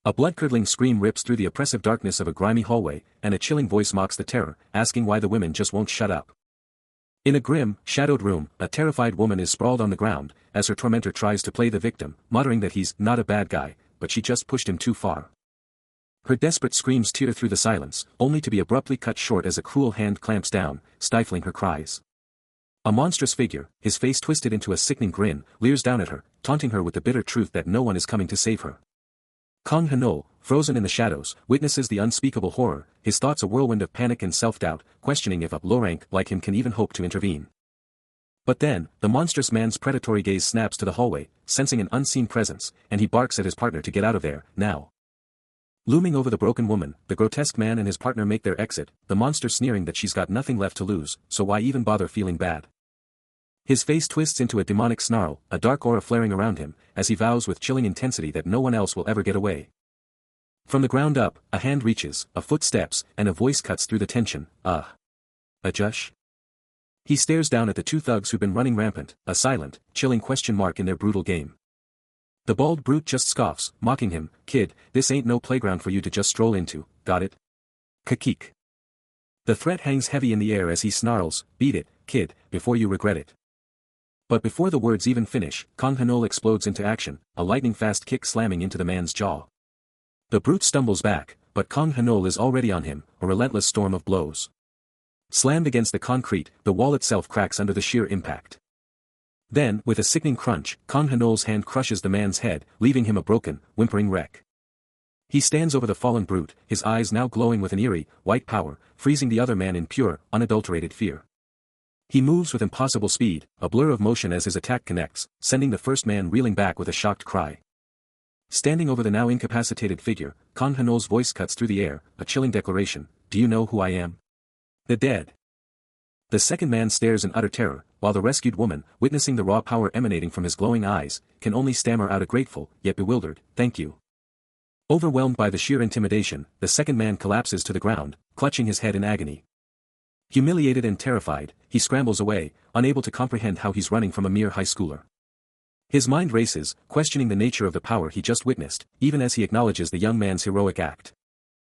A blood-curdling scream rips through the oppressive darkness of a grimy hallway, and a chilling voice mocks the terror, asking why the women just won't shut up. In a grim, shadowed room, a terrified woman is sprawled on the ground, as her tormentor tries to play the victim, muttering that he's not a bad guy, but she just pushed him too far. Her desperate screams tear through the silence, only to be abruptly cut short as a cruel hand clamps down, stifling her cries. A monstrous figure, his face twisted into a sickening grin, leers down at her, taunting her with the bitter truth that no one is coming to save her. Kang Hanol, frozen in the shadows, witnesses the unspeakable horror, his thoughts a whirlwind of panic and self-doubt, questioning if a low-rank like him can even hope to intervene. But then, the monstrous man's predatory gaze snaps to the hallway, sensing an unseen presence, and he barks at his partner to get out of there, now. Looming over the broken woman, the grotesque man and his partner make their exit, the monster sneering that she's got nothing left to lose, so why even bother feeling bad? His face twists into a demonic snarl, a dark aura flaring around him, as he vows with chilling intensity that no one else will ever get away. From the ground up, a hand reaches, a foot steps, and a voice cuts through the tension, Ajush? He stares down at the two thugs who've been running rampant, a silent, chilling question mark in their brutal game. The bald brute just scoffs, mocking him, "Kid, this ain't no playground for you to just stroll into, got it? Kakik." The threat hangs heavy in the air as he snarls, "Beat it, kid, before you regret it." But before the words even finish, Kang Hanol explodes into action, a lightning-fast kick slamming into the man's jaw. The brute stumbles back, but Kang Hanol is already on him, a relentless storm of blows. Slammed against the concrete, the wall itself cracks under the sheer impact. Then, with a sickening crunch, Kang Hanol's hand crushes the man's head, leaving him a broken, whimpering wreck. He stands over the fallen brute, his eyes now glowing with an eerie, white power, freezing the other man in pure, unadulterated fear. He moves with impossible speed, a blur of motion as his attack connects, sending the first man reeling back with a shocked cry. Standing over the now incapacitated figure, Kang Hanol's voice cuts through the air, a chilling declaration, "Do you know who I am? The dead." The second man stares in utter terror, while the rescued woman, witnessing the raw power emanating from his glowing eyes, can only stammer out a grateful, yet bewildered, "Thank you." Overwhelmed by the sheer intimidation, the second man collapses to the ground, clutching his head in agony. Humiliated and terrified, he scrambles away, unable to comprehend how he's running from a mere high schooler. His mind races, questioning the nature of the power he just witnessed, even as he acknowledges the young man's heroic act.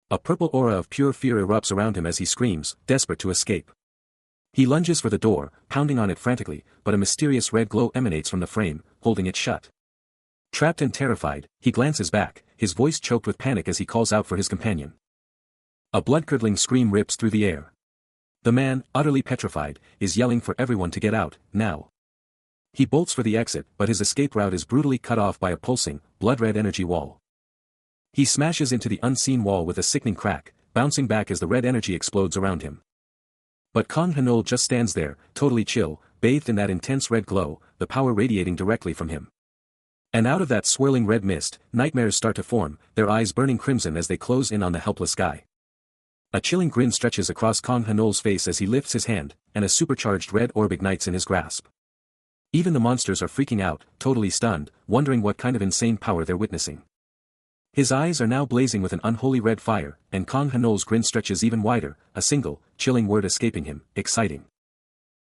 A purple aura of pure fear erupts around him as he screams, desperate to escape. He lunges for the door, pounding on it frantically, but a mysterious red glow emanates from the frame, holding it shut. Trapped and terrified, he glances back, his voice choked with panic as he calls out for his companion. A blood-curdling scream rips through the air. The man, utterly petrified, is yelling for everyone to get out, now. He bolts for the exit, but his escape route is brutally cut off by a pulsing, blood-red energy wall. He smashes into the unseen wall with a sickening crack, bouncing back as the red energy explodes around him. But Kang Hanol just stands there, totally chill, bathed in that intense red glow, the power radiating directly from him. And out of that swirling red mist, nightmares start to form, their eyes burning crimson as they close in on the helpless guy. A chilling grin stretches across Kang Hanol's face as he lifts his hand, and a supercharged red orb ignites in his grasp. Even the monsters are freaking out, totally stunned, wondering what kind of insane power they're witnessing. His eyes are now blazing with an unholy red fire, and Kang Hanol's grin stretches even wider, a single, chilling word escaping him, exciting.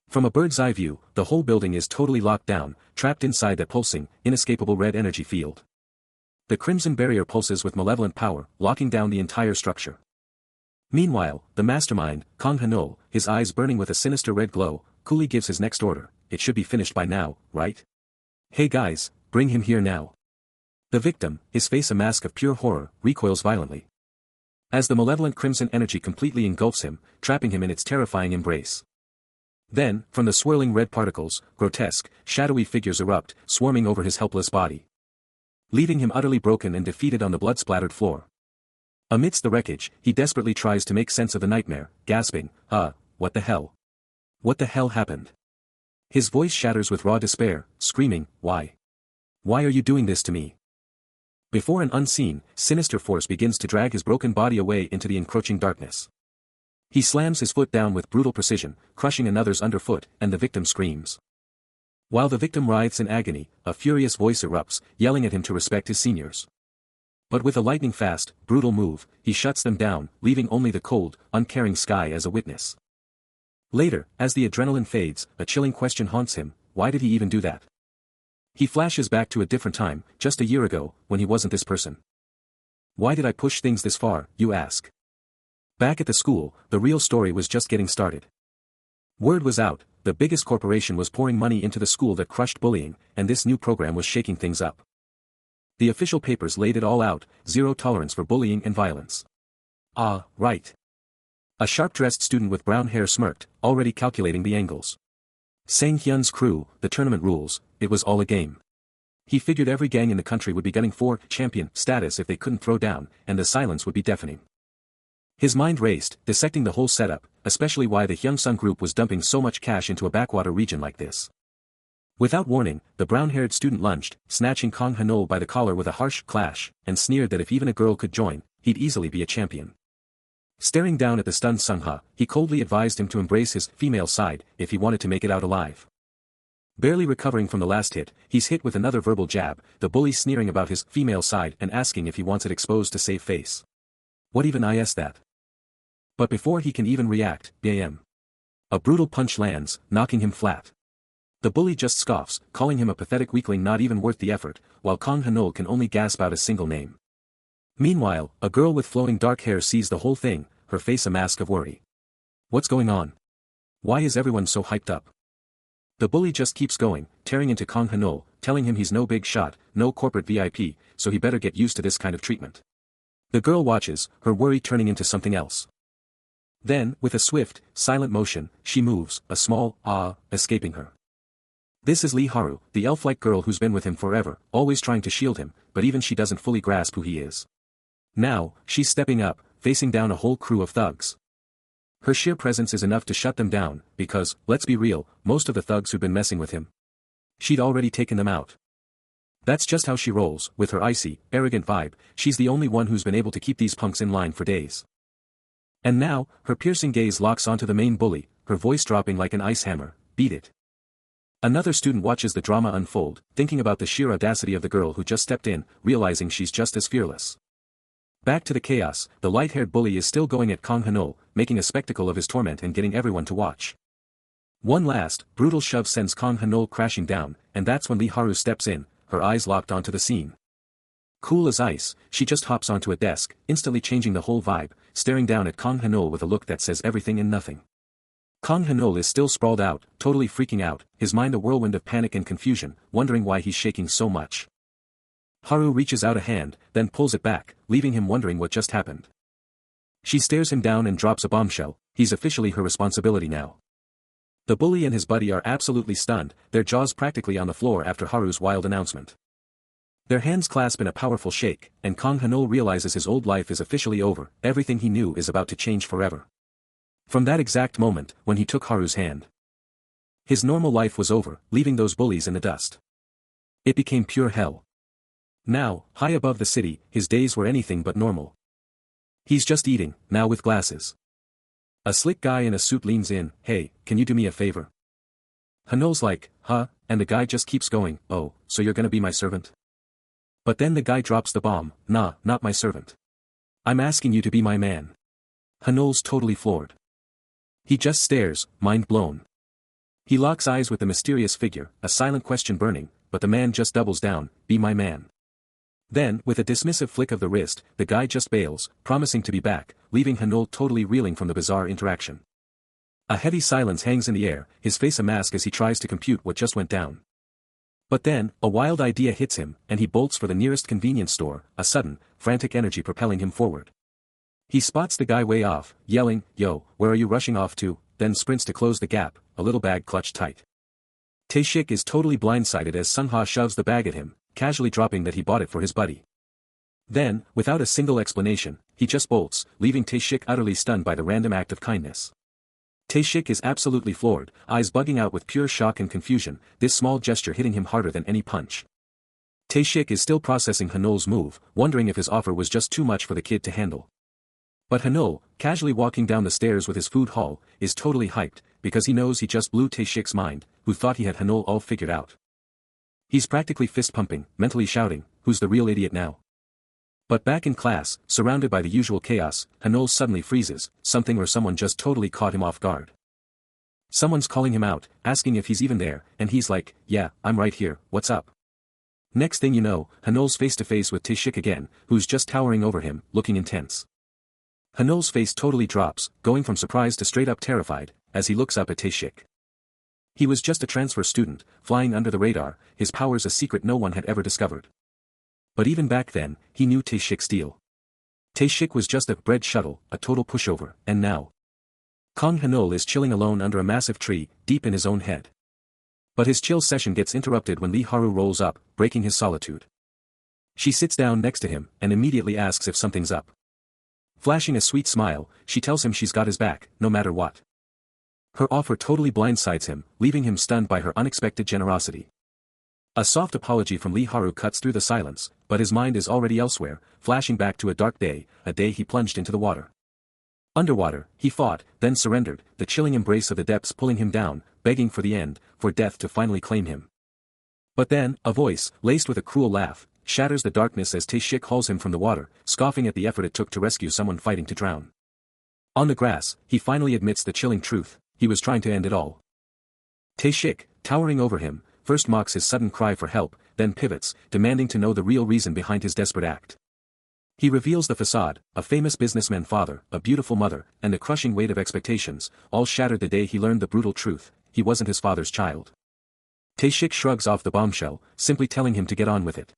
From a bird's-eye view, the whole building is totally locked down, trapped inside that pulsing, inescapable red energy field. The crimson barrier pulses with malevolent power, locking down the entire structure. Meanwhile, the mastermind, Kang Hanol, his eyes burning with a sinister red glow, coolly gives his next order, "It should be finished by now, right? Hey guys, bring him here now." The victim, his face a mask of pure horror, recoils violently. As the malevolent crimson energy completely engulfs him, trapping him in its terrifying embrace. Then, from the swirling red particles, grotesque, shadowy figures erupt, swarming over his helpless body. Leaving him utterly broken and defeated on the blood-splattered floor. Amidst the wreckage, he desperately tries to make sense of the nightmare, gasping, what the hell? What the hell happened?" His voice shatters with raw despair, screaming, "Why? Why are you doing this to me?" Before an unseen, sinister force begins to drag his broken body away into the encroaching darkness. He slams his foot down with brutal precision, crushing another's underfoot, and the victim screams. While the victim writhes in agony, a furious voice erupts, yelling at him to respect his seniors. But with a lightning-fast, brutal move, he shuts them down, leaving only the cold, uncaring sky as a witness. Later, as the adrenaline fades, a chilling question haunts him, why did he even do that? He flashes back to a different time, just a year ago, when he wasn't this person. Why did I push things this far, you ask? Back at the school, the real story was just getting started. Word was out, the biggest corporation was pouring money into the school that crushed bullying, and this new program was shaking things up. The official papers laid it all out, zero tolerance for bullying and violence. Ah, right. A sharp-dressed student with brown hair smirked, already calculating the angles. Sang Hyun's crew, the tournament rules, it was all a game. He figured every gang in the country would be gunning for champion status if they couldn't throw down, and the silence would be deafening. His mind raced, dissecting the whole setup, especially why the Hyungsung group was dumping so much cash into a backwater region like this. Without warning, the brown-haired student lunged, snatching Kang Hanol by the collar with a harsh clash, and sneered that if even a girl could join, he'd easily be a champion. Staring down at the stunned Sungha, he coldly advised him to embrace his female side if he wanted to make it out alive. Barely recovering from the last hit, he's hit with another verbal jab, the bully sneering about his female side and asking if he wants it exposed to save face. What even is that? But before he can even react, bam. A brutal punch lands, knocking him flat. The bully just scoffs, calling him a pathetic weakling not even worth the effort, while Kang Hanol can only gasp out a single name. Meanwhile, a girl with flowing dark hair sees the whole thing, her face a mask of worry. What's going on? Why is everyone so hyped up? The bully just keeps going, tearing into Kang Hanol, telling him he's no big shot, no corporate VIP, so he better get used to this kind of treatment. The girl watches, her worry turning into something else. Then, with a swift, silent motion, she moves, a small escaping her. This is Lee Haru, the elf-like girl who's been with him forever, always trying to shield him, but even she doesn't fully grasp who he is. Now, she's stepping up, facing down a whole crew of thugs. Her sheer presence is enough to shut them down, because, let's be real, most of the thugs who'd been messing with him, she'd already taken them out. That's just how she rolls, with her icy, arrogant vibe, she's the only one who's been able to keep these punks in line for days. And now, her piercing gaze locks onto the main bully, her voice dropping like an ice hammer, beat it. Another student watches the drama unfold, thinking about the sheer audacity of the girl who just stepped in, realizing she's just as fearless. Back to the chaos, the light-haired bully is still going at Kang Hanol, making a spectacle of his torment and getting everyone to watch. One last, brutal shove sends Kang Hanol crashing down, and that's when Lee Haru steps in, her eyes locked onto the scene. Cool as ice, she just hops onto a desk, instantly changing the whole vibe, staring down at Kang Hanol with a look that says everything and nothing. Kang Hanol is still sprawled out, totally freaking out, his mind a whirlwind of panic and confusion, wondering why he's shaking so much. Haru reaches out a hand, then pulls it back, leaving him wondering what just happened. She stares him down and drops a bombshell, he's officially her responsibility now. The bully and his buddy are absolutely stunned, their jaws practically on the floor after Haru's wild announcement. Their hands clasp in a powerful shake, and Kang Hanol realizes his old life is officially over, everything he knew is about to change forever. From that exact moment, when he took Haru's hand, his normal life was over, leaving those bullies in the dust. It became pure hell. Now, high above the city, his days were anything but normal. He's just eating, now with glasses. A slick guy in a suit leans in, hey, can you do me a favor? Hanol's like, huh, and the guy just keeps going, oh, so you're gonna be my servant? But then the guy drops the bomb, nah, not my servant. I'm asking you to be my man. Hanol's totally floored. He just stares, mind blown. He locks eyes with the mysterious figure, a silent question burning, but the man just doubles down, be my man. Then, with a dismissive flick of the wrist, the guy just bails, promising to be back, leaving Hanol totally reeling from the bizarre interaction. A heavy silence hangs in the air, his face a mask as he tries to compute what just went down. But then, a wild idea hits him, and he bolts for the nearest convenience store, a sudden, frantic energy propelling him forward. He spots the guy way off, yelling, yo, where are you rushing off to, then sprints to close the gap, a little bag clutched tight. Tae-shik is totally blindsided as Sungha shoves the bag at him, casually dropping that he bought it for his buddy. Then, without a single explanation, he just bolts, leaving Tae-shik utterly stunned by the random act of kindness. Tae-shik is absolutely floored, eyes bugging out with pure shock and confusion, this small gesture hitting him harder than any punch. Tae-shik is still processing Hanol's move, wondering if his offer was just too much for the kid to handle. But Hanol, casually walking down the stairs with his food haul, is totally hyped, because he knows he just blew Tae-shik's mind, who thought he had Hanol all figured out. He's practically fist-pumping, mentally shouting, who's the real idiot now? But back in class, surrounded by the usual chaos, Hanol suddenly freezes, something or someone just totally caught him off guard. Someone's calling him out, asking if he's even there, and he's like, yeah, I'm right here, what's up? Next thing you know, Hanul's face to face with Tae-shik again, who's just towering over him, looking intense. Hanul's face totally drops, going from surprised to straight up terrified, as he looks up at Tae-shik. He was just a transfer student, flying under the radar, his powers a secret no one had ever discovered. But even back then, he knew Tae-shik's deal. Tae-shik was just a bread shuttle, a total pushover, and now Kang Hanul is chilling alone under a massive tree, deep in his own head. But his chill session gets interrupted when Lee Haru rolls up, breaking his solitude. She sits down next to him, and immediately asks if something's up. Flashing a sweet smile, she tells him she's got his back, no matter what. Her offer totally blindsides him, leaving him stunned by her unexpected generosity. A soft apology from Lee Haru cuts through the silence, but his mind is already elsewhere, flashing back to a dark day, a day he plunged into the water. Underwater, he fought, then surrendered, the chilling embrace of the depths pulling him down, begging for the end, for death to finally claim him. But then, a voice, laced with a cruel laugh, shatters the darkness as Tae-shik hauls him from the water, scoffing at the effort it took to rescue someone fighting to drown. On the grass, he finally admits the chilling truth, he was trying to end it all. Tae-shik, towering over him, first mocks his sudden cry for help, then pivots, demanding to know the real reason behind his desperate act. He reveals the facade, a famous businessman father, a beautiful mother, and a crushing weight of expectations, all shattered the day he learned the brutal truth, he wasn't his father's child. Tae-shik shrugs off the bombshell, simply telling him to get on with it.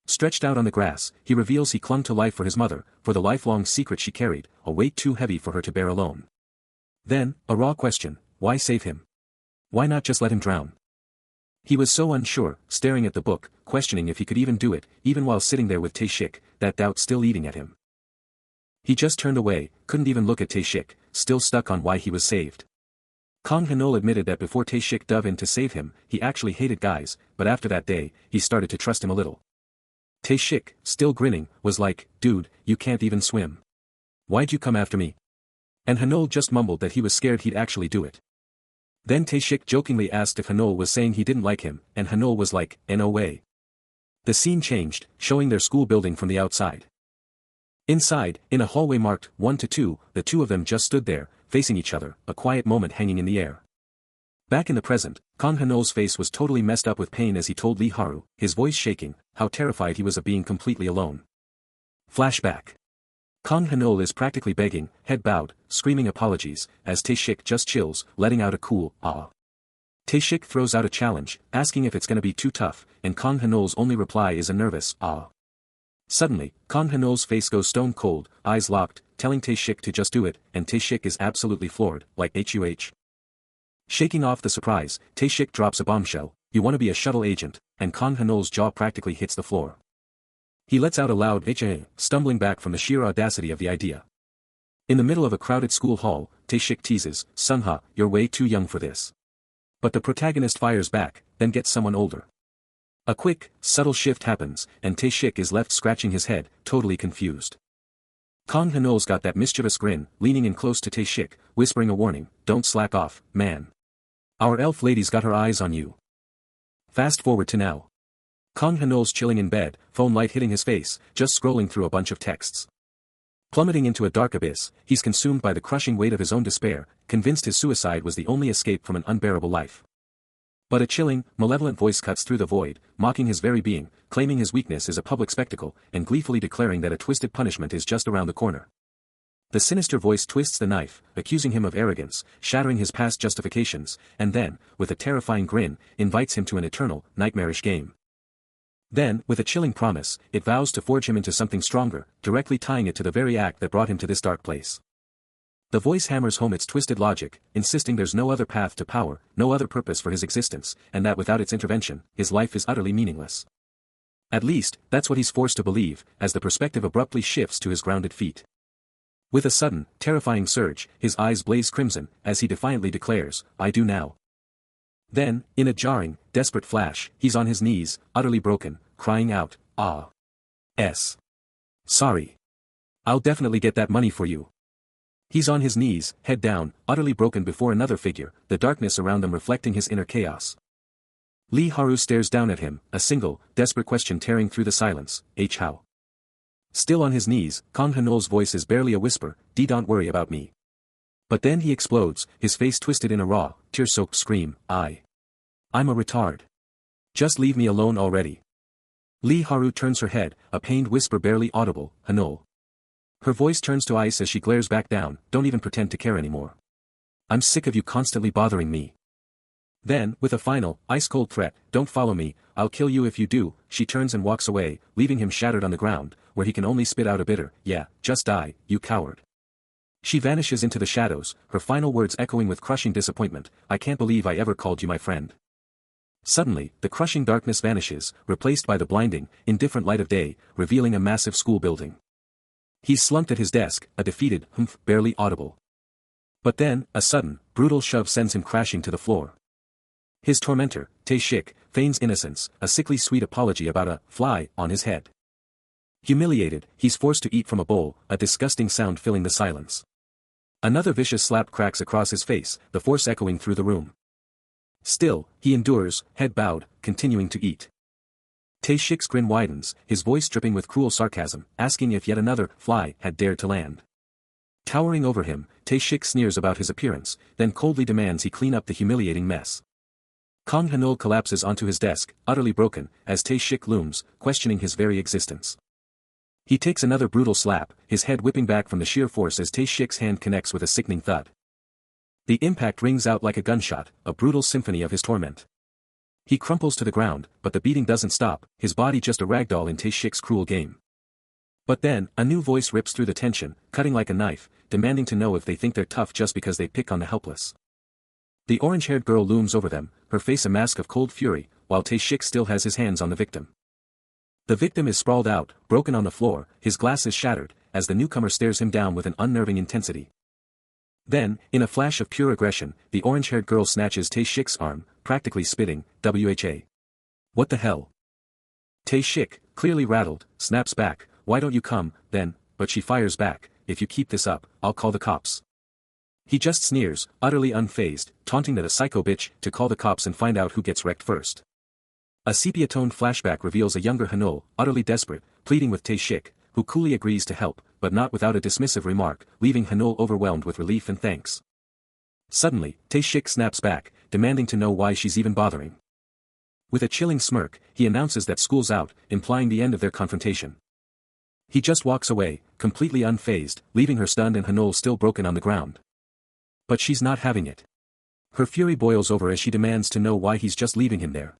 Stretched out on the grass, he reveals he clung to life for his mother, for the lifelong secret she carried, a weight too heavy for her to bear alone. Then, a raw question, why save him? Why not just let him drown? He was so unsure, staring at the book, questioning if he could even do it, even while sitting there with Tae-shik, that doubt still eating at him. He just turned away, couldn't even look at Tae-shik, still stuck on why he was saved. Kang Hanul admitted that before Tae-shik dove in to save him, he actually hated guys, but after that day, he started to trust him a little. Tae-shik, still grinning, was like, dude, you can't even swim. Why'd you come after me? And Hanul just mumbled that he was scared he'd actually do it. Then Tae-shik jokingly asked if Hanul was saying he didn't like him, and Hanul was like, no way. The scene changed, showing their school building from the outside. Inside, in a hallway marked 1 to 2, the two of them just stood there, facing each other, a quiet moment hanging in the air. Back in the present, Kang Hanul's face was totally messed up with pain as he told Lee Haru, his voice shaking, how terrified he was of being completely alone. Flashback. Kang Hanul is practically begging, head bowed, screaming apologies, as Tae-shik just chills, letting out a cool, ah. Tae-shik throws out a challenge, asking if it's gonna be too tough, and Kang Hanul's only reply is a nervous, ah. Suddenly, Kang Hanul's face goes stone cold, eyes locked, telling Tae-shik to just do it, and Tae-shik is absolutely floored, like HUH. Shaking off the surprise, Tae-shik drops a bombshell, you wanna be a shuttle agent, and Kang Hanul's jaw practically hits the floor. He lets out a loud HA, stumbling back from the sheer audacity of the idea. In the middle of a crowded school hall, Tae-shik teases, Sungha, you're way too young for this. But the protagonist fires back, then gets someone older. A quick, subtle shift happens, and Tae-shik is left scratching his head, totally confused. Kang Hanul's got that mischievous grin, leaning in close to Tae-shik, whispering a warning, don't slack off, man. Our elf lady's got her eyes on you. Fast forward to now. Kang Hanul's chilling in bed, phone light hitting his face, just scrolling through a bunch of texts. Plummeting into a dark abyss, he's consumed by the crushing weight of his own despair, convinced his suicide was the only escape from an unbearable life. But a chilling, malevolent voice cuts through the void, mocking his very being, claiming his weakness is a public spectacle, and gleefully declaring that a twisted punishment is just around the corner. The sinister voice twists the knife, accusing him of arrogance, shattering his past justifications, and then, with a terrifying grin, invites him to an eternal, nightmarish game. Then, with a chilling promise, it vows to forge him into something stronger, directly tying it to the very act that brought him to this dark place. The voice hammers home its twisted logic, insisting there's no other path to power, no other purpose for his existence, and that without its intervention, his life is utterly meaningless. At least, that's what he's forced to believe, as the perspective abruptly shifts to his grounded feet. With a sudden, terrifying surge, his eyes blaze crimson, as he defiantly declares, I do now. Then, in a jarring, desperate flash, he's on his knees, utterly broken, crying out, ah. Sorry. I'll definitely get that money for you. He's on his knees, head down, utterly broken before another figure, the darkness around them reflecting his inner chaos. Lee Haru stares down at him, a single, desperate question tearing through the silence, how? Still on his knees, Kang Hanul's voice is barely a whisper, don't worry about me. But then he explodes, his face twisted in a raw, tear-soaked scream, I'm a retard. Just leave me alone already. Lee Haru turns her head, a pained whisper barely audible, Hanul. Her voice turns to ice as she glares back down, don't even pretend to care anymore. I'm sick of you constantly bothering me. Then, with a final, ice-cold threat, don't follow me, I'll kill you if you do, she turns and walks away, leaving him shattered on the ground, where he can only spit out a bitter, yeah, just die, you coward. She vanishes into the shadows, her final words echoing with crushing disappointment, I can't believe I ever called you my friend. Suddenly, the crushing darkness vanishes, replaced by the blinding, indifferent light of day, revealing a massive school building. He's slumped at his desk, a defeated humph barely audible. But then, a sudden, brutal shove sends him crashing to the floor. His tormentor, Tae-shik, feigns innocence, a sickly sweet apology about a fly on his head. Humiliated, he's forced to eat from a bowl, a disgusting sound filling the silence. Another vicious slap cracks across his face, the force echoing through the room. Still, he endures, head bowed, continuing to eat. Tae-shik's grin widens, his voice dripping with cruel sarcasm, asking if yet another fly had dared to land. Towering over him, Tae-shik sneers about his appearance, then coldly demands he clean up the humiliating mess. Kang Hanul collapses onto his desk, utterly broken, as Tae-shik looms, questioning his very existence. He takes another brutal slap, his head whipping back from the sheer force as Tae-shik's hand connects with a sickening thud. The impact rings out like a gunshot, a brutal symphony of his torment. He crumples to the ground, but the beating doesn't stop, his body just a ragdoll in Tae-shik's cruel game. But then, a new voice rips through the tension, cutting like a knife, demanding to know if they think they're tough just because they pick on the helpless. The orange-haired girl looms over them, her face a mask of cold fury, while Tae-shik still has his hands on the victim. The victim is sprawled out, broken on the floor, his glass is shattered, as the newcomer stares him down with an unnerving intensity. Then, in a flash of pure aggression, the orange-haired girl snatches Tae-shik's arm, practically spitting, "Wha? What the hell?" Tae-shik, clearly rattled, snaps back, "Why don't you come, then?" But she fires back, "If you keep this up, I'll call the cops." He just sneers, utterly unfazed, taunting that a psycho bitch to call the cops and find out who gets wrecked first. A sepia-toned flashback reveals a younger Hanul, utterly desperate, pleading with Tae-shik, who coolly agrees to help, but not without a dismissive remark, leaving Hanul overwhelmed with relief and thanks. Suddenly, Tae-shik snaps back, demanding to know why she's even bothering. With a chilling smirk, he announces that school's out, implying the end of their confrontation. He just walks away, completely unfazed, leaving her stunned and Hanul still broken on the ground. But she's not having it. Her fury boils over as she demands to know why he's just leaving him there.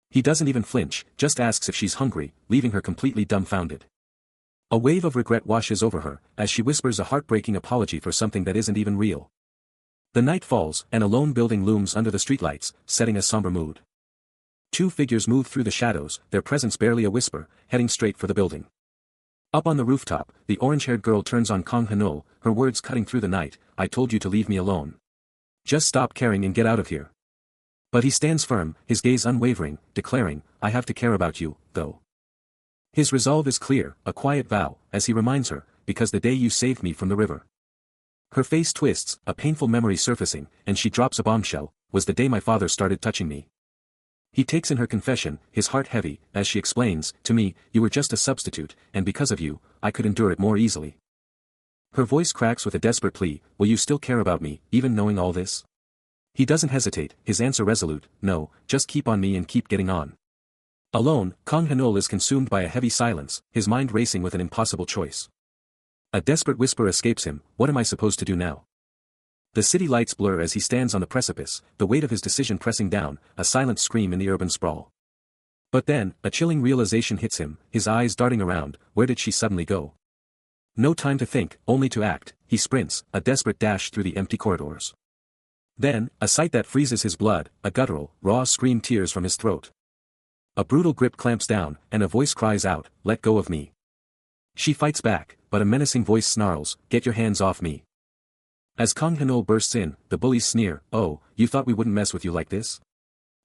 He doesn't even flinch, just asks if she's hungry, leaving her completely dumbfounded. A wave of regret washes over her, as she whispers a heartbreaking apology for something that isn't even real. The night falls, and a lone building looms under the streetlights, setting a somber mood. Two figures move through the shadows, their presence barely a whisper, heading straight for the building. Up on the rooftop, the orange-haired girl turns on Kang Hanul, her words cutting through the night, "I told you to leave me alone. Just stop caring and get out of here." But he stands firm, his gaze unwavering, declaring, "I have to care about you, though." His resolve is clear, a quiet vow, as he reminds her, "Because the day you saved me from the river." Her face twists, a painful memory surfacing, and she drops a bombshell, "Was the day my father started touching me." He takes in her confession, his heart heavy, as she explains, "To me, you were just a substitute, and because of you, I could endure it more easily." Her voice cracks with a desperate plea, "Will you still care about me, even knowing all this?" He doesn't hesitate, his answer resolute, "No, just keep on me and keep getting on." Alone, Kang Hanul is consumed by a heavy silence, his mind racing with an impossible choice. A desperate whisper escapes him, "What am I supposed to do now?" The city lights blur as he stands on the precipice, the weight of his decision pressing down, a silent scream in the urban sprawl. But then, a chilling realization hits him, his eyes darting around, where did she suddenly go? No time to think, only to act, he sprints, a desperate dash through the empty corridors. Then, a sight that freezes his blood, a guttural, raw scream tears from his throat. A brutal grip clamps down, and a voice cries out, "Let go of me." She fights back, but a menacing voice snarls, "Get your hands off me." As Kang Hanul bursts in, the bullies sneer, "Oh, you thought we wouldn't mess with you like this?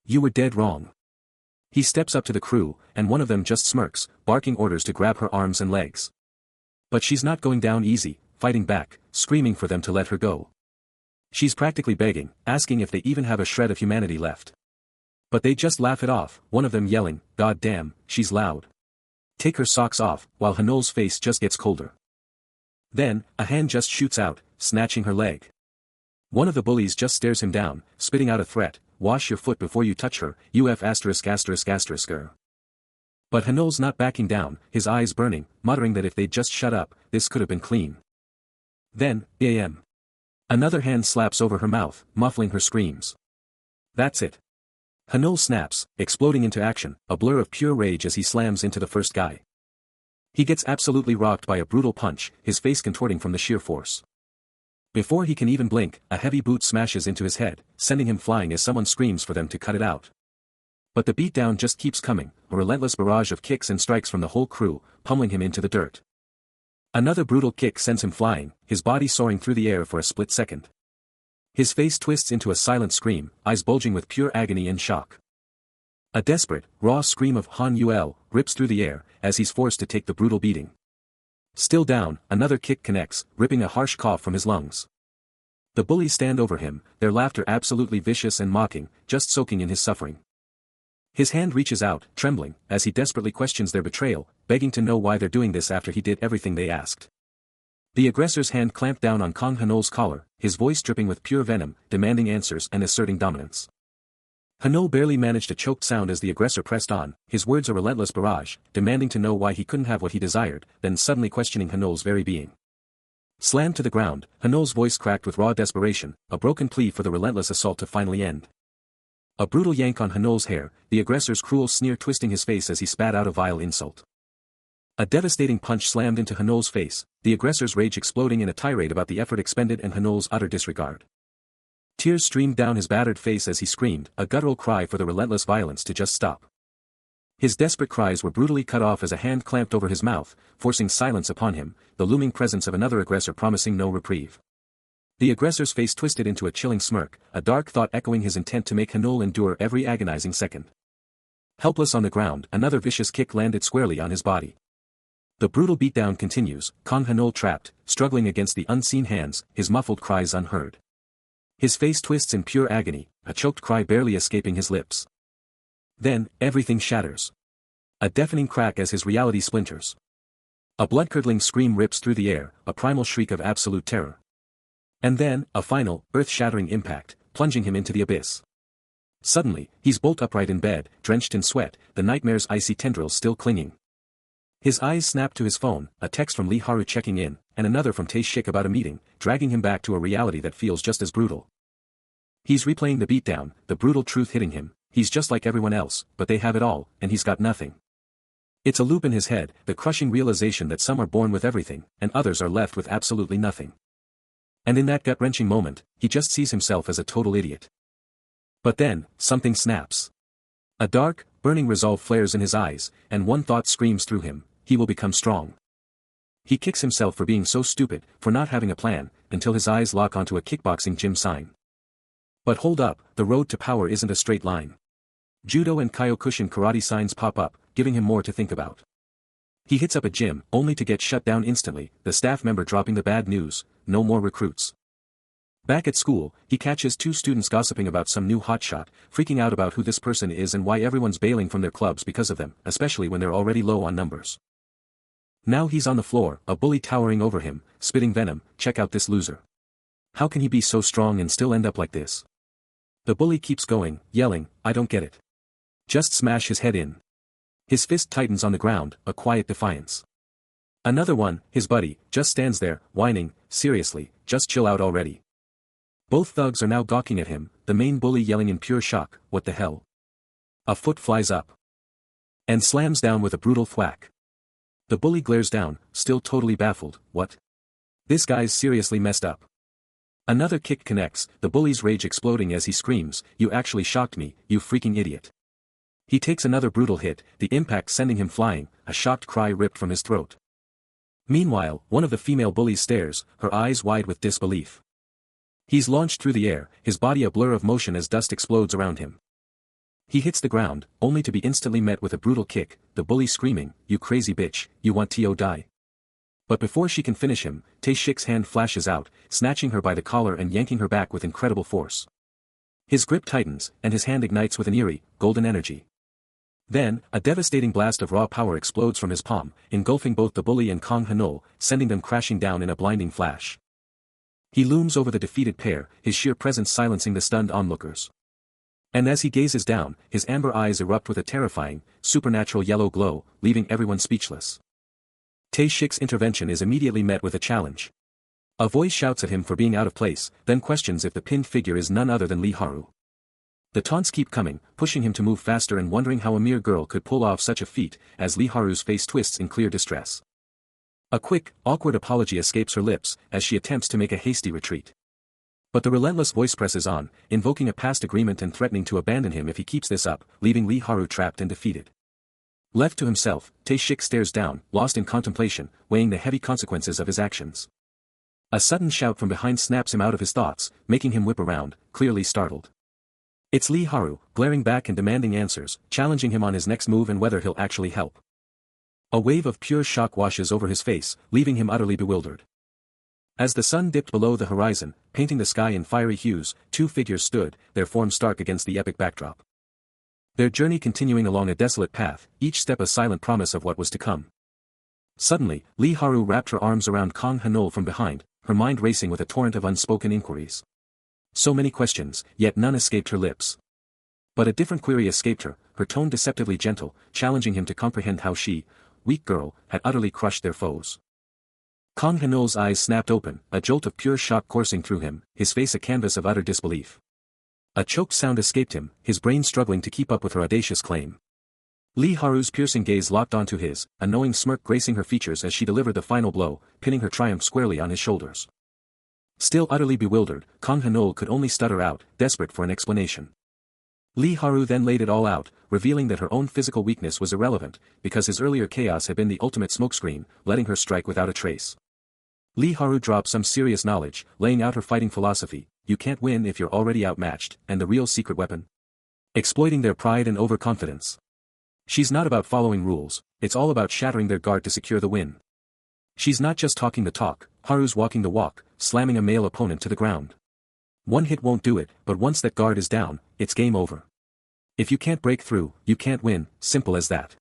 You were dead wrong." He steps up to the crew, and one of them just smirks, barking orders to grab her arms and legs. But she's not going down easy, fighting back, screaming for them to let her go. She's practically begging, asking if they even have a shred of humanity left. But they just laugh it off, one of them yelling, "God damn, she's loud. Take her socks off," while Hanul's face just gets colder. Then, a hand just shoots out, snatching her leg. One of the bullies just stares him down, spitting out a threat, "Wash your foot before you touch her, UF *****." But Hanul's not backing down, his eyes burning, muttering that if they'd just shut up, this could have been clean. Then, bam. Another hand slaps over her mouth, muffling her screams. That's it. Hanul snaps, exploding into action, a blur of pure rage as he slams into the first guy. He gets absolutely rocked by a brutal punch, his face contorting from the sheer force. Before he can even blink, a heavy boot smashes into his head, sending him flying as someone screams for them to cut it out. But the beatdown just keeps coming, a relentless barrage of kicks and strikes from the whole crew, pummeling him into the dirt. Another brutal kick sends him flying, his body soaring through the air for a split second. His face twists into a silent scream, eyes bulging with pure agony and shock. A desperate, raw scream of Han Yuel rips through the air, as he's forced to take the brutal beating. Still down, another kick connects, ripping a harsh cough from his lungs. The bullies stand over him, their laughter absolutely vicious and mocking, just soaking in his suffering. His hand reaches out, trembling, as he desperately questions their betrayal, begging to know why they're doing this after he did everything they asked. The aggressor's hand clamped down on Kang Hanul's collar, his voice dripping with pure venom, demanding answers and asserting dominance. Hanul barely managed a choked sound as the aggressor pressed on, his words a relentless barrage, demanding to know why he couldn't have what he desired, then suddenly questioning Hanul's very being. Slammed to the ground, Hanul's voice cracked with raw desperation, a broken plea for the relentless assault to finally end. A brutal yank on Hanul's hair, the aggressor's cruel sneer twisting his face as he spat out a vile insult. A devastating punch slammed into Hanul's face, the aggressor's rage exploding in a tirade about the effort expended and Hanul's utter disregard. Tears streamed down his battered face as he screamed, a guttural cry for the relentless violence to just stop. His desperate cries were brutally cut off as a hand clamped over his mouth, forcing silence upon him, the looming presence of another aggressor promising no reprieve. The aggressor's face twisted into a chilling smirk, a dark thought echoing his intent to make Hanul endure every agonizing second. Helpless on the ground, another vicious kick landed squarely on his body. The brutal beatdown continues, Kang Hanul trapped, struggling against the unseen hands, his muffled cries unheard. His face twists in pure agony, a choked cry barely escaping his lips. Then, everything shatters. A deafening crack as his reality splinters. A blood-curdling scream rips through the air, a primal shriek of absolute terror. And then, a final, earth-shattering impact, plunging him into the abyss. Suddenly, he's bolt upright in bed, drenched in sweat, the nightmare's icy tendrils still clinging. His eyes snap to his phone, a text from Lee Haru checking in, and another from Tae Shik about a meeting, dragging him back to a reality that feels just as brutal. He's replaying the beatdown, the brutal truth hitting him, he's just like everyone else, but they have it all, and he's got nothing. It's a loop in his head, the crushing realization that some are born with everything, and others are left with absolutely nothing. And in that gut-wrenching moment, he just sees himself as a total idiot. But then, something snaps. A dark, burning resolve flares in his eyes, and one thought screams through him, he will become strong. He kicks himself for being so stupid, for not having a plan, until his eyes lock onto a kickboxing gym sign. But hold up, the road to power isn't a straight line. Judo and Kyokushin karate signs pop up, giving him more to think about. He hits up a gym, only to get shut down instantly, the staff member dropping the bad news, no more recruits. Back at school, he catches two students gossiping about some new hotshot, freaking out about who this person is and why everyone's bailing from their clubs because of them, especially when they're already low on numbers. Now he's on the floor, a bully towering over him, spitting venom, check out this loser. How can he be so strong and still end up like this? The bully keeps going, yelling, I don't get it. Just smash his head in. His fist tightens on the ground, a quiet defiance. Another one, his buddy, just stands there, whining, seriously, just chill out already. Both thugs are now gawking at him, the main bully yelling in pure shock, what the hell? A foot flies up. And slams down with a brutal thwack. The bully glares down, still totally baffled, what? This guy's seriously messed up. Another kick connects, the bully's rage exploding as he screams, you actually shocked me, you freaking idiot. He takes another brutal hit, the impact sending him flying, a shocked cry ripped from his throat. Meanwhile, one of the female bullies stares, her eyes wide with disbelief. He's launched through the air, his body a blur of motion as dust explodes around him. He hits the ground, only to be instantly met with a brutal kick, the bully screaming, you crazy bitch, you want to die. But before she can finish him, Tae Shik's hand flashes out, snatching her by the collar and yanking her back with incredible force. His grip tightens, and his hand ignites with an eerie, golden energy. Then, a devastating blast of raw power explodes from his palm, engulfing both the bully and Kang Hanul, sending them crashing down in a blinding flash. He looms over the defeated pair, his sheer presence silencing the stunned onlookers. And as he gazes down, his amber eyes erupt with a terrifying, supernatural yellow glow, leaving everyone speechless. Tae-shik's intervention is immediately met with a challenge. A voice shouts at him for being out of place, then questions if the pinned figure is none other than Lee Haru. The taunts keep coming, pushing him to move faster and wondering how a mere girl could pull off such a feat, as Lee Haru's face twists in clear distress. A quick, awkward apology escapes her lips, as she attempts to make a hasty retreat. But the relentless voice presses on, invoking a past agreement and threatening to abandon him if he keeps this up, leaving Lee Haru trapped and defeated. Left to himself, Tae-shik stares down, lost in contemplation, weighing the heavy consequences of his actions. A sudden shout from behind snaps him out of his thoughts, making him whip around, clearly startled. It's Lee Haru, glaring back and demanding answers, challenging him on his next move and whether he'll actually help. A wave of pure shock washes over his face, leaving him utterly bewildered. As the sun dipped below the horizon, painting the sky in fiery hues, two figures stood, their forms stark against the epic backdrop. Their journey continuing along a desolate path, each step a silent promise of what was to come. Suddenly, Lee Haru wrapped her arms around Kang Hanol from behind, her mind racing with a torrent of unspoken inquiries. So many questions, yet none escaped her lips. But a different query escaped her, her tone deceptively gentle, challenging him to comprehend how she, weak girl, had utterly crushed their foes. Kang Hanol's eyes snapped open, a jolt of pure shock coursing through him, his face a canvas of utter disbelief. A choked sound escaped him, his brain struggling to keep up with her audacious claim. Lee Haru's piercing gaze locked onto his, a knowing smirk gracing her features as she delivered the final blow, pinning her triumph squarely on his shoulders. Still utterly bewildered, Kang Hanol could only stutter out, desperate for an explanation. Lee Haru then laid it all out, revealing that her own physical weakness was irrelevant, because his earlier chaos had been the ultimate smokescreen, letting her strike without a trace. Lee Haru dropped some serious knowledge, laying out her fighting philosophy: you can't win if you're already outmatched, and the real secret weapon? Exploiting their pride and overconfidence. She's not about following rules, it's all about shattering their guard to secure the win. She's not just talking the talk, Haru's walking the walk, slamming a male opponent to the ground. One hit won't do it, but once that guard is down, it's game over. If you can't break through, you can't win, simple as that.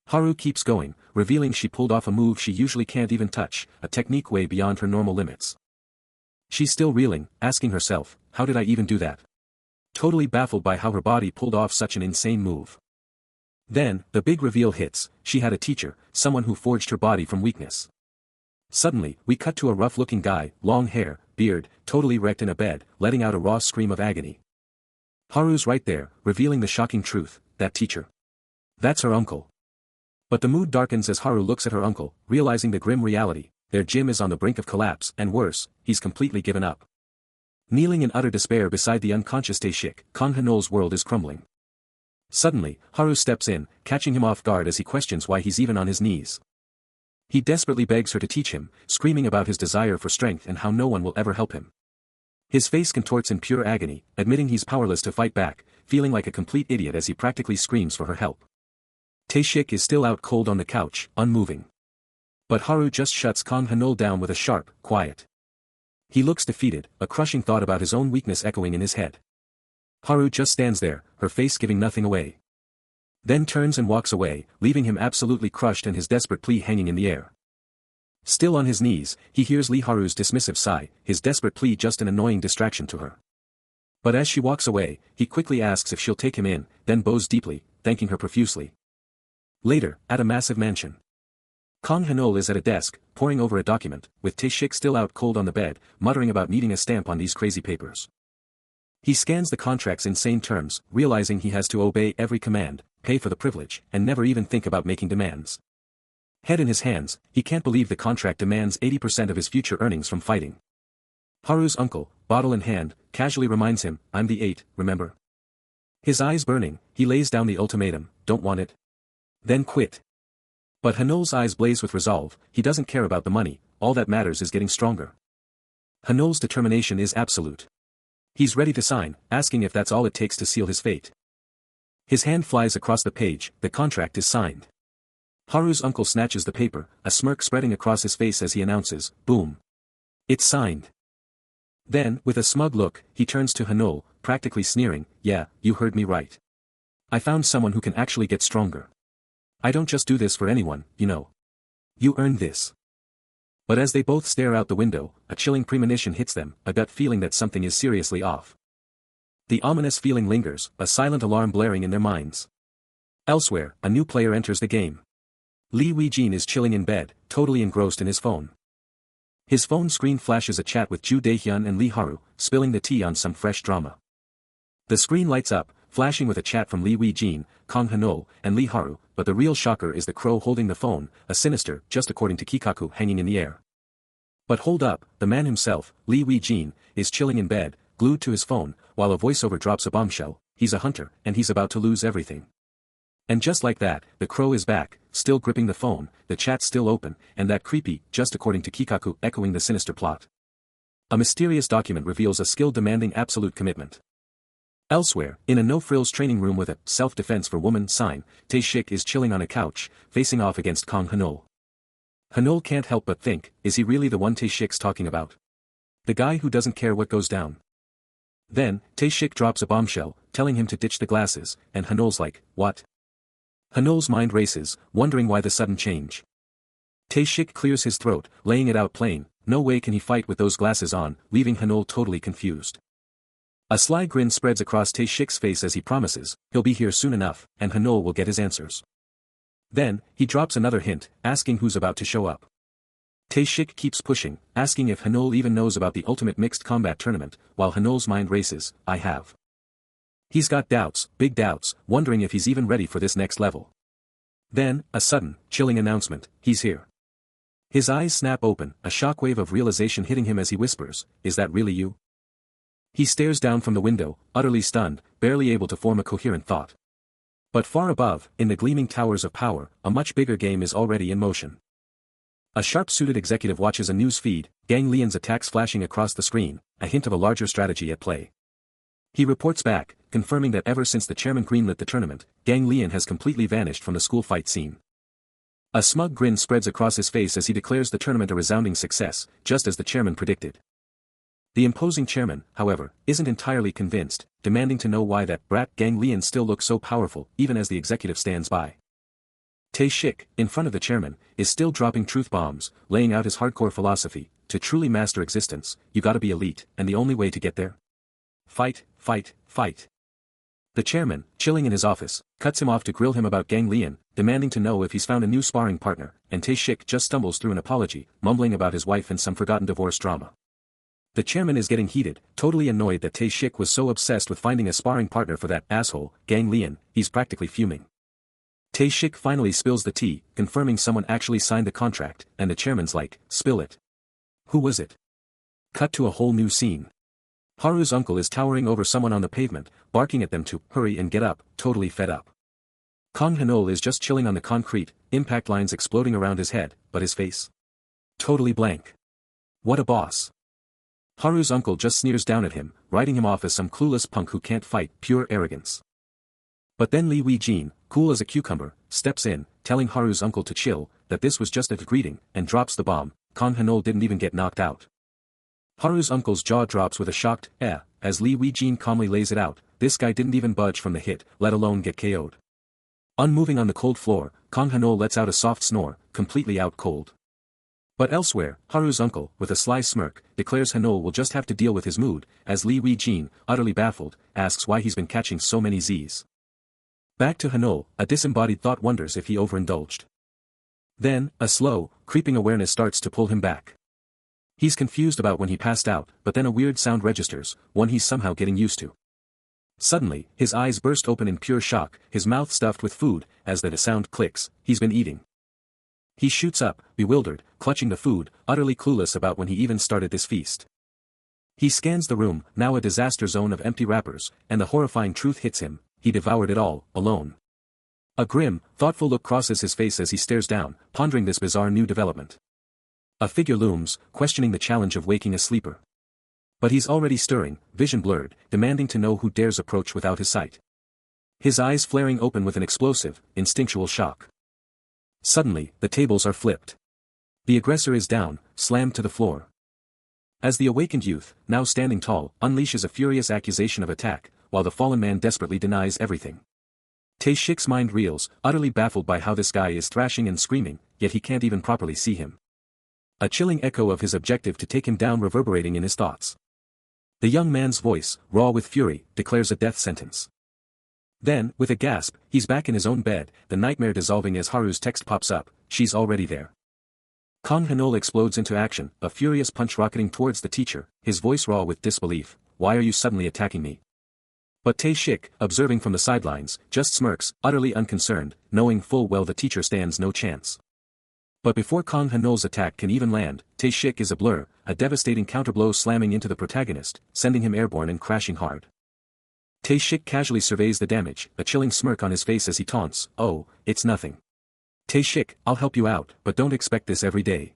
Haru keeps going, revealing she pulled off a move she usually can't even touch, a technique way beyond her normal limits. She's still reeling, asking herself, how did I even do that? Totally baffled by how her body pulled off such an insane move. Then, the big reveal hits: she had a teacher, someone who forged her body from weakness. Suddenly, we cut to a rough-looking guy, long hair, beard, totally wrecked in a bed, letting out a raw scream of agony. Haru's right there, revealing the shocking truth: that teacher. That's her uncle. But the mood darkens as Haru looks at her uncle, realizing the grim reality: their gym is on the brink of collapse, and worse, he's completely given up. Kneeling in utter despair beside the unconscious Tae-shik, Kang Hanol's world is crumbling. Suddenly, Haru steps in, catching him off guard as he questions why he's even on his knees. He desperately begs her to teach him, screaming about his desire for strength and how no one will ever help him. His face contorts in pure agony, admitting he's powerless to fight back, feeling like a complete idiot as he practically screams for her help. Tae-shik is still out cold on the couch, unmoving. But Haru just shuts Kang Hanol down with a sharp, quiet. He looks defeated, a crushing thought about his own weakness echoing in his head. Haru just stands there, her face giving nothing away. Then turns and walks away, leaving him absolutely crushed and his desperate plea hanging in the air. Still on his knees, he hears Lee Haru's dismissive sigh, his desperate plea just an annoying distraction to her. But as she walks away, he quickly asks if she'll take him in, then bows deeply, thanking her profusely. Later, at a massive mansion. Kang Hanol is at a desk, poring over a document, with Tae-shik still out cold on the bed, muttering about needing a stamp on these crazy papers. He scans the contract's insane terms, realizing he has to obey every command, pay for the privilege, and never even think about making demands. Head in his hands, he can't believe the contract demands 80% of his future earnings from fighting. Haru's uncle, bottle in hand, casually reminds him, I'm the 8, remember? His eyes burning, he lays down the ultimatum: don't want it? Then quit. But Hanol's eyes blaze with resolve: he doesn't care about the money, all that matters is getting stronger. Hanol's determination is absolute. He's ready to sign, asking if that's all it takes to seal his fate. His hand flies across the page, the contract is signed. Haru's uncle snatches the paper, a smirk spreading across his face as he announces, boom. It's signed. Then, with a smug look, he turns to Hanol, practically sneering, yeah, you heard me right. I found someone who can actually get stronger. I don't just do this for anyone, you know. You earned this. But as they both stare out the window, a chilling premonition hits them, a gut feeling that something is seriously off. The ominous feeling lingers, a silent alarm blaring in their minds. Elsewhere, a new player enters the game. Lee Wei-jin is chilling in bed, totally engrossed in his phone. His phone screen flashes a chat with Ju Dae-hyun and Lee Haru, spilling the tea on some fresh drama. The screen lights up, flashing with a chat from Lee Wei-jin, Kang Han-oh, and Lee Haru, but the real shocker is the crow holding the phone, a sinister, just according to Kikaku, hanging in the air. But hold up, the man himself, Lee Wei-jin, is chilling in bed, glued to his phone, while a voiceover drops a bombshell. He's a hunter, and he's about to lose everything. And just like that, the crow is back, still gripping the phone, the chat still open, and that creepy, just according to Kikaku, echoing the sinister plot. A mysterious document reveals a skill demanding absolute commitment. Elsewhere, in a no-frills training room with a self-defense for woman sign, Tae-shik is chilling on a couch, facing off against Kang Han-oh. Han-oh can't help but think, is he really the one Tae-shik's talking about? The guy who doesn't care what goes down. Then, Tae-shik drops a bombshell, telling him to ditch the glasses, and Han-oh's like, what? Han-oh's mind races, wondering why the sudden change. Tae-shik clears his throat, laying it out plain, no way can he fight with those glasses on, leaving Han-oh totally confused. A sly grin spreads across Tae-shik's face as he promises, he'll be here soon enough, and Han-oh will get his answers. Then, he drops another hint, asking who's about to show up. Tae-shik keeps pushing, asking if Han-oh even knows about the ultimate mixed combat tournament, while Han-oh's mind races, I have. He's got doubts, big doubts, wondering if he's even ready for this next level. Then, a sudden, chilling announcement, he's here. His eyes snap open, a shockwave of realization hitting him as he whispers, is that really you? He stares down from the window, utterly stunned, barely able to form a coherent thought. But far above, in the gleaming towers of power, a much bigger game is already in motion. A sharp-suited executive watches a news feed, Gang Leon's attacks flashing across the screen, a hint of a larger strategy at play. He reports back, confirming that ever since the chairman greenlit the tournament, Gang Leon has completely vanished from the school fight scene. A smug grin spreads across his face as he declares the tournament a resounding success, just as the chairman predicted. The imposing chairman, however, isn't entirely convinced, demanding to know why that brat Gang Leon still looks so powerful, even as the executive stands by. Tae-shik, in front of the chairman, is still dropping truth bombs, laying out his hardcore philosophy, to truly master existence, you gotta be elite, and the only way to get there? Fight, fight, fight. The chairman, chilling in his office, cuts him off to grill him about Gang Leon, demanding to know if he's found a new sparring partner, and Tae-shik just stumbles through an apology, mumbling about his wife and some forgotten divorce drama. The chairman is getting heated, totally annoyed that Tae-shik was so obsessed with finding a sparring partner for that asshole, Gang Leon, he's practically fuming. Tae-shik finally spills the tea, confirming someone actually signed the contract, and the chairman's like, spill it. Who was it? Cut to a whole new scene. Haru's uncle is towering over someone on the pavement, barking at them to hurry and get up, totally fed up. Kang Han-oh is just chilling on the concrete, impact lines exploding around his head, but his face? Totally blank. What a boss. Haru's uncle just sneers down at him, writing him off as some clueless punk who can't fight, pure arrogance. But then Lee Wei-jin, cool as a cucumber, steps in, telling Haru's uncle to chill, that this was just a greeting, and drops the bomb. Kang Han-oh didn't even get knocked out. Haru's uncle's jaw drops with a shocked, as Lee Wei-jin calmly lays it out, this guy didn't even budge from the hit, let alone get KO'd. Unmoving on the cold floor, Kang Han-oh lets out a soft snore, completely out cold. But elsewhere, Haru's uncle, with a sly smirk, declares Han-oh will just have to deal with his mood, as Lee Wei-jin, utterly baffled, asks why he's been catching so many Z's. Back to Han-oh, a disembodied thought wonders if he overindulged. Then, a slow, creeping awareness starts to pull him back. He's confused about when he passed out, but then a weird sound registers, one he's somehow getting used to. Suddenly, his eyes burst open in pure shock, his mouth stuffed with food, as the sound clicks, he's been eating. He shoots up, bewildered, clutching the food, utterly clueless about when he even started this feast. He scans the room, now a disaster zone of empty wrappers, and the horrifying truth hits him, he devoured it all, alone. A grim, thoughtful look crosses his face as he stares down, pondering this bizarre new development. A figure looms, questioning the challenge of waking a sleeper. But he's already stirring, vision blurred, demanding to know who dares approach without his sight. His eyes flaring open with an explosive, instinctual shock. Suddenly, the tables are flipped. The aggressor is down, slammed to the floor. As the awakened youth, now standing tall, unleashes a furious accusation of attack, while the fallen man desperately denies everything. Tae-shik's mind reels, utterly baffled by how this guy is thrashing and screaming, yet he can't even properly see him. A chilling echo of his objective to take him down reverberating in his thoughts. The young man's voice, raw with fury, declares a death sentence. Then, with a gasp, he's back in his own bed, the nightmare dissolving as Haru's text pops up, she's already there. Kang Hanol explodes into action, a furious punch rocketing towards the teacher, his voice raw with disbelief, why are you suddenly attacking me? But Tae-shik, observing from the sidelines, just smirks, utterly unconcerned, knowing full well the teacher stands no chance. But before Kang Hanol's attack can even land, Tae-shik is a blur, a devastating counterblow slamming into the protagonist, sending him airborne and crashing hard. Tae-shik casually surveys the damage, a chilling smirk on his face as he taunts, oh, it's nothing. Tae-shik, I'll help you out, but don't expect this every day.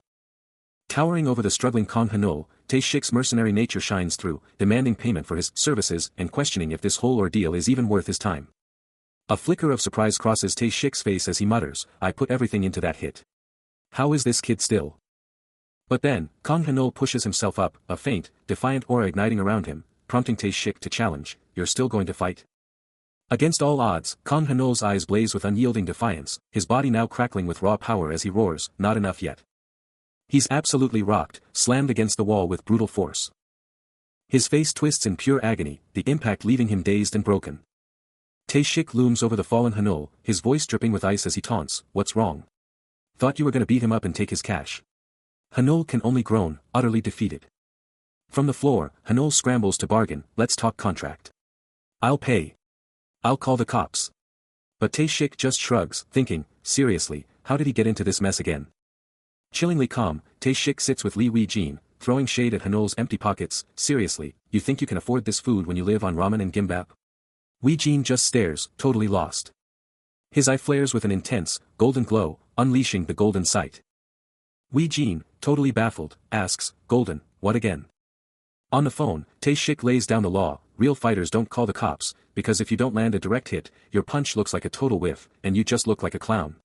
Towering over the struggling Kang Hanol, Tae-shik's mercenary nature shines through, demanding payment for his services and questioning if this whole ordeal is even worth his time. A flicker of surprise crosses Tae-shik's face as he mutters, I put everything into that hit. How is this kid still? But then, Kang Hanol pushes himself up, a faint, defiant aura igniting around him, prompting Tae-shik to challenge, you're still going to fight? Against all odds, Kang Hanol's eyes blaze with unyielding defiance, his body now crackling with raw power as he roars, not enough yet. He's absolutely rocked, slammed against the wall with brutal force. His face twists in pure agony, the impact leaving him dazed and broken. Tae-shik looms over the fallen Hanol, his voice dripping with ice as he taunts, what's wrong? Thought you were gonna beat him up and take his cash. Hanol can only groan, utterly defeated. From the floor, Hanol scrambles to bargain, let's talk contract. I'll pay. I'll call the cops. But Tae-shik just shrugs, thinking, seriously, how did he get into this mess again? Chillingly calm, Tae-shik sits with Lee Wee-jin, throwing shade at Hanol's empty pockets, seriously, you think you can afford this food when you live on ramen and gimbap? Wee-jin just stares, totally lost. His eye flares with an intense, golden glow, unleashing the golden sight. Wee-jin, totally baffled, asks, golden, what again? On the phone, Tae-shik lays down the law, real fighters don't call the cops, because if you don't land a direct hit, your punch looks like a total whiff, and you just look like a clown.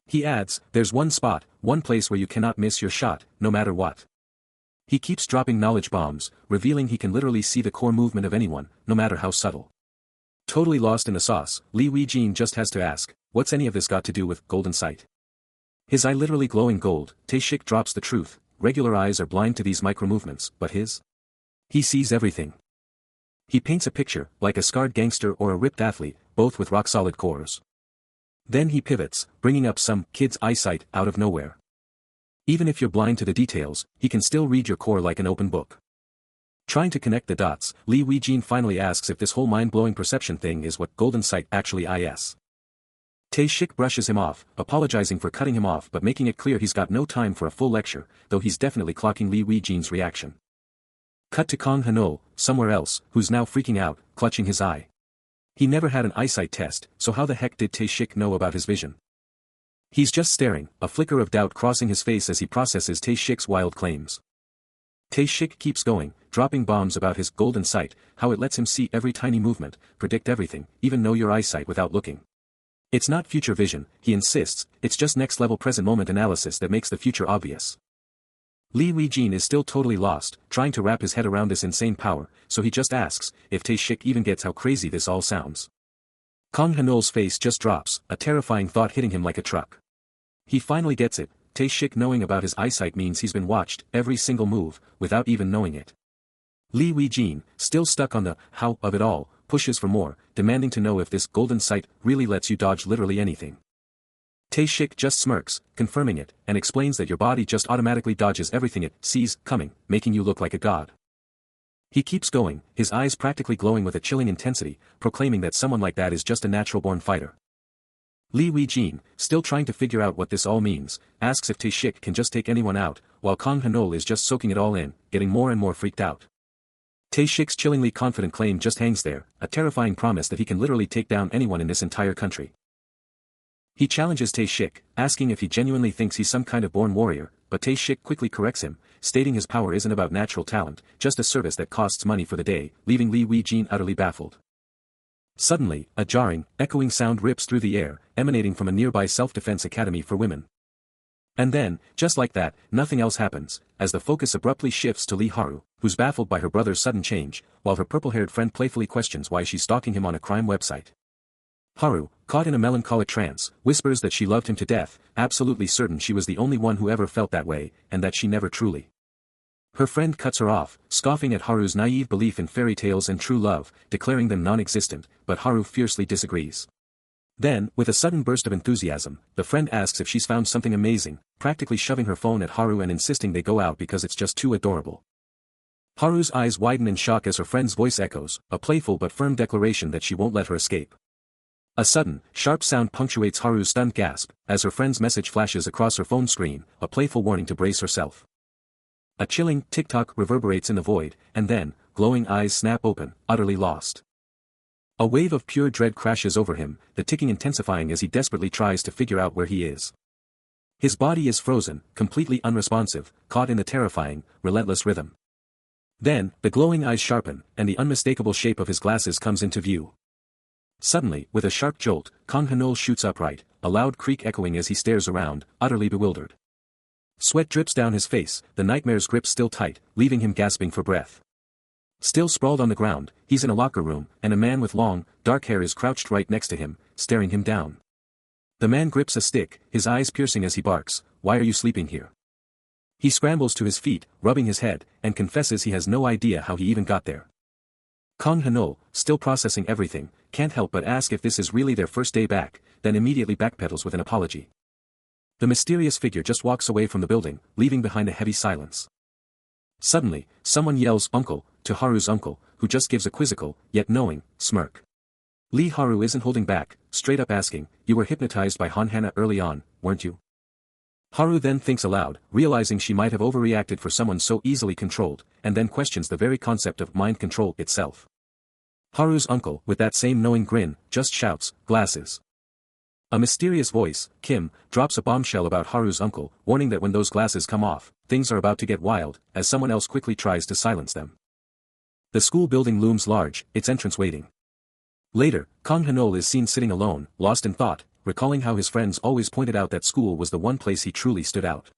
He adds, there's one spot, one place where you cannot miss your shot, no matter what. He keeps dropping knowledge bombs, revealing he can literally see the core movement of anyone, no matter how subtle. Totally lost in the sauce, Lee Wee-jin just has to ask, what's any of this got to do with golden sight? His eye literally glowing gold, Tae-shik drops the truth, regular eyes are blind to these micro-movements, but his? He sees everything. He paints a picture, like a scarred gangster or a ripped athlete, both with rock-solid cores. Then he pivots, bringing up some kid's eyesight out of nowhere. Even if you're blind to the details, he can still read your core like an open book. Trying to connect the dots, Lee Wee-jin finally asks if this whole mind-blowing perception thing is what golden sight actually is. Tae-shik brushes him off, apologizing for cutting him off but making it clear he's got no time for a full lecture, though he's definitely clocking Lee Wee-jin's reaction. Cut to Kang Hanol, somewhere else, who's now freaking out, clutching his eye. He never had an eyesight test, so how the heck did Tae-shik know about his vision? He's just staring, a flicker of doubt crossing his face as he processes Tae-shik's wild claims. Tae-shik keeps going, dropping bombs about his golden sight, how it lets him see every tiny movement, predict everything, even know your eyesight without looking. It's not future vision, he insists, it's just next-level present moment analysis that makes the future obvious. Lee Wee-jin is still totally lost, trying to wrap his head around this insane power, so he just asks, if Tae-shik even gets how crazy this all sounds. Kang Hanol's face just drops, a terrifying thought hitting him like a truck. He finally gets it, Tae-shik knowing about his eyesight means he's been watched, every single move, without even knowing it. Lee Wee-jin, still stuck on the how of it all, pushes for more, demanding to know if this golden sight really lets you dodge literally anything. Tae-shik just smirks, confirming it, and explains that your body just automatically dodges everything it sees coming, making you look like a god. He keeps going, his eyes practically glowing with a chilling intensity, proclaiming that someone like that is just a natural-born fighter. Lee Wee-jin, still trying to figure out what this all means, asks if Tae-shik can just take anyone out, while Kang Hanol is just soaking it all in, getting more and more freaked out. Tae-shik's chillingly confident claim just hangs there, a terrifying promise that he can literally take down anyone in this entire country. He challenges Tae-shik, asking if he genuinely thinks he's some kind of born warrior, but Tae-shik quickly corrects him, stating his power isn't about natural talent, just a service that costs money for the day, leaving Lee Wee-jin utterly baffled. Suddenly, a jarring, echoing sound rips through the air, emanating from a nearby self-defense academy for women. And then, just like that, nothing else happens, as the focus abruptly shifts to Lee Haru, who's baffled by her brother's sudden change, while her purple-haired friend playfully questions why she's stalking him on a crime website. Haru, caught in a melancholic trance, whispers that she loved him to death, absolutely certain she was the only one who ever felt that way, and that she never truly. Her friend cuts her off, scoffing at Haru's naive belief in fairy tales and true love, declaring them non-existent, but Haru fiercely disagrees. Then, with a sudden burst of enthusiasm, the friend asks if she's found something amazing, practically shoving her phone at Haru and insisting they go out because it's just too adorable. Haru's eyes widen in shock as her friend's voice echoes, a playful but firm declaration that she won't let her escape. A sudden, sharp sound punctuates Haru's stunned gasp, as her friend's message flashes across her phone screen, a playful warning to brace herself. A chilling tick-tock reverberates in the void, and then, glowing eyes snap open, utterly lost. A wave of pure dread crashes over him, the ticking intensifying as he desperately tries to figure out where he is. His body is frozen, completely unresponsive, caught in the terrifying, relentless rhythm. Then, the glowing eyes sharpen, and the unmistakable shape of his glasses comes into view. Suddenly, with a sharp jolt, Kang Hanol shoots upright, a loud creak echoing as he stares around, utterly bewildered. Sweat drips down his face, the nightmare's grip still tight, leaving him gasping for breath. Still sprawled on the ground, he's in a locker room, and a man with long, dark hair is crouched right next to him, staring him down. The man grips a stick, his eyes piercing as he barks, "Why are you sleeping here?" He scrambles to his feet, rubbing his head, and confesses he has no idea how he even got there. Kang Hanol, still processing everything, can't help but ask if this is really their first day back, then immediately backpedals with an apology. The mysterious figure just walks away from the building, leaving behind a heavy silence. Suddenly, someone yells "Uncle" to Haru's uncle, who just gives a quizzical, yet knowing, smirk. Lee Haru isn't holding back, straight up asking, "You were hypnotized by Hanhana early on, weren't you?" Haru then thinks aloud, realizing she might have overreacted for someone so easily controlled, and then questions the very concept of mind control itself. Haru's uncle, with that same knowing grin, just shouts, "Glasses." A mysterious voice, Kim, drops a bombshell about Haru's uncle, warning that when those glasses come off, things are about to get wild, as someone else quickly tries to silence them. The school building looms large, its entrance waiting. Later, Kang Hanol is seen sitting alone, lost in thought, recalling how his friends always pointed out that school was the one place he truly stood out.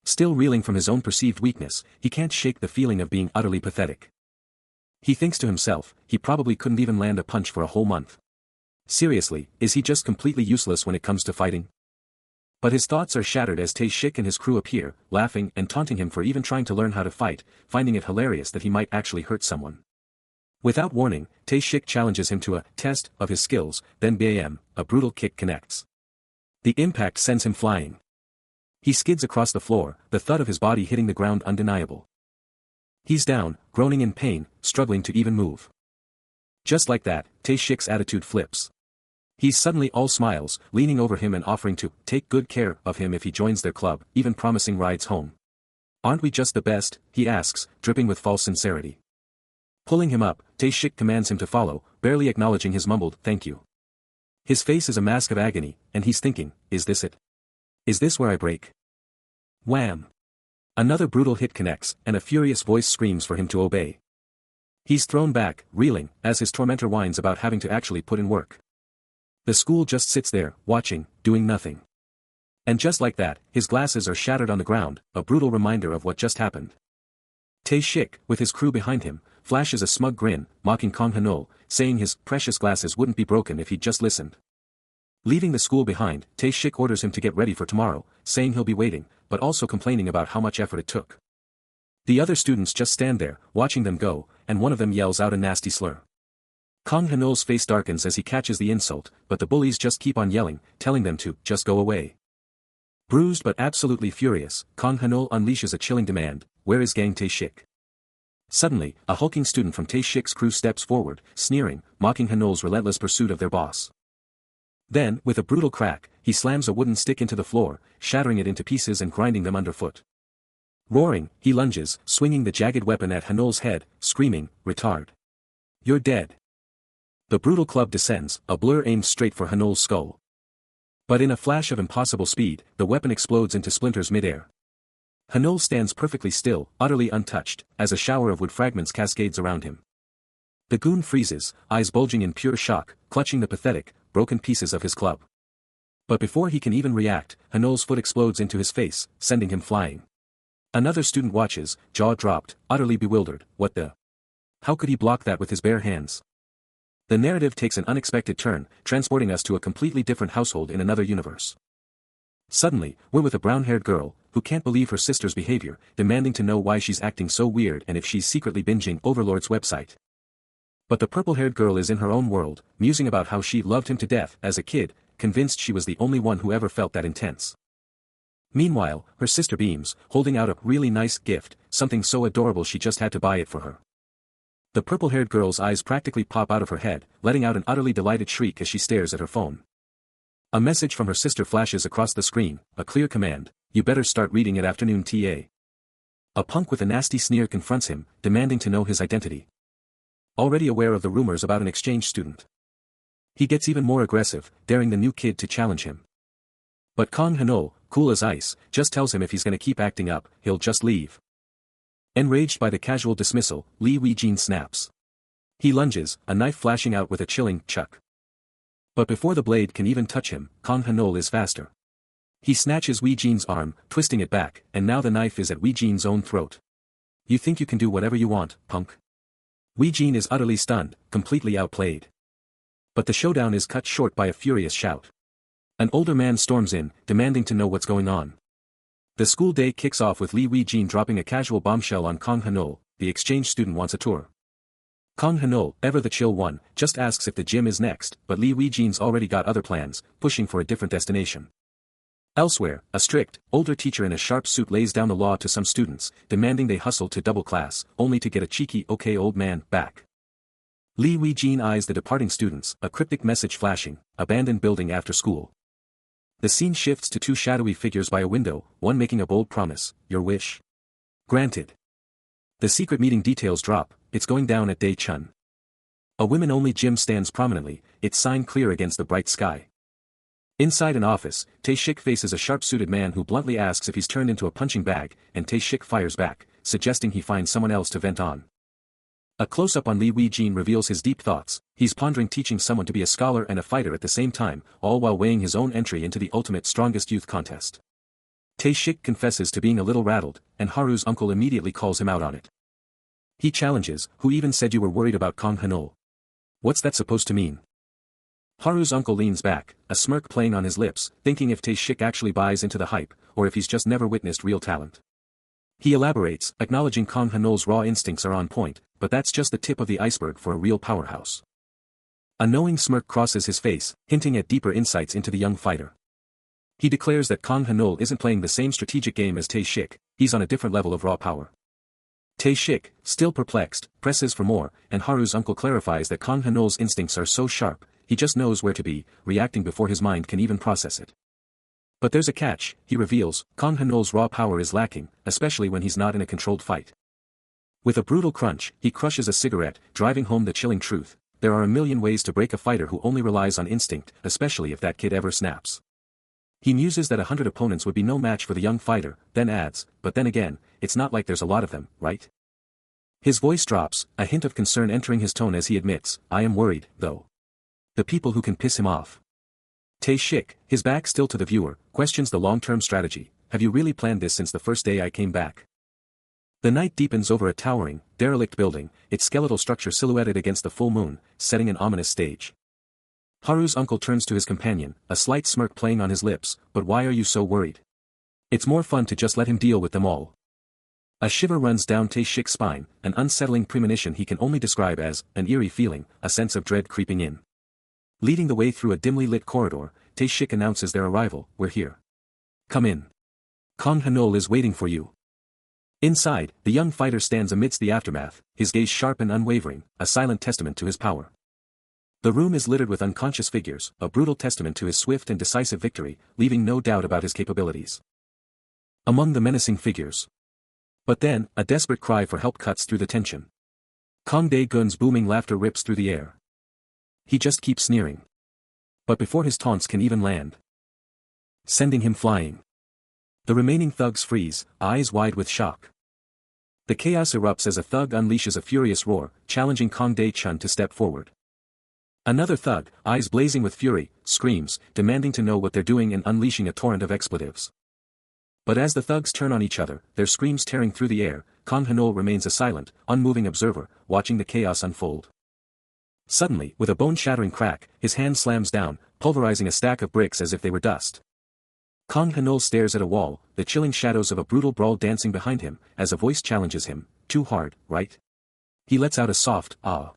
Still reeling from his own perceived weakness, he can't shake the feeling of being utterly pathetic. He thinks to himself, he probably couldn't even land a punch for a whole month. Seriously, is he just completely useless when it comes to fighting? But his thoughts are shattered as Tae-shik and his crew appear, laughing and taunting him for even trying to learn how to fight, finding it hilarious that he might actually hurt someone. Without warning, Tae-shik challenges him to a test of his skills, then bam, a brutal kick connects. The impact sends him flying. He skids across the floor, the thud of his body hitting the ground undeniable. He's down, groaning in pain, struggling to even move. Just like that, Tae-shik's attitude flips. He's suddenly all smiles, leaning over him and offering to take good care of him if he joins their club, even promising rides home. "Aren't we just the best?" he asks, dripping with false sincerity. Pulling him up, Tae-shik commands him to follow, barely acknowledging his mumbled "thank you." His face is a mask of agony, and he's thinking, is this it? Is this where I break? Wham! Another brutal hit connects, and a furious voice screams for him to obey. He's thrown back, reeling, as his tormentor whines about having to actually put in work. The school just sits there, watching, doing nothing. And just like that, his glasses are shattered on the ground, a brutal reminder of what just happened. Tae-shik, with his crew behind him, flashes a smug grin, mocking Kang Hanol, saying his precious glasses wouldn't be broken if he'd just listened. Leaving the school behind, Tae-shik orders him to get ready for tomorrow, saying he'll be waiting, but also complaining about how much effort it took. The other students just stand there, watching them go, and one of them yells out a nasty slur. Kang Hanol's face darkens as he catches the insult, but the bullies just keep on yelling, telling them to just go away. Bruised but absolutely furious, Kang Hanol unleashes a chilling demand, "Where is Gang Tae-shik?" Suddenly, a hulking student from Tae-shik's crew steps forward, sneering, mocking Hanol's relentless pursuit of their boss. Then, with a brutal crack, he slams a wooden stick into the floor, shattering it into pieces and grinding them underfoot. Roaring, he lunges, swinging the jagged weapon at Hanol's head, screaming, "Retard. You're dead." The brutal club descends, a blur aimed straight for Hanol's skull. But in a flash of impossible speed, the weapon explodes into splinters mid-air. Hanol stands perfectly still, utterly untouched, as a shower of wood fragments cascades around him. The goon freezes, eyes bulging in pure shock, clutching the pathetic, broken pieces of his club. But before he can even react, Hanol's foot explodes into his face, sending him flying. Another student watches, jaw dropped, utterly bewildered. What the? How could he block that with his bare hands? The narrative takes an unexpected turn, transporting us to a completely different household in another universe. Suddenly, we're with a brown-haired girl, who can't believe her sister's behavior, demanding to know why she's acting so weird and if she's secretly binging Overlord's website. But the purple-haired girl is in her own world, musing about how she loved him to death as a kid, convinced she was the only one who ever felt that intense. Meanwhile, her sister beams, holding out a really nice gift, something so adorable she just had to buy it for her. The purple-haired girl's eyes practically pop out of her head, letting out an utterly delighted shriek as she stares at her phone. A message from her sister flashes across the screen, a clear command: "You better start reading at afternoon TA." A punk with a nasty sneer confronts him, demanding to know his identity. Already aware of the rumors about an exchange student, he gets even more aggressive, daring the new kid to challenge him. But Kang Hanol, cool as ice, just tells him if he's gonna keep acting up, he'll just leave. Enraged by the casual dismissal, Lee Wee-jin snaps. He lunges, a knife flashing out with a chilling chuck. But before the blade can even touch him, Kang Hanol is faster. He snatches Wee-jin's arm, twisting it back, and now the knife is at Wee-jin's own throat. "You think you can do whatever you want, punk?" Wee-jin is utterly stunned, completely outplayed. But the showdown is cut short by a furious shout. An older man storms in, demanding to know what's going on. The school day kicks off with Lee Wee-jin dropping a casual bombshell on Kang Hanol. The exchange student wants a tour. Kang Hanol, ever the chill one, just asks if the gym is next, but Lee Wee-jin's already got other plans, pushing for a different destination. Elsewhere, a strict, older teacher in a sharp suit lays down the law to some students, demanding they hustle to double class, only to get a cheeky "okay old man" back. Lee Wee-jin eyes the departing students, a cryptic message flashing: "Abandoned building after school." The scene shifts to two shadowy figures by a window, one making a bold promise: "Your wish? Granted." The secret meeting details drop: it's going down at Dae-chun. A women-only gym stands prominently, its sign clear against the bright sky. Inside an office, Tae-shik faces a sharp-suited man who bluntly asks if he's turned into a punching bag, and Tae-shik fires back, suggesting he find someone else to vent on. A close-up on Lee Wee-jin reveals his deep thoughts. He's pondering teaching someone to be a scholar and a fighter at the same time, all while weighing his own entry into the ultimate strongest youth contest. Tae-shik confesses to being a little rattled, and Haru's uncle immediately calls him out on it. He challenges: "Who even said you were worried about Kang Hanol? What's that supposed to mean?" Haru's uncle leans back, a smirk playing on his lips, thinking if Tae-shik actually buys into the hype, or if he's just never witnessed real talent. He elaborates, acknowledging Kang Hanol's raw instincts are on point, but that's just the tip of the iceberg for a real powerhouse. A knowing smirk crosses his face, hinting at deeper insights into the young fighter. He declares that Kang Hanol isn't playing the same strategic game as Tae-shik, he's on a different level of raw power. Tae-shik, still perplexed, presses for more, and Haru's uncle clarifies that Kang Hanol's instincts are so sharp, he just knows where to be, reacting before his mind can even process it. But there's a catch, he reveals: Kang Hanol's raw power is lacking, especially when he's not in a controlled fight. With a brutal crunch, he crushes a cigarette, driving home the chilling truth: there are a million ways to break a fighter who only relies on instinct, especially if that kid ever snaps. He muses that 100 opponents would be no match for the young fighter, then adds: but then again, it's not like there's a lot of them, right? His voice drops, a hint of concern entering his tone as he admits: I am worried, though. The people who can piss him off. Tae-shik, his back still to the viewer, questions the long-term strategy: have you really planned this since the first day I came back? The night deepens over a towering, derelict building, its skeletal structure silhouetted against the full moon, setting an ominous stage. Haru's uncle turns to his companion, a slight smirk playing on his lips: but why are you so worried? It's more fun to just let him deal with them all. A shiver runs down Tae-shik's spine, an unsettling premonition he can only describe as an eerie feeling, a sense of dread creeping in. Leading the way through a dimly lit corridor, Tae-shik announces their arrival: we're here. Come in. Kang Hanol is waiting for you. Inside, the young fighter stands amidst the aftermath, his gaze sharp and unwavering, a silent testament to his power. The room is littered with unconscious figures, a brutal testament to his swift and decisive victory, leaving no doubt about his capabilities. Among the menacing figures. But then, a desperate cry for help cuts through the tension. Kang Dae-gun's booming laughter rips through the air. He just keeps sneering. But before his taunts can even land, sending him flying, the remaining thugs freeze, eyes wide with shock. The chaos erupts as a thug unleashes a furious roar, challenging Kang Dae-chun to step forward. Another thug, eyes blazing with fury, screams, demanding to know what they're doing and unleashing a torrent of expletives. But as the thugs turn on each other, their screams tearing through the air, Kang Hanol remains a silent, unmoving observer, watching the chaos unfold. Suddenly, with a bone-shattering crack, his hand slams down, pulverizing a stack of bricks as if they were dust. Kang Hanul stares at a wall, the chilling shadows of a brutal brawl dancing behind him, as a voice challenges him, too hard, right? He lets out a soft, ah.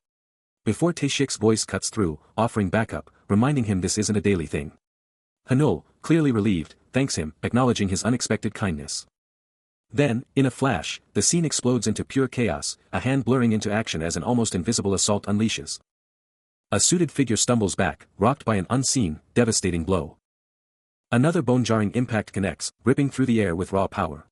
Before Taeshik's voice cuts through, offering backup, reminding him this isn't a daily thing. Hanul, clearly relieved, thanks him, acknowledging his unexpected kindness. Then, in a flash, the scene explodes into pure chaos, a hand blurring into action as an almost invisible assault unleashes. A suited figure stumbles back, rocked by an unseen, devastating blow. Another bone-jarring impact connects, ripping through the air with raw power.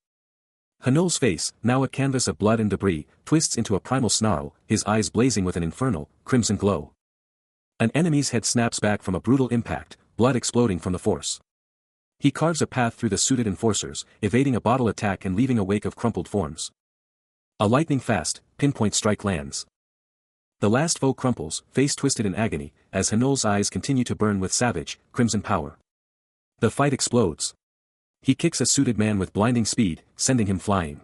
Hanul's face, now a canvas of blood and debris, twists into a primal snarl, his eyes blazing with an infernal, crimson glow. An enemy's head snaps back from a brutal impact, blood exploding from the force. He carves a path through the suited enforcers, evading a bottle attack and leaving a wake of crumpled forms. A lightning-fast, pinpoint strike lands. The last foe crumples, face twisted in agony, as Hanul's eyes continue to burn with savage, crimson power. The fight explodes. He kicks a suited man with blinding speed, sending him flying.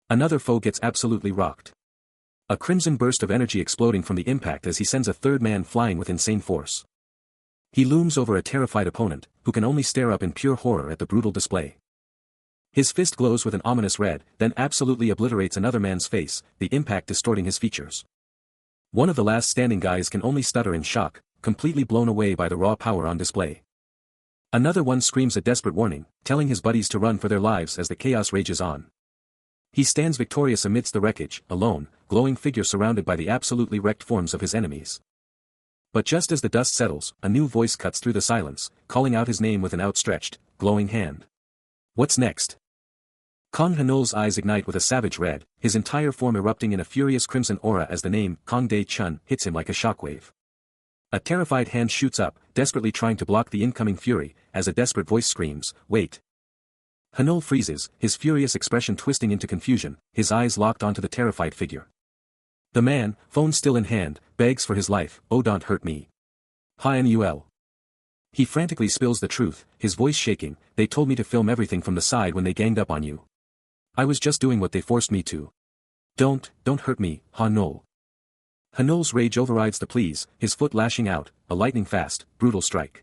Another foe gets absolutely rocked. A crimson burst of energy exploding from the impact as he sends a third man flying with insane force. He looms over a terrified opponent, who can only stare up in pure horror at the brutal display. His fist glows with an ominous red, then absolutely obliterates another man's face, the impact distorting his features. One of the last standing guys can only stutter in shock, completely blown away by the raw power on display. Another one screams a desperate warning, telling his buddies to run for their lives as the chaos rages on. He stands victorious amidst the wreckage, alone, glowing figure surrounded by the absolutely wrecked forms of his enemies. But just as the dust settles, a new voice cuts through the silence, calling out his name with an outstretched, glowing hand. What's next? Kang Hanul's eyes ignite with a savage red, his entire form erupting in a furious crimson aura as the name, Kang Dae-chun, hits him like a shockwave. A terrified hand shoots up, desperately trying to block the incoming fury, as a desperate voice screams, wait. Hanul freezes, his furious expression twisting into confusion, his eyes locked onto the terrified figure. The man, phone still in hand, begs for his life, oh don't hurt me. Hanul. He frantically spills the truth, his voice shaking, they told me to film everything from the side when they ganged up on you. I was just doing what they forced me to. Don't hurt me, Hanul. Hanul's rage overrides the pleas, his foot lashing out, a lightning-fast, brutal strike.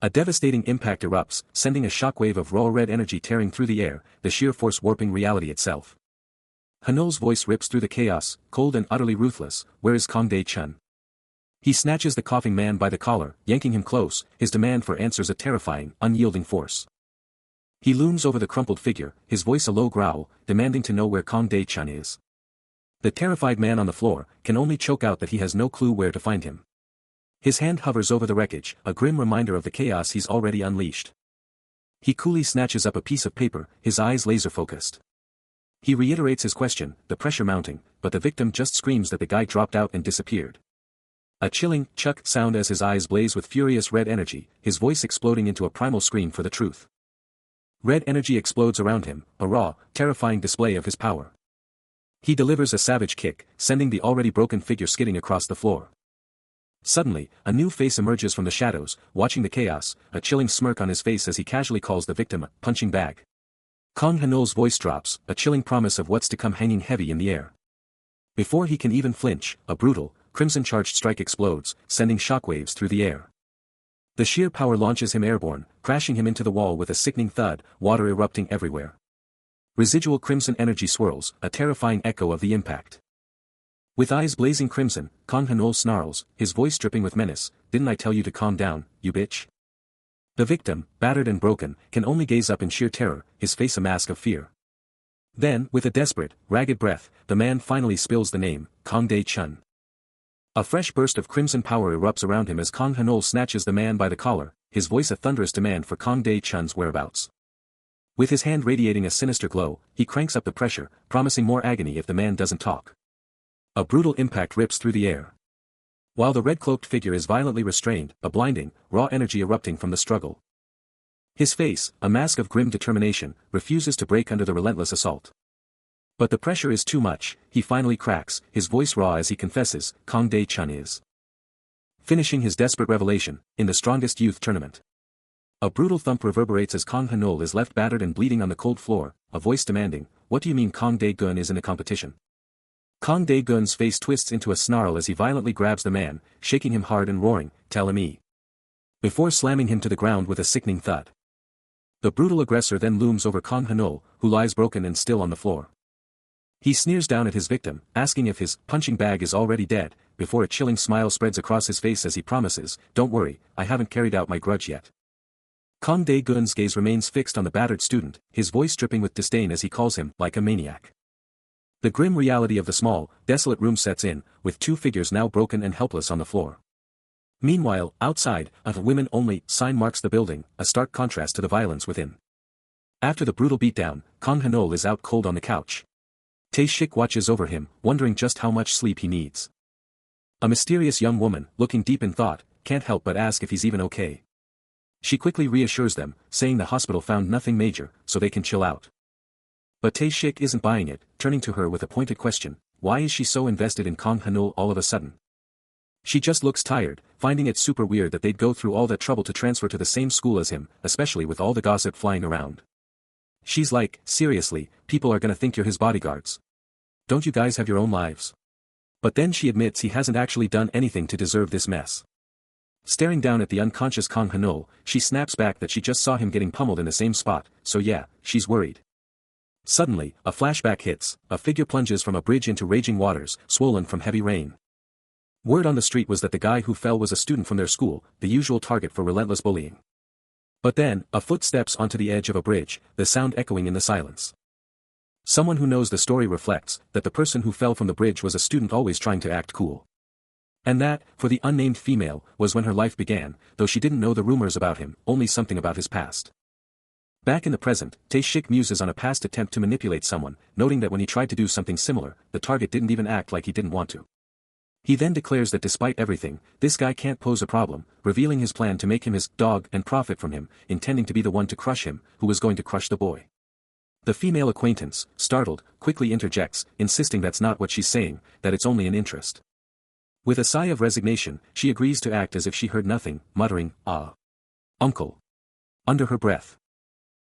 A devastating impact erupts, sending a shockwave of raw red energy tearing through the air, the sheer force warping reality itself. Hanul's voice rips through the chaos, cold and utterly ruthless, where is Kang Dae-chun? He snatches the coughing man by the collar, yanking him close, his demand for answers a terrifying, unyielding force. He looms over the crumpled figure, his voice a low growl, demanding to know where Kang Dae-chun is. The terrified man on the floor can only choke out that he has no clue where to find him. His hand hovers over the wreckage, a grim reminder of the chaos he's already unleashed. He coolly snatches up a piece of paper, his eyes laser-focused. He reiterates his question, the pressure mounting, but the victim just screams that the guy dropped out and disappeared. A chilling, chuck sound as his eyes blaze with furious red energy, his voice exploding into a primal scream for the truth. Red energy explodes around him, a raw, terrifying display of his power. He delivers a savage kick, sending the already broken figure skidding across the floor. Suddenly, a new face emerges from the shadows, watching the chaos, a chilling smirk on his face as he casually calls the victim a punching bag. Kang Hanul's voice drops, a chilling promise of what's to come hanging heavy in the air. Before he can even flinch, a brutal, crimson-charged strike explodes, sending shockwaves through the air. The sheer power launches him airborne, crashing him into the wall with a sickening thud, water erupting everywhere. Residual crimson energy swirls, a terrifying echo of the impact. With eyes blazing crimson, Kang Hanul snarls, his voice dripping with menace, didn't I tell you to calm down, you bitch? The victim, battered and broken, can only gaze up in sheer terror, his face a mask of fear. Then, with a desperate, ragged breath, the man finally spills the name, Kang Dae-chun. A fresh burst of crimson power erupts around him as Kang Hanul snatches the man by the collar, his voice a thunderous demand for Kang Dae-chun's whereabouts. With his hand radiating a sinister glow, he cranks up the pressure, promising more agony if the man doesn't talk. A brutal impact rips through the air. While the red-cloaked figure is violently restrained, a blinding, raw energy erupting from the struggle. His face, a mask of grim determination, refuses to break under the relentless assault. But the pressure is too much, he finally cracks, his voice raw as he confesses, Kang Dae-chun is finishing his desperate revelation, in the strongest youth tournament. A brutal thump reverberates as Kang Hanul is left battered and bleeding on the cold floor, a voice demanding, what do you mean Kang Dae-gun is in the competition? Kang Dae-gun's face twists into a snarl as he violently grabs the man, shaking him hard and roaring, tell him before slamming him to the ground with a sickening thud. The brutal aggressor then looms over Kang Hanol, who lies broken and still on the floor. He sneers down at his victim, asking if his punching bag is already dead, before a chilling smile spreads across his face as he promises, "Don't worry, I haven't carried out my grudge yet." Kang Dae-gun's gaze remains fixed on the battered student, his voice dripping with disdain as he calls him, like a maniac. The grim reality of the small, desolate room sets in, with two figures now broken and helpless on the floor. Meanwhile, outside, a women-only sign marks the building, a stark contrast to the violence within. After the brutal beatdown, Kang Hanol is out cold on the couch. Tae-shik watches over him, wondering just how much sleep he needs. A mysterious young woman, looking deep in thought, can't help but ask if he's even okay. She quickly reassures them, saying the hospital found nothing major, so they can chill out. But Tae-shik isn't buying it, turning to her with a pointed question, why is she so invested in Kang Hanol all of a sudden? She just looks tired, finding it super weird that they'd go through all that trouble to transfer to the same school as him, especially with all the gossip flying around. She's like, seriously, people are gonna think you're his bodyguards. Don't you guys have your own lives? But then she admits he hasn't actually done anything to deserve this mess. Staring down at the unconscious Kang Hanol, she snaps back that she just saw him getting pummeled in the same spot, so yeah, she's worried. Suddenly, a flashback hits, a figure plunges from a bridge into raging waters, swollen from heavy rain. Word on the street was that the guy who fell was a student from their school, the usual target for relentless bullying. But then, a foot steps onto the edge of a bridge, the sound echoing in the silence. Someone who knows the story reflects that the person who fell from the bridge was a student always trying to act cool. And that, for the unnamed female, was when her life began, though she didn't know the rumors about him, only something about his past. Back in the present, Tae-shik muses on a past attempt to manipulate someone, noting that when he tried to do something similar, the target didn't even act like he didn't want to. He then declares that despite everything, this guy can't pose a problem, revealing his plan to make him his dog and profit from him, intending to be the one to crush him, who was going to crush the boy. The female acquaintance, startled, quickly interjects, insisting that's not what she's saying, that it's only an interest. With a sigh of resignation, she agrees to act as if she heard nothing, muttering, "Ah. Uncle." Under her breath.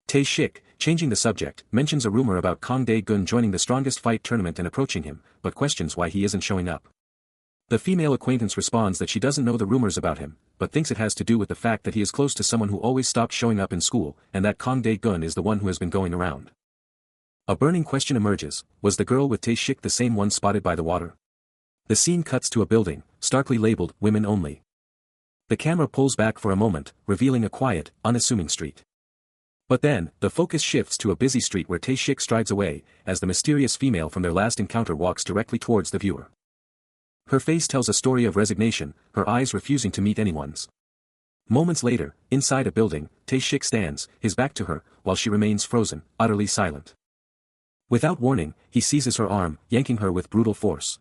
Tae-shik, changing the subject, mentions a rumor about Kang Dae-gun joining the strongest fight tournament and approaching him, but questions why he isn't showing up. The female acquaintance responds that she doesn't know the rumors about him, but thinks it has to do with the fact that he is close to someone who always stopped showing up in school, and that Kang Dae-gun is the one who has been going around. A burning question emerges, was the girl with Tae-shik the same one spotted by the water? The scene cuts to a building, starkly labeled, "Women Only." The camera pulls back for a moment, revealing a quiet, unassuming street. But then, the focus shifts to a busy street where Tae-shik strides away, as the mysterious female from their last encounter walks directly towards the viewer. Her face tells a story of resignation, her eyes refusing to meet anyone's. Moments later, inside a building, Tae-shik stands, his back to her, while she remains frozen, utterly silent. Without warning, he seizes her arm, yanking her with brutal force.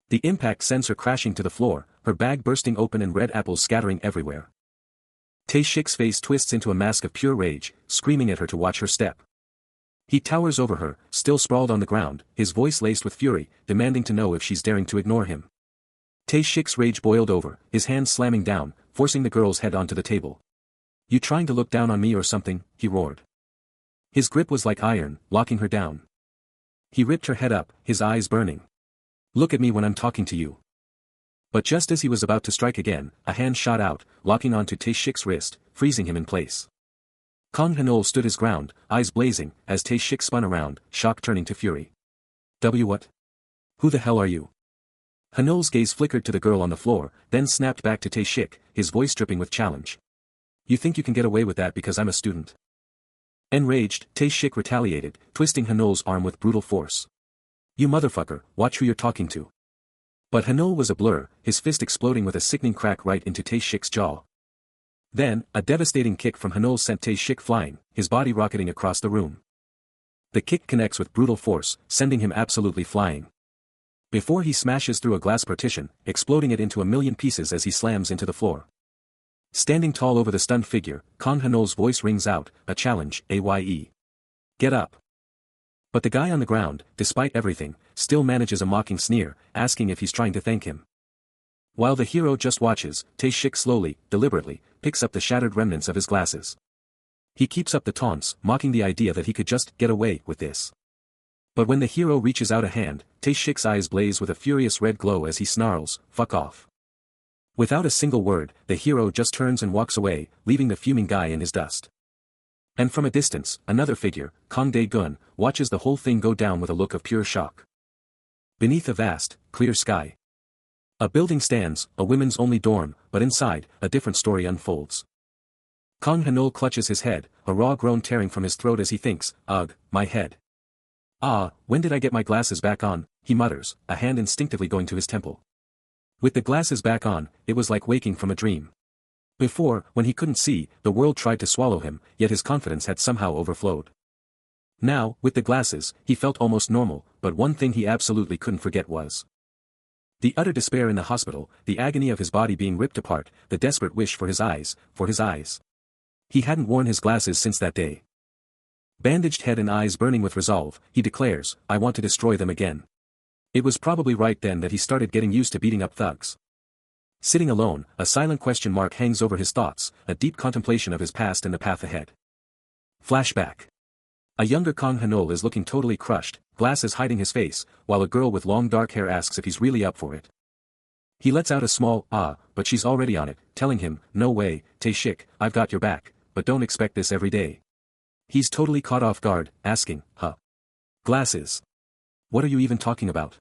The impact sends her crashing to the floor, her bag bursting open and red apples scattering everywhere. Tae-shik's face twists into a mask of pure rage, screaming at her to watch her step. He towers over her, still sprawled on the ground, his voice laced with fury, demanding to know if she's daring to ignore him. Tae-shik's rage boiled over, his hands slamming down, forcing the girl's head onto the table. "You trying to look down on me or something?" he roared. His grip was like iron, locking her down. He ripped her head up, his eyes burning. "Look at me when I'm talking to you." But just as he was about to strike again, a hand shot out, locking onto Tae-shik's wrist, freezing him in place. Kang Hanol stood his ground, eyes blazing, as Tae-shik spun around, shock turning to fury. What? Who the hell are you?" Hanol's gaze flickered to the girl on the floor, then snapped back to Tae-shik, his voice dripping with challenge. "You think you can get away with that because I'm a student?" Enraged, Tae-shik retaliated, twisting Hanol's arm with brutal force. "You motherfucker, watch who you're talking to." But Hanol was a blur, his fist exploding with a sickening crack right into Tae-shik's jaw. Then, a devastating kick from Hanol sent Tae-shik flying, his body rocketing across the room. The kick connects with brutal force, sending him absolutely flying. Before he smashes through a glass partition, exploding it into a million pieces as he slams into the floor. Standing tall over the stunned figure, Kang Hanol's voice rings out, a challenge, "Aye. Get up." But the guy on the ground, despite everything, still manages a mocking sneer, asking if he's trying to thank him. While the hero just watches, Tae-shik slowly, deliberately, picks up the shattered remnants of his glasses. He keeps up the taunts, mocking the idea that he could just get away with this. But when the hero reaches out a hand, Tae-shik's eyes blaze with a furious red glow as he snarls, "Fuck off." Without a single word, the hero just turns and walks away, leaving the fuming guy in his dust. And from a distance, another figure, Kang Dae-gun, watches the whole thing go down with a look of pure shock. Beneath a vast, clear sky. A building stands, a women's only dorm, but inside, a different story unfolds. Kang Hanol clutches his head, a raw groan tearing from his throat as he thinks, ugh, my head. Ah, when did I get my glasses back on, he mutters, a hand instinctively going to his temple. With the glasses back on, it was like waking from a dream. Before, when he couldn't see, the world tried to swallow him, yet his confidence had somehow overflowed. Now, with the glasses, he felt almost normal, but one thing he absolutely couldn't forget was the utter despair in the hospital, the agony of his body being ripped apart, the desperate wish for his eyes, for his eyes. He hadn't worn his glasses since that day. Bandaged head and eyes burning with resolve, he declares, I want to destroy them again. It was probably right then that he started getting used to beating up thugs. Sitting alone, a silent question mark hangs over his thoughts, a deep contemplation of his past and the path ahead. Flashback. A younger Kang Hanol is looking totally crushed, glasses hiding his face, while a girl with long dark hair asks if he's really up for it. He lets out a small, ah, but she's already on it, telling him, no way, Tae-shik, I've got your back, but don't expect this every day. He's totally caught off guard, asking, huh? Glasses. What are you even talking about?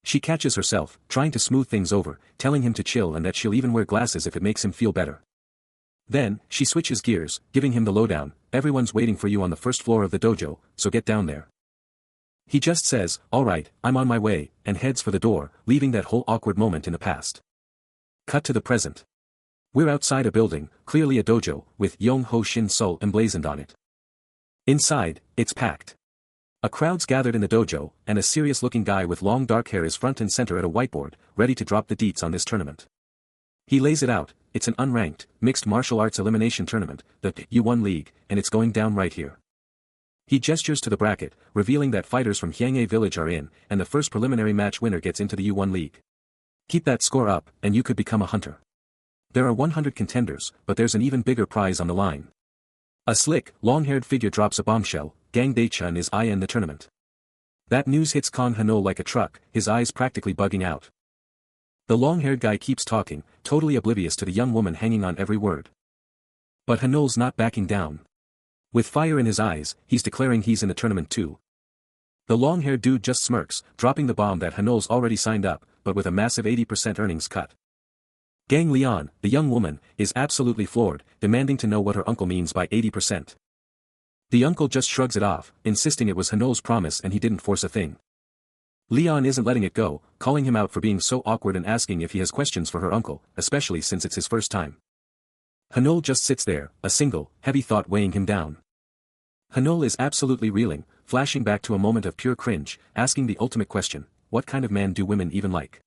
She catches herself, trying to smooth things over, telling him to chill and that she'll even wear glasses if it makes him feel better. Then, she switches gears, giving him the lowdown, everyone's waiting for you on the first floor of the dojo, so get down there. He just says, alright, I'm on my way, and heads for the door, leaving that whole awkward moment in the past. Cut to the present. We're outside a building, clearly a dojo, with Yong Ho Shin Sol emblazoned on it. Inside, it's packed. A crowd's gathered in the dojo, and a serious-looking guy with long dark hair is front and center at a whiteboard, ready to drop the deets on this tournament. He lays it out, it's an unranked, mixed martial arts elimination tournament, the U1 League, and it's going down right here. He gestures to the bracket, revealing that fighters from Hyanghae Village are in, and the first preliminary match winner gets into the U1 League. Keep that score up, and you could become a hunter. There are 100 contenders, but there's an even bigger prize on the line. A slick, long-haired figure drops a bombshell, Gang Dae-chun is in the tournament. That news hits Kang Hanol like a truck, his eyes practically bugging out. The long-haired guy keeps talking, totally oblivious to the young woman hanging on every word. But Hanol's not backing down. With fire in his eyes, he's declaring he's in the tournament too. The long-haired dude just smirks, dropping the bomb that Hanol's already signed up, but with a massive 80% earnings cut. Gang Leon, the young woman, is absolutely floored, demanding to know what her uncle means by 80%. The uncle just shrugs it off, insisting it was Hanol's promise and he didn't force a thing. Leon isn't letting it go, calling him out for being so awkward and asking if he has questions for her uncle, especially since it's his first time. Hanol just sits there, a single, heavy thought weighing him down. Hanol is absolutely reeling, flashing back to a moment of pure cringe, asking the ultimate question, what kind of man do women even like?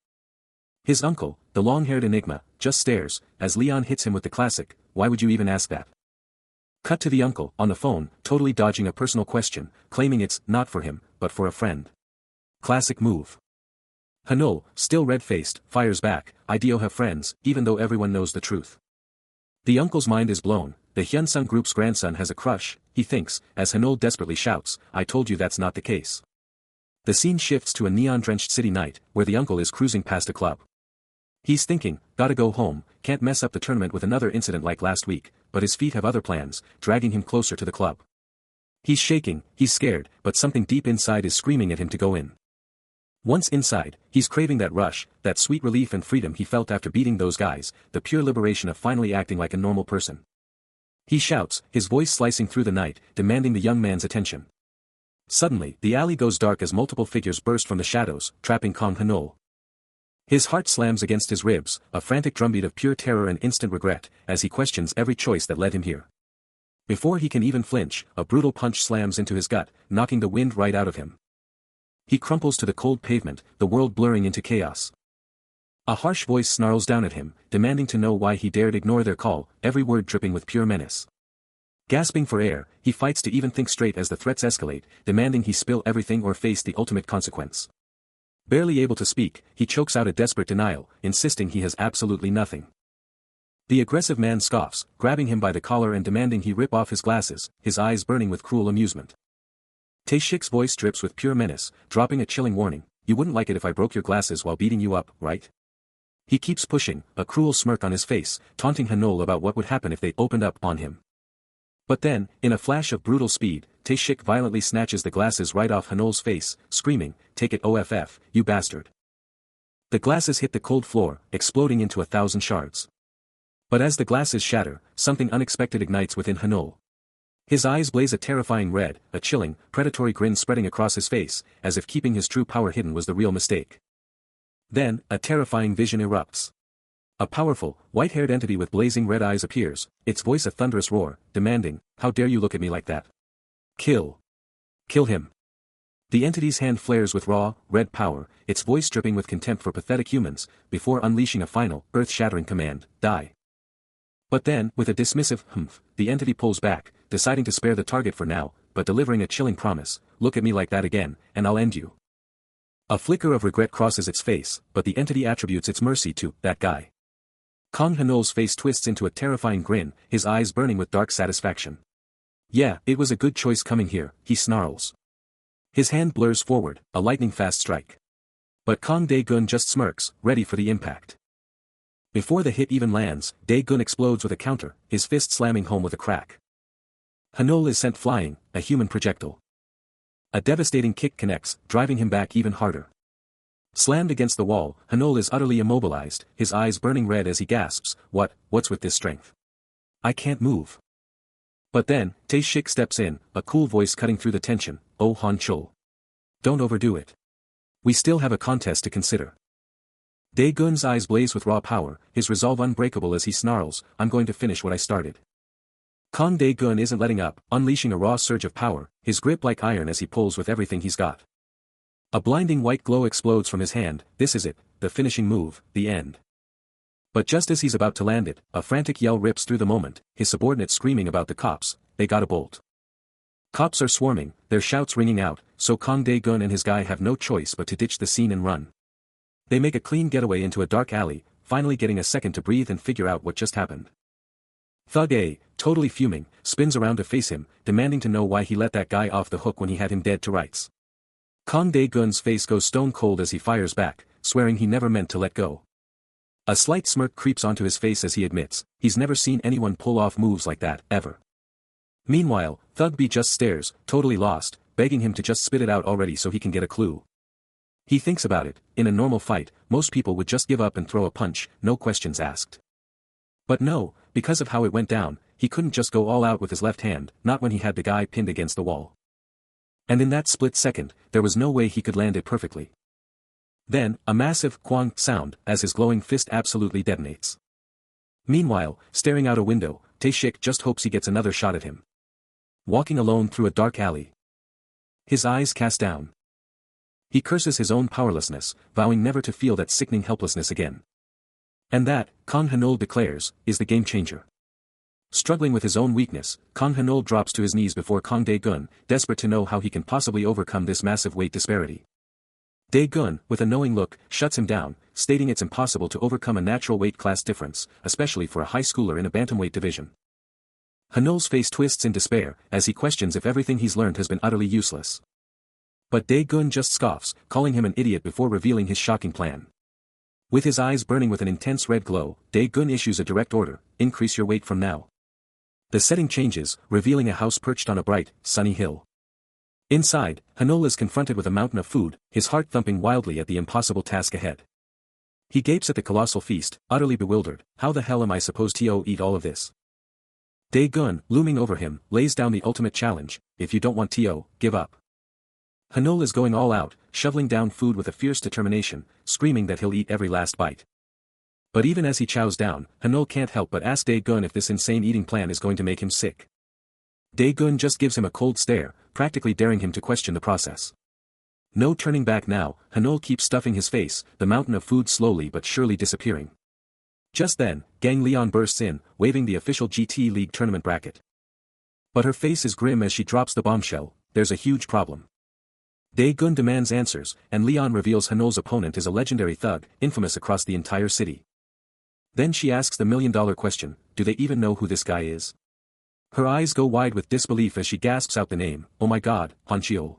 His uncle, the long-haired enigma, just stares, as Leon hits him with the classic, why would you even ask that? Cut to the uncle, on the phone, totally dodging a personal question, claiming it's not for him, but for a friend. Classic move. Hanol, still red-faced, fires back, I do have friends, even though everyone knows the truth. The uncle's mind is blown, the Hyunsung group's grandson has a crush, he thinks, as Hanol desperately shouts, I told you that's not the case. The scene shifts to a neon-drenched city night, where the uncle is cruising past a club. He's thinking, gotta go home, can't mess up the tournament with another incident like last week, but his feet have other plans, dragging him closer to the club. He's shaking, he's scared, but something deep inside is screaming at him to go in. Once inside, he's craving that rush, that sweet relief and freedom he felt after beating those guys, the pure liberation of finally acting like a normal person. He shouts, his voice slicing through the night, demanding the young man's attention. Suddenly, the alley goes dark as multiple figures burst from the shadows, trapping Kang Hanol. His heart slams against his ribs, a frantic drumbeat of pure terror and instant regret, as he questions every choice that led him here. Before he can even flinch, a brutal punch slams into his gut, knocking the wind right out of him. He crumples to the cold pavement, the world blurring into chaos. A harsh voice snarls down at him, demanding to know why he dared ignore their call, every word dripping with pure menace. Gasping for air, he fights to even think straight as the threats escalate, demanding he spill everything or face the ultimate consequence. Barely able to speak, he chokes out a desperate denial, insisting he has absolutely nothing. The aggressive man scoffs, grabbing him by the collar and demanding he rip off his glasses, his eyes burning with cruel amusement. Tae-shik's voice drips with pure menace, dropping a chilling warning, you wouldn't like it if I broke your glasses while beating you up, right? He keeps pushing, a cruel smirk on his face, taunting Hanol about what would happen if they opened up on him. But then, in a flash of brutal speed, Tae-shik violently snatches the glasses right off Hanul's face, screaming, "Take it OFF, you bastard." The glasses hit the cold floor, exploding into 1,000 shards. But as the glasses shatter, something unexpected ignites within Hanul. His eyes blaze a terrifying red, a chilling, predatory grin spreading across his face, as if keeping his true power hidden was the real mistake. Then, a terrifying vision erupts. A powerful, white-haired entity with blazing red eyes appears, its voice a thunderous roar, demanding, "How dare you look at me like that? Kill. Kill him." The entity's hand flares with raw, red power, its voice dripping with contempt for pathetic humans, before unleashing a final, earth-shattering command, "Die." But then, with a dismissive humph, the entity pulls back, deciding to spare the target for now, but delivering a chilling promise, "Look at me like that again, and I'll end you." A flicker of regret crosses its face, but the entity attributes its mercy to "that guy." Kang Hanul's face twists into a terrifying grin, his eyes burning with dark satisfaction. "Yeah, it was a good choice coming here," he snarls. His hand blurs forward, a lightning-fast strike. But Kang Dae-gun just smirks, ready for the impact. Before the hit even lands, Dae-gun explodes with a counter, his fist slamming home with a crack. Hanul is sent flying, a human projectile. A devastating kick connects, driving him back even harder. Slammed against the wall, Hanul is utterly immobilized, his eyes burning red as he gasps, What's with this strength? I can't move." But then, Tae-shik steps in, a cool voice cutting through the tension, "Oh Han-chul. Don't overdo it. We still have a contest to consider." Dae-gun's eyes blaze with raw power, his resolve unbreakable as he snarls, "I'm going to finish what I started." Kang Dae-gun isn't letting up, unleashing a raw surge of power, his grip like iron as he pulls with everything he's got. A blinding white glow explodes from his hand, this is it, the finishing move, the end. But just as he's about to land it, a frantic yell rips through the moment, his subordinates screaming about the cops, "They gotta bolt." Cops are swarming, their shouts ringing out, so Kang Dae-gun and his guy have no choice but to ditch the scene and run. They make a clean getaway into a dark alley, finally getting a second to breathe and figure out what just happened. Thug A, totally fuming, spins around to face him, demanding to know why he let that guy off the hook when he had him dead to rights. Kang Dae-gun's face goes stone cold as he fires back, swearing he never meant to let go. A slight smirk creeps onto his face as he admits, he's never seen anyone pull off moves like that, ever. Meanwhile, Thug B just stares, totally lost, begging him to just spit it out already so he can get a clue. He thinks about it, in a normal fight, most people would just give up and throw a punch, no questions asked. But no, because of how it went down, he couldn't just go all out with his left hand, not when he had the guy pinned against the wall. And in that split second, there was no way he could land it perfectly. Then, a massive "kwang" sound, as his glowing fist absolutely detonates. Meanwhile, staring out a window, Tae-shik just hopes he gets another shot at him. Walking alone through a dark alley. His eyes cast down. He curses his own powerlessness, vowing never to feel that sickening helplessness again. And that, Kang Hanul declares, is the game changer. Struggling with his own weakness, Kang Hanul drops to his knees before Kang Dae-gun, desperate to know how he can possibly overcome this massive weight disparity. Dae-gun, with a knowing look, shuts him down, stating it's impossible to overcome a natural weight class difference, especially for a high schooler in a bantamweight division. Hanul's face twists in despair, as he questions if everything he's learned has been utterly useless. But Dae-gun just scoffs, calling him an idiot before revealing his shocking plan. With his eyes burning with an intense red glow, Dae-gun issues a direct order, "Increase your weight from now." The setting changes, revealing a house perched on a bright, sunny hill. Inside, Hanul is confronted with a mountain of food, his heart thumping wildly at the impossible task ahead. He gapes at the colossal feast, utterly bewildered, how the hell am I supposed to eat all of this? Dae-gun, looming over him, lays down the ultimate challenge, if you don't want to, give up. Hanul is going all out, shoveling down food with a fierce determination, screaming that he'll eat every last bite. But even as he chows down, Hanul can't help but ask Dae-gun if this insane eating plan is going to make him sick. Dae-gun just gives him a cold stare, practically daring him to question the process. No turning back now, Hanul keeps stuffing his face, the mountain of food slowly but surely disappearing. Just then, Gang Leon bursts in, waving the official GT League tournament bracket. But her face is grim as she drops the bombshell, there's a huge problem. Dae-gun demands answers, and Leon reveals Hanul's opponent is a legendary thug, infamous across the entire city. Then she asks the million-dollar question, do they even know who this guy is? Her eyes go wide with disbelief as she gasps out the name, oh my god, Han-cheol.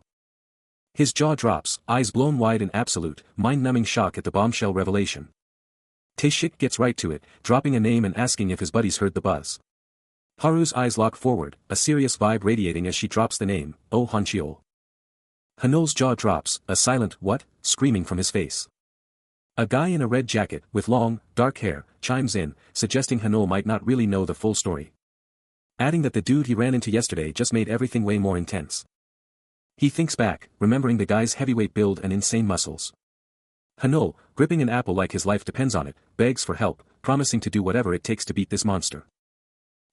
His jaw drops, eyes blown wide in absolute, mind-numbing shock at the bombshell revelation. Tae-shik gets right to it, dropping a name and asking if his buddies heard the buzz. Haru's eyes lock forward, a serious vibe radiating as she drops the name, "Oh Hanchiol." Hano's jaw drops, a silent "what?" screaming from his face. A guy in a red jacket, with long, dark hair, chimes in, suggesting Hano might not really know the full story. Adding that the dude he ran into yesterday just made everything way more intense. He thinks back, remembering the guy's heavyweight build and insane muscles. Hano, gripping an apple like his life depends on it, begs for help, promising to do whatever it takes to beat this monster.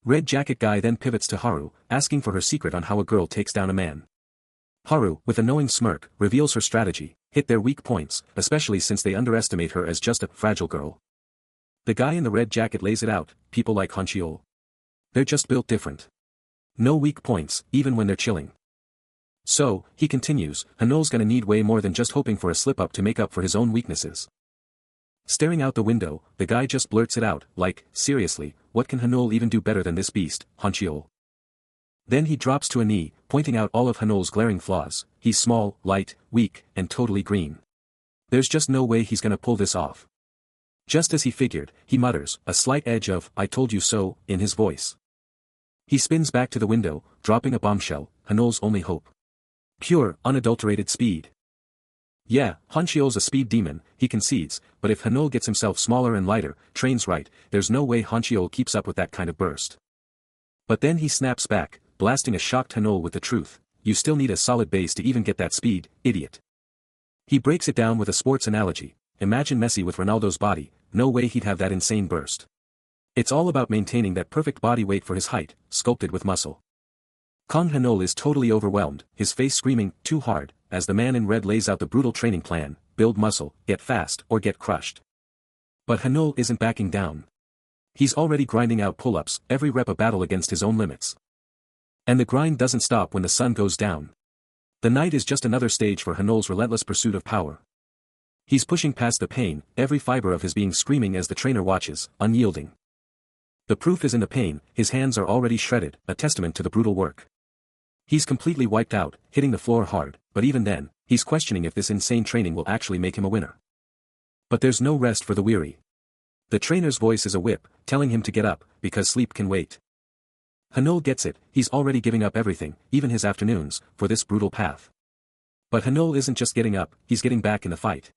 Red jacket guy then pivots to Haru, asking for her secret on how a girl takes down a man. Haru, with a knowing smirk, reveals her strategy: hit their weak points, especially since they underestimate her as just a fragile girl. The guy in the red jacket lays it out: people like Hanchiol. They're just built different. No weak points, even when they're chilling. So, he continues, Hano's gonna need way more than just hoping for a slip-up to make up for his own weaknesses. Staring out the window, the guy just blurts it out, like, seriously, what can Hano even do better than this beast, Hanchiol? Then he drops to a knee, pointing out all of Hano's glaring flaws: he's small, light, weak, and totally green. There's just no way he's gonna pull this off. Just as he figured, he mutters, a slight edge of, "I told you so," in his voice. He spins back to the window, dropping a bombshell: Hano's only hope. Pure, unadulterated speed. Yeah, Hanchiol's a speed demon, he concedes, but if Hano gets himself smaller and lighter, trains right, there's no way Hanchiol keeps up with that kind of burst. But then he snaps back, blasting a shocked Hano with the truth: you still need a solid base to even get that speed, idiot. He breaks it down with a sports analogy: imagine Messi with Ronaldo's body, no way he'd have that insane burst. It's all about maintaining that perfect body weight for his height, sculpted with muscle. Kong Hano is totally overwhelmed, his face screaming, too hard, as the man in red lays out the brutal training plan: build muscle, get fast, or get crushed. But Hano isn't backing down. He's already grinding out pull-ups, every rep a battle against his own limits. And the grind doesn't stop when the sun goes down. The night is just another stage for Hano's relentless pursuit of power. He's pushing past the pain, every fiber of his being screaming as the trainer watches, unyielding. The proof is in the pain, his hands are already shredded, a testament to the brutal work. He's completely wiped out, hitting the floor hard, but even then, he's questioning if this insane training will actually make him a winner. But there's no rest for the weary. The trainer's voice is a whip, telling him to get up, because sleep can wait. Hano gets it, he's already giving up everything, even his afternoons, for this brutal path. But Hano isn't just getting up, he's getting back in the fight.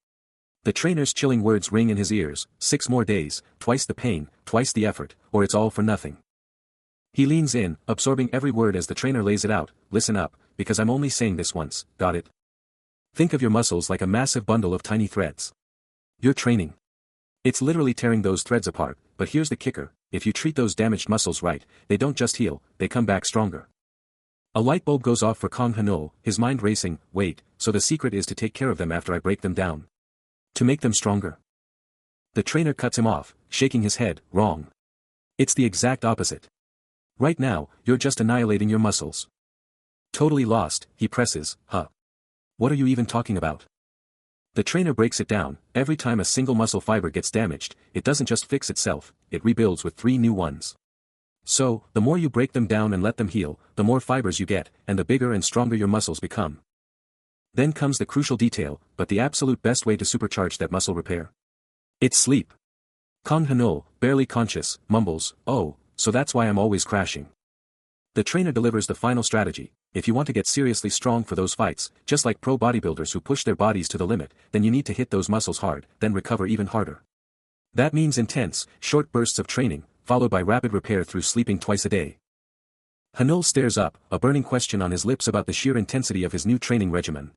The trainer's chilling words ring in his ears: 6 more days, twice the pain, twice the effort, or it's all for nothing. He leans in, absorbing every word as the trainer lays it out: listen up, because I'm only saying this once, got it? Think of your muscles like a massive bundle of tiny threads. You're training. It's literally tearing those threads apart, but here's the kicker: if you treat those damaged muscles right, they don't just heal, they come back stronger. A light bulb goes off for Kong Hano, his mind racing: wait, so the secret is to take care of them after I break them down? To make them stronger? The trainer cuts him off, shaking his head: wrong. It's the exact opposite. Right now, you're just annihilating your muscles. Totally lost, he presses, huh? What are you even talking about? The trainer breaks it down: every time a single muscle fiber gets damaged, it doesn't just fix itself, it rebuilds with 3 new ones. So, the more you break them down and let them heal, the more fibers you get, and the bigger and stronger your muscles become. Then comes the crucial detail, but the absolute best way to supercharge that muscle repair. It's sleep. Kong Hano, barely conscious, mumbles, oh, so that's why I'm always crashing. The trainer delivers the final strategy: if you want to get seriously strong for those fights, just like pro bodybuilders who push their bodies to the limit, then you need to hit those muscles hard, then recover even harder. That means intense, short bursts of training, followed by rapid repair through sleeping twice a day. Hano stares up, a burning question on his lips about the sheer intensity of his new training regimen.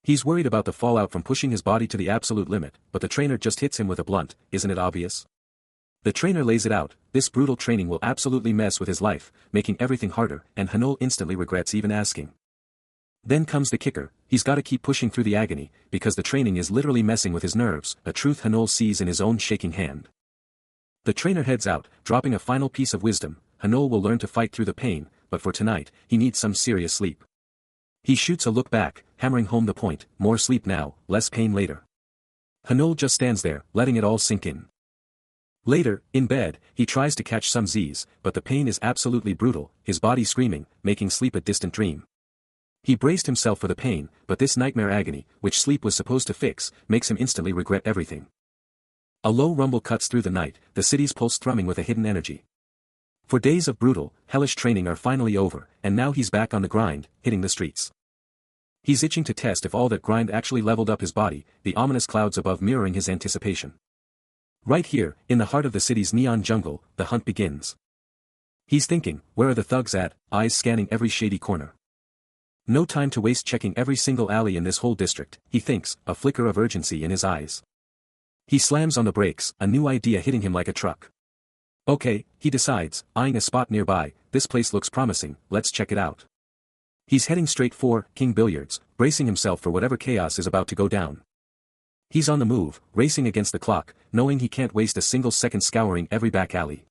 He's worried about the fallout from pushing his body to the absolute limit, but the trainer just hits him with a blunt: isn't it obvious? The trainer lays it out: this brutal training will absolutely mess with his life, making everything harder, and Hano instantly regrets even asking. Then comes the kicker: he's gotta keep pushing through the agony, because the training is literally messing with his nerves, a truth Hano sees in his own shaking hand. The trainer heads out, dropping a final piece of wisdom: Hano will learn to fight through the pain, but for tonight, he needs some serious sleep. He shoots a look back, hammering home the point: more sleep now, less pain later. Hano just stands there, letting it all sink in. Later, in bed, he tries to catch some Z's, but the pain is absolutely brutal, his body screaming, making sleep a distant dream. He braced himself for the pain, but this nightmare agony, which sleep was supposed to fix, makes him instantly regret everything. A low rumble cuts through the night, the city's pulse thrumming with a hidden energy. For days of brutal, hellish training are finally over, and now he's back on the grind, hitting the streets. He's itching to test if all that grind actually leveled up his body, the ominous clouds above mirroring his anticipation. Right here, in the heart of the city's neon jungle, the hunt begins. He's thinking, where are the thugs at, eyes scanning every shady corner. No time to waste checking every single alley in this whole district, he thinks, a flicker of urgency in his eyes. He slams on the brakes, a new idea hitting him like a truck. Okay, he decides, eyeing a spot nearby, this place looks promising, let's check it out. He's heading straight for King Billiards, bracing himself for whatever chaos is about to go down. He's on the move, racing against the clock, knowing he can't waste a single second scouring every back alley.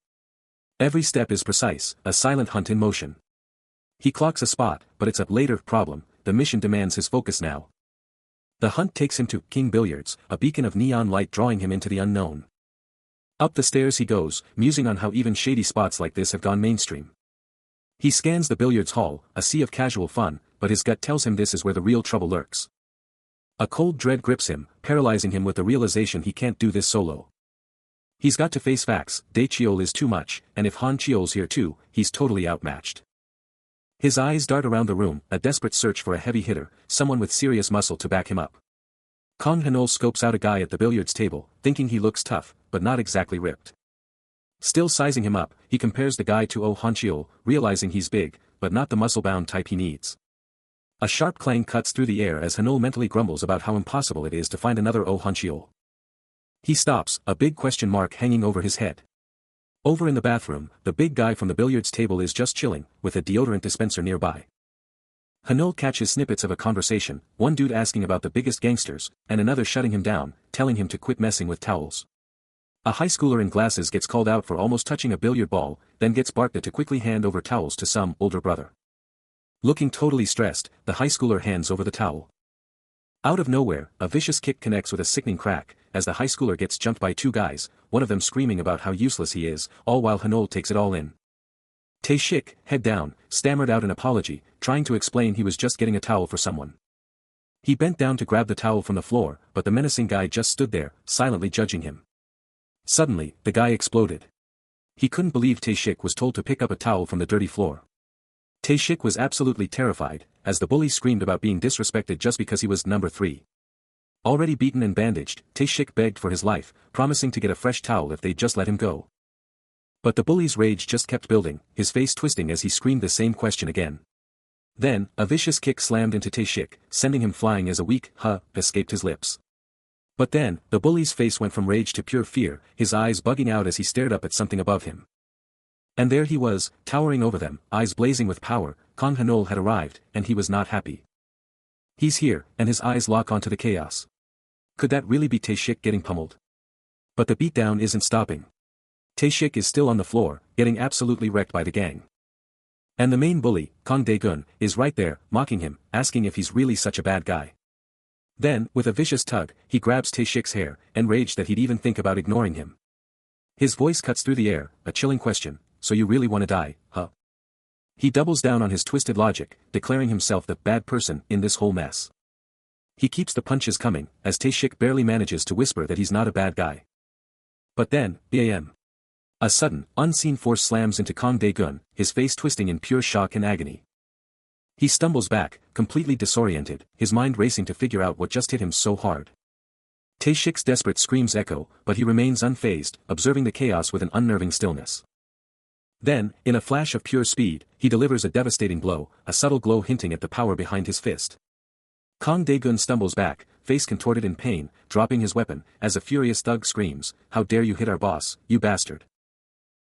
Every step is precise, a silent hunt in motion. He clocks a spot, but it's a later problem, the mission demands his focus now. The hunt takes him to King Billiards, a beacon of neon light drawing him into the unknown. Up the stairs he goes, musing on how even shady spots like this have gone mainstream. He scans the billiards hall, a sea of casual fun, but his gut tells him this is where the real trouble lurks. A cold dread grips him, paralyzing him with the realization he can't do this solo. He's got to face facts, Dae Cheol is too much, and if Han Cheol's here too, he's totally outmatched. His eyes dart around the room, a desperate search for a heavy hitter, someone with serious muscle to back him up. Kang Hanol scopes out a guy at the billiards table, thinking he looks tough, but not exactly ripped. Still sizing him up, he compares the guy to Han Cheol, realizing he's big, but not the muscle-bound type he needs. A sharp clang cuts through the air as Hanol mentally grumbles about how impossible it is to find another Han Cheol. He stops, a big question mark hanging over his head. Over in the bathroom, the big guy from the billiards table is just chilling, with a deodorant dispenser nearby. Hanol catches snippets of a conversation, one dude asking about the biggest gangsters, and another shutting him down, telling him to quit messing with towels. A high schooler in glasses gets called out for almost touching a billiard ball, then gets barked at to quickly hand over towels to some older brother. Looking totally stressed, the high schooler hands over the towel. Out of nowhere, a vicious kick connects with a sickening crack, as the high schooler gets jumped by two guys, one of them screaming about how useless he is, all while Hanol takes it all in. Tae-shik, head down, stammered out an apology, trying to explain he was just getting a towel for someone. He bent down to grab the towel from the floor, but the menacing guy just stood there, silently judging him. Suddenly, the guy exploded. He couldn't believe Tae-shik was told to pick up a towel from the dirty floor. Tae-shik was absolutely terrified, as the bully screamed about being disrespected just because he was number 3. Already beaten and bandaged, Tae-shik begged for his life, promising to get a fresh towel if they'd just let him go. But the bully's rage just kept building, his face twisting as he screamed the same question again. Then, a vicious kick slammed into Tae-shik, sending him flying as a weak "huh" escaped his lips. But then, the bully's face went from rage to pure fear, his eyes bugging out as he stared up at something above him. And there he was, towering over them, eyes blazing with power. Kang Hanol had arrived, and he was not happy. He's here, and his eyes lock onto the chaos. Could that really be Tae-shik getting pummeled? But the beatdown isn't stopping. Tae-shik is still on the floor, getting absolutely wrecked by the gang. And the main bully, Kang Dae-gun, is right there, mocking him, asking if he's really such a bad guy. Then, with a vicious tug, he grabs Tae-shik's hair, enraged that he'd even think about ignoring him. His voice cuts through the air, a chilling question, so you really want to die, huh? He doubles down on his twisted logic, declaring himself the bad person in this whole mess. He keeps the punches coming, as Tae-shik barely manages to whisper that he's not a bad guy. But then, bam. A sudden, unseen force slams into Kang Dae-gun, his face twisting in pure shock and agony. He stumbles back, completely disoriented, his mind racing to figure out what just hit him so hard. Tae-shik's desperate screams echo, but he remains unfazed, observing the chaos with an unnerving stillness. Then, in a flash of pure speed, he delivers a devastating blow, a subtle glow hinting at the power behind his fist. Kang Dae-gun stumbles back, face contorted in pain, dropping his weapon, as a furious thug screams, "How dare you hit our boss, you bastard!"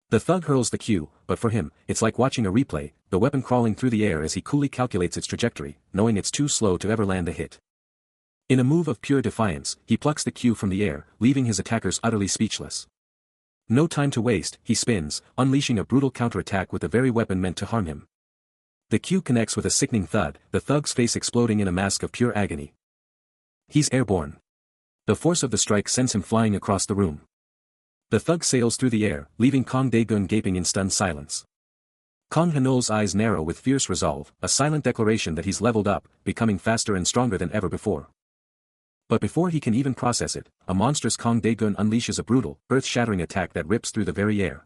The thug hurls the cue, but for him, it's like watching a replay, the weapon crawling through the air as he coolly calculates its trajectory, knowing it's too slow to ever land a hit. In a move of pure defiance, he plucks the cue from the air, leaving his attackers utterly speechless. No time to waste, he spins, unleashing a brutal counterattack with the very weapon meant to harm him. The cue connects with a sickening thud, the thug's face exploding in a mask of pure agony. He's airborne. The force of the strike sends him flying across the room. The thug sails through the air, leaving Kang Dae-gun gaping in stunned silence. Kang Hanol's eyes narrow with fierce resolve, a silent declaration that he's leveled up, becoming faster and stronger than ever before. But before he can even process it, a monstrous Kang Dae-gun unleashes a brutal, earth-shattering attack that rips through the very air.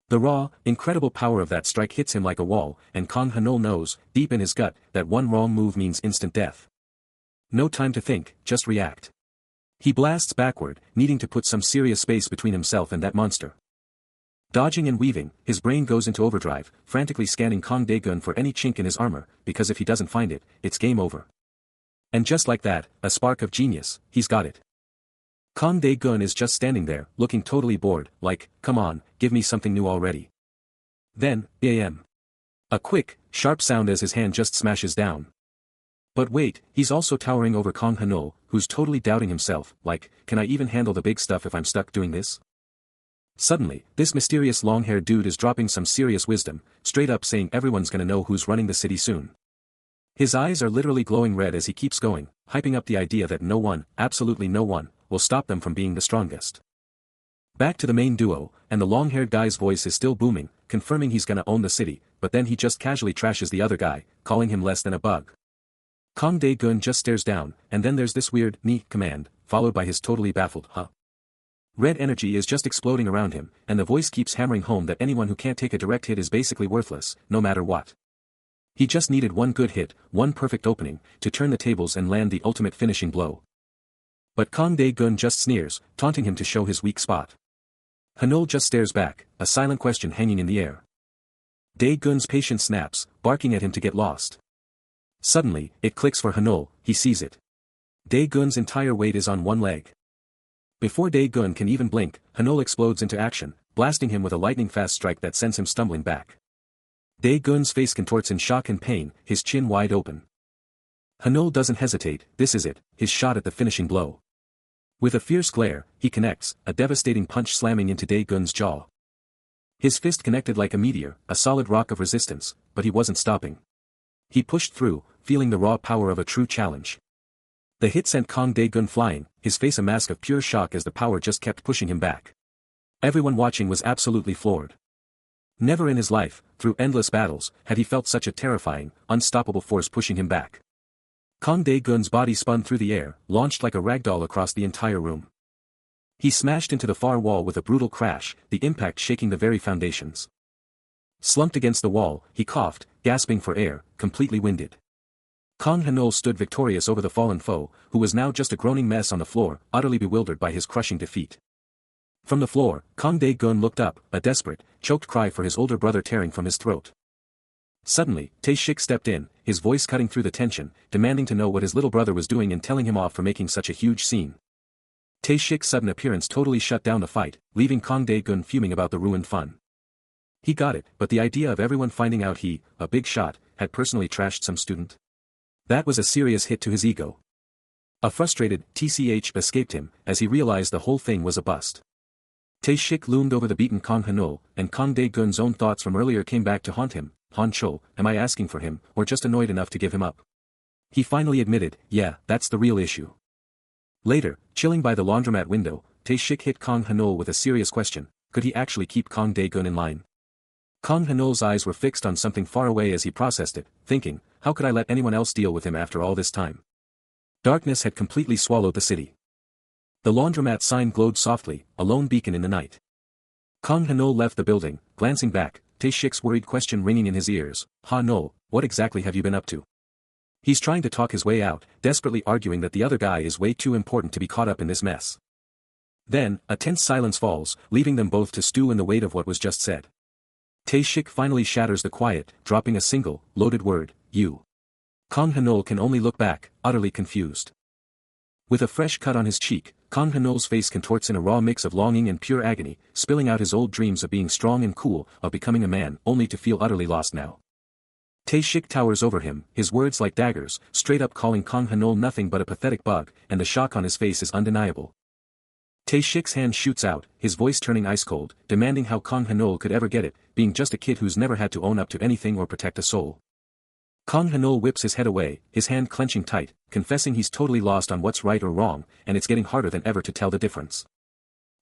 The raw, incredible power of that strike hits him like a wall, and Kang Hanol knows, deep in his gut, that one wrong move means instant death. No time to think, just react. He blasts backward, needing to put some serious space between himself and that monster. Dodging and weaving, his brain goes into overdrive, frantically scanning Kang Dae-gun for any chink in his armor, because if he doesn't find it, it's game over. And just like that, a spark of genius, he's got it. Kang Dae-gun is just standing there, looking totally bored, like, come on, give me something new already. Then, bam. A quick, sharp sound as his hand just smashes down. But wait, he's also towering over Kang Hanol, who's totally doubting himself, like, can I even handle the big stuff if I'm stuck doing this? Suddenly, this mysterious long-haired dude is dropping some serious wisdom, straight up saying everyone's gonna know who's running the city soon. His eyes are literally glowing red as he keeps going, hyping up the idea that no one, absolutely no one, will stop them from being the strongest. Back to the main duo, and the long-haired guy's voice is still booming, confirming he's gonna own the city, but then he just casually trashes the other guy, calling him less than a bug. Kang Dae-gun just stares down, and then there's this weird, "ni" command, followed by his totally baffled, "huh?" Red energy is just exploding around him, and the voice keeps hammering home that anyone who can't take a direct hit is basically worthless, no matter what. He just needed one good hit, one perfect opening, to turn the tables and land the ultimate finishing blow. But Kang Dae-gun just sneers, taunting him to show his weak spot. Hanol just stares back, a silent question hanging in the air. Dae-gun's patience snaps, barking at him to get lost. Suddenly, it clicks for Hanol, he sees it. Dae-gun's entire weight is on one leg. Before Dae-gun can even blink, Hanol explodes into action, blasting him with a lightning-fast strike that sends him stumbling back. Dae-gun's face contorts in shock and pain, his chin wide open. Hanol doesn't hesitate, this is it, his shot at the finishing blow. With a fierce glare, he connects, a devastating punch slamming into Dae-gun's jaw. His fist connected like a meteor, a solid rock of resistance, but he wasn't stopping. He pushed through, feeling the raw power of a true challenge. The hit sent Kang Dae-gun flying, his face a mask of pure shock as the power just kept pushing him back. Everyone watching was absolutely floored. Never in his life, through endless battles, had he felt such a terrifying, unstoppable force pushing him back. Kang Dae-gun's body spun through the air, launched like a ragdoll across the entire room. He smashed into the far wall with a brutal crash, the impact shaking the very foundations. Slumped against the wall, he coughed, gasping for air, completely winded. Kang Hanol stood victorious over the fallen foe, who was now just a groaning mess on the floor, utterly bewildered by his crushing defeat. From the floor, Kang Dae-gun looked up, a desperate, choked cry for his older brother tearing from his throat. Suddenly, Tae-shik stepped in, his voice cutting through the tension, demanding to know what his little brother was doing and telling him off for making such a huge scene. Tae-shik's sudden appearance totally shut down the fight, leaving Kang Dae-gun fuming about the ruined fun. He got it, but the idea of everyone finding out he, a big shot, had personally trashed some student. That was a serious hit to his ego. A frustrated "tch" escaped him, as he realized the whole thing was a bust. Tae-shik loomed over the beaten Kang Hanol, and Kang Dae-gun's own thoughts from earlier came back to haunt him. "Han-cho, am I asking for him, or just annoyed enough to give him up?" He finally admitted, yeah, that's the real issue. Later, chilling by the laundromat window, Tae-shik hit Kang Hanol with a serious question, could he actually keep Kang Dae-gun in line? Kang Hanol's eyes were fixed on something far away as he processed it, thinking, how could I let anyone else deal with him after all this time? Darkness had completely swallowed the city. The laundromat sign glowed softly, a lone beacon in the night. Kang Hanol left the building, glancing back, Tae-shik's worried question ringing in his ears, "Ha-no, what exactly have you been up to?" He's trying to talk his way out, desperately arguing that the other guy is way too important to be caught up in this mess. Then, a tense silence falls, leaving them both to stew in the weight of what was just said. Tae-shik finally shatters the quiet, dropping a single, loaded word, "you." Kang Hanol can only look back, utterly confused. With a fresh cut on his cheek, Kang Hanol's face contorts in a raw mix of longing and pure agony, spilling out his old dreams of being strong and cool, of becoming a man, only to feel utterly lost now. Tae-shik towers over him, his words like daggers, straight up calling Kang Hanol nothing but a pathetic bug, and the shock on his face is undeniable. Tae-shik's hand shoots out, his voice turning ice cold, demanding how Kang Hanol could ever get it, being just a kid who's never had to own up to anything or protect a soul. Kang Hanol whips his head away, his hand clenching tight, confessing he's totally lost on what's right or wrong, and it's getting harder than ever to tell the difference.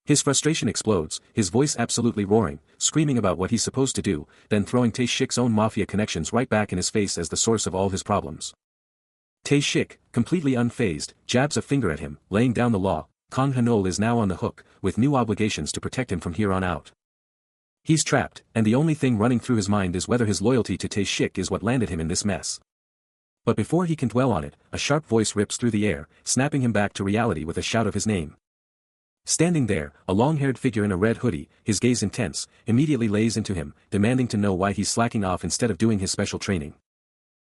His frustration explodes, his voice absolutely roaring, screaming about what he's supposed to do, then throwing Tae-shik's own mafia connections right back in his face as the source of all his problems. Tae-shik, completely unfazed, jabs a finger at him, laying down the law. Kang Hanol is now on the hook, with new obligations to protect him from here on out. He's trapped, and the only thing running through his mind is whether his loyalty to Tae-shik is what landed him in this mess. But before he can dwell on it, a sharp voice rips through the air, snapping him back to reality with a shout of his name. Standing there, a long-haired figure in a red hoodie, his gaze intense, immediately lays into him, demanding to know why he's slacking off instead of doing his special training.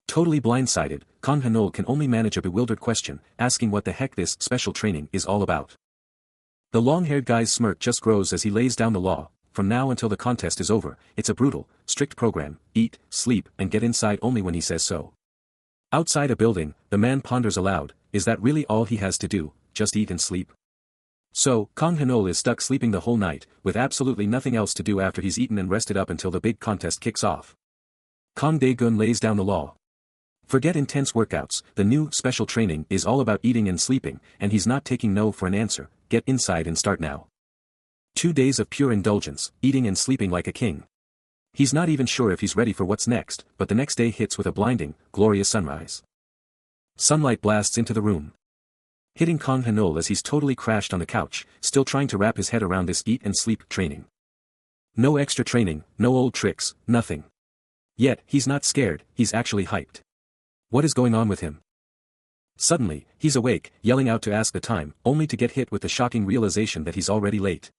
Totally blindsided, Kang Hanol can only manage a bewildered question, asking what the heck this special training is all about. The long-haired guy's smirk just grows as he lays down the law. From now until the contest is over, it's a brutal, strict program: eat, sleep, and get inside only when he says so. Outside a building, the man ponders aloud, is that really all he has to do, just eat and sleep? So, Kang Hanol is stuck sleeping the whole night, with absolutely nothing else to do after he's eaten and rested up until the big contest kicks off. Kang Dae-gun lays down the law. Forget intense workouts, the new special training is all about eating and sleeping, and he's not taking no for an answer. Get inside and start now. 2 days of pure indulgence, eating and sleeping like a king. He's not even sure if he's ready for what's next, but the next day hits with a blinding, glorious sunrise. Sunlight blasts into the room, hitting Kang Hanol as he's totally crashed on the couch, still trying to wrap his head around this eat and sleep training. No extra training, no old tricks, nothing. Yet, he's not scared, he's actually hyped. What is going on with him? Suddenly, he's awake, yelling out to ask the time, only to get hit with the shocking realization that he's already late.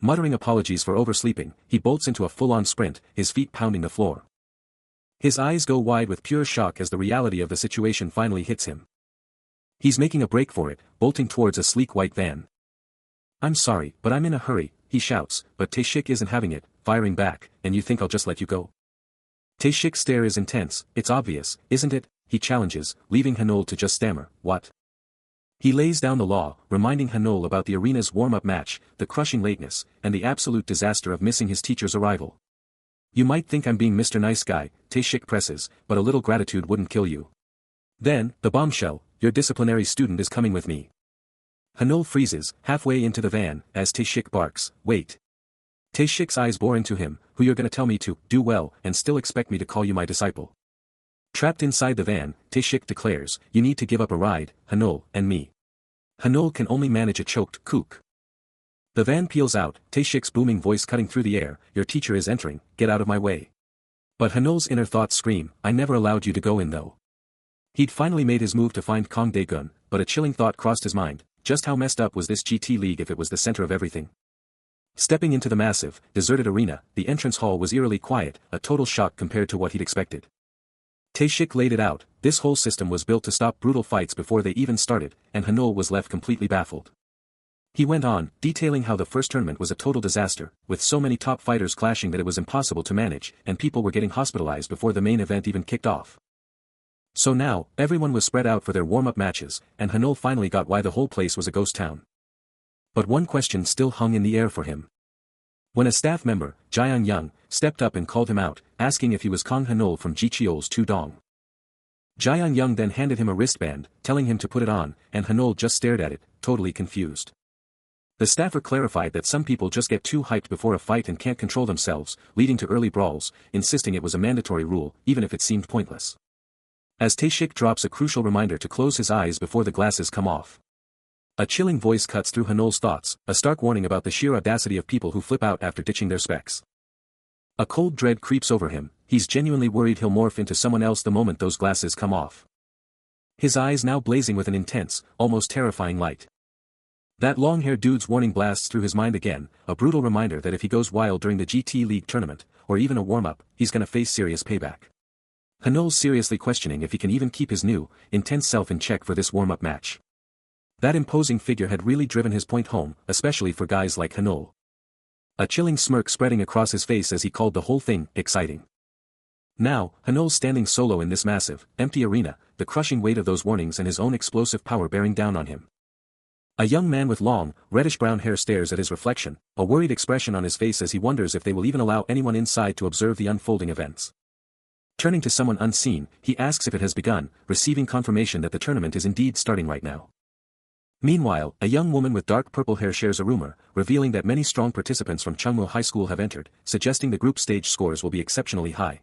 Muttering apologies for oversleeping, he bolts into a full-on sprint, his feet pounding the floor. His eyes go wide with pure shock as the reality of the situation finally hits him. He's making a break for it, bolting towards a sleek white van. "I'm sorry, but I'm in a hurry," he shouts, but Tae-shik isn't having it, firing back, "And you think I'll just let you go?" Tae-shik's stare is intense, "It's obvious, isn't it?" he challenges, leaving Hanol to just stammer, "What?" He lays down the law, reminding Hanol about the arena's warm-up match, the crushing lateness, and the absolute disaster of missing his teacher's arrival. "You might think I'm being Mr. Nice Guy," Tae-shik presses, "but a little gratitude wouldn't kill you." Then, the bombshell: "Your disciplinary student is coming with me." Hanol freezes, halfway into the van, as Tae-shik barks, "Wait." Tae-shik's eyes bore into him, "Who you're gonna tell me to do well and still expect me to call you my disciple?" Trapped inside the van, Tae-shik declares, "You need to give up a ride, Hanol, and me." Hanol can only manage a choked "kook." The van peels out, Tae-shik's booming voice cutting through the air, "Your teacher is entering, get out of my way." But Hanol's inner thoughts scream, "I never allowed you to go in though." He'd finally made his move to find Kang Dae-gun, but a chilling thought crossed his mind: just how messed up was this GT League if it was the center of everything? Stepping into the massive, deserted arena, the entrance hall was eerily quiet, a total shock compared to what he'd expected. Tae-shik laid it out, this whole system was built to stop brutal fights before they even started, and Hanol was left completely baffled. He went on, detailing how the first tournament was a total disaster, with so many top fighters clashing that it was impossible to manage, and people were getting hospitalized before the main event even kicked off. So now, everyone was spread out for their warm-up matches, and Hanol finally got why the whole place was a ghost town. But one question still hung in the air for him. When a staff member, Jaeyoung Young, stepped up and called him out, asking if he was Kang Hanol from Jicheol's Tudong. Jaeyoung Young then handed him a wristband, telling him to put it on, and Hanol just stared at it, totally confused. The staffer clarified that some people just get too hyped before a fight and can't control themselves, leading to early brawls, insisting it was a mandatory rule, even if it seemed pointless. As Tae-shik drops a crucial reminder to close his eyes before the glasses come off. A chilling voice cuts through Hanol's thoughts, a stark warning about the sheer audacity of people who flip out after ditching their specs. A cold dread creeps over him, he's genuinely worried he'll morph into someone else the moment those glasses come off. His eyes now blazing with an intense, almost terrifying light. That long-haired dude's warning blasts through his mind again, a brutal reminder that if he goes wild during the GT League tournament, or even a warm-up, he's gonna face serious payback. Hanol's seriously questioning if he can even keep his new, intense self in check for this warm-up match. That imposing figure had really driven his point home, especially for guys like Hanol. A chilling smirk spreading across his face as he called the whole thing exciting. Now, Hanol's standing solo in this massive, empty arena, the crushing weight of those warnings and his own explosive power bearing down on him. A young man with long, reddish-brown hair stares at his reflection, a worried expression on his face as he wonders if they will even allow anyone inside to observe the unfolding events. Turning to someone unseen, he asks if it has begun, receiving confirmation that the tournament is indeed starting right now. Meanwhile, a young woman with dark purple hair shares a rumor, revealing that many strong participants from Chungmo High School have entered, suggesting the group stage scores will be exceptionally high.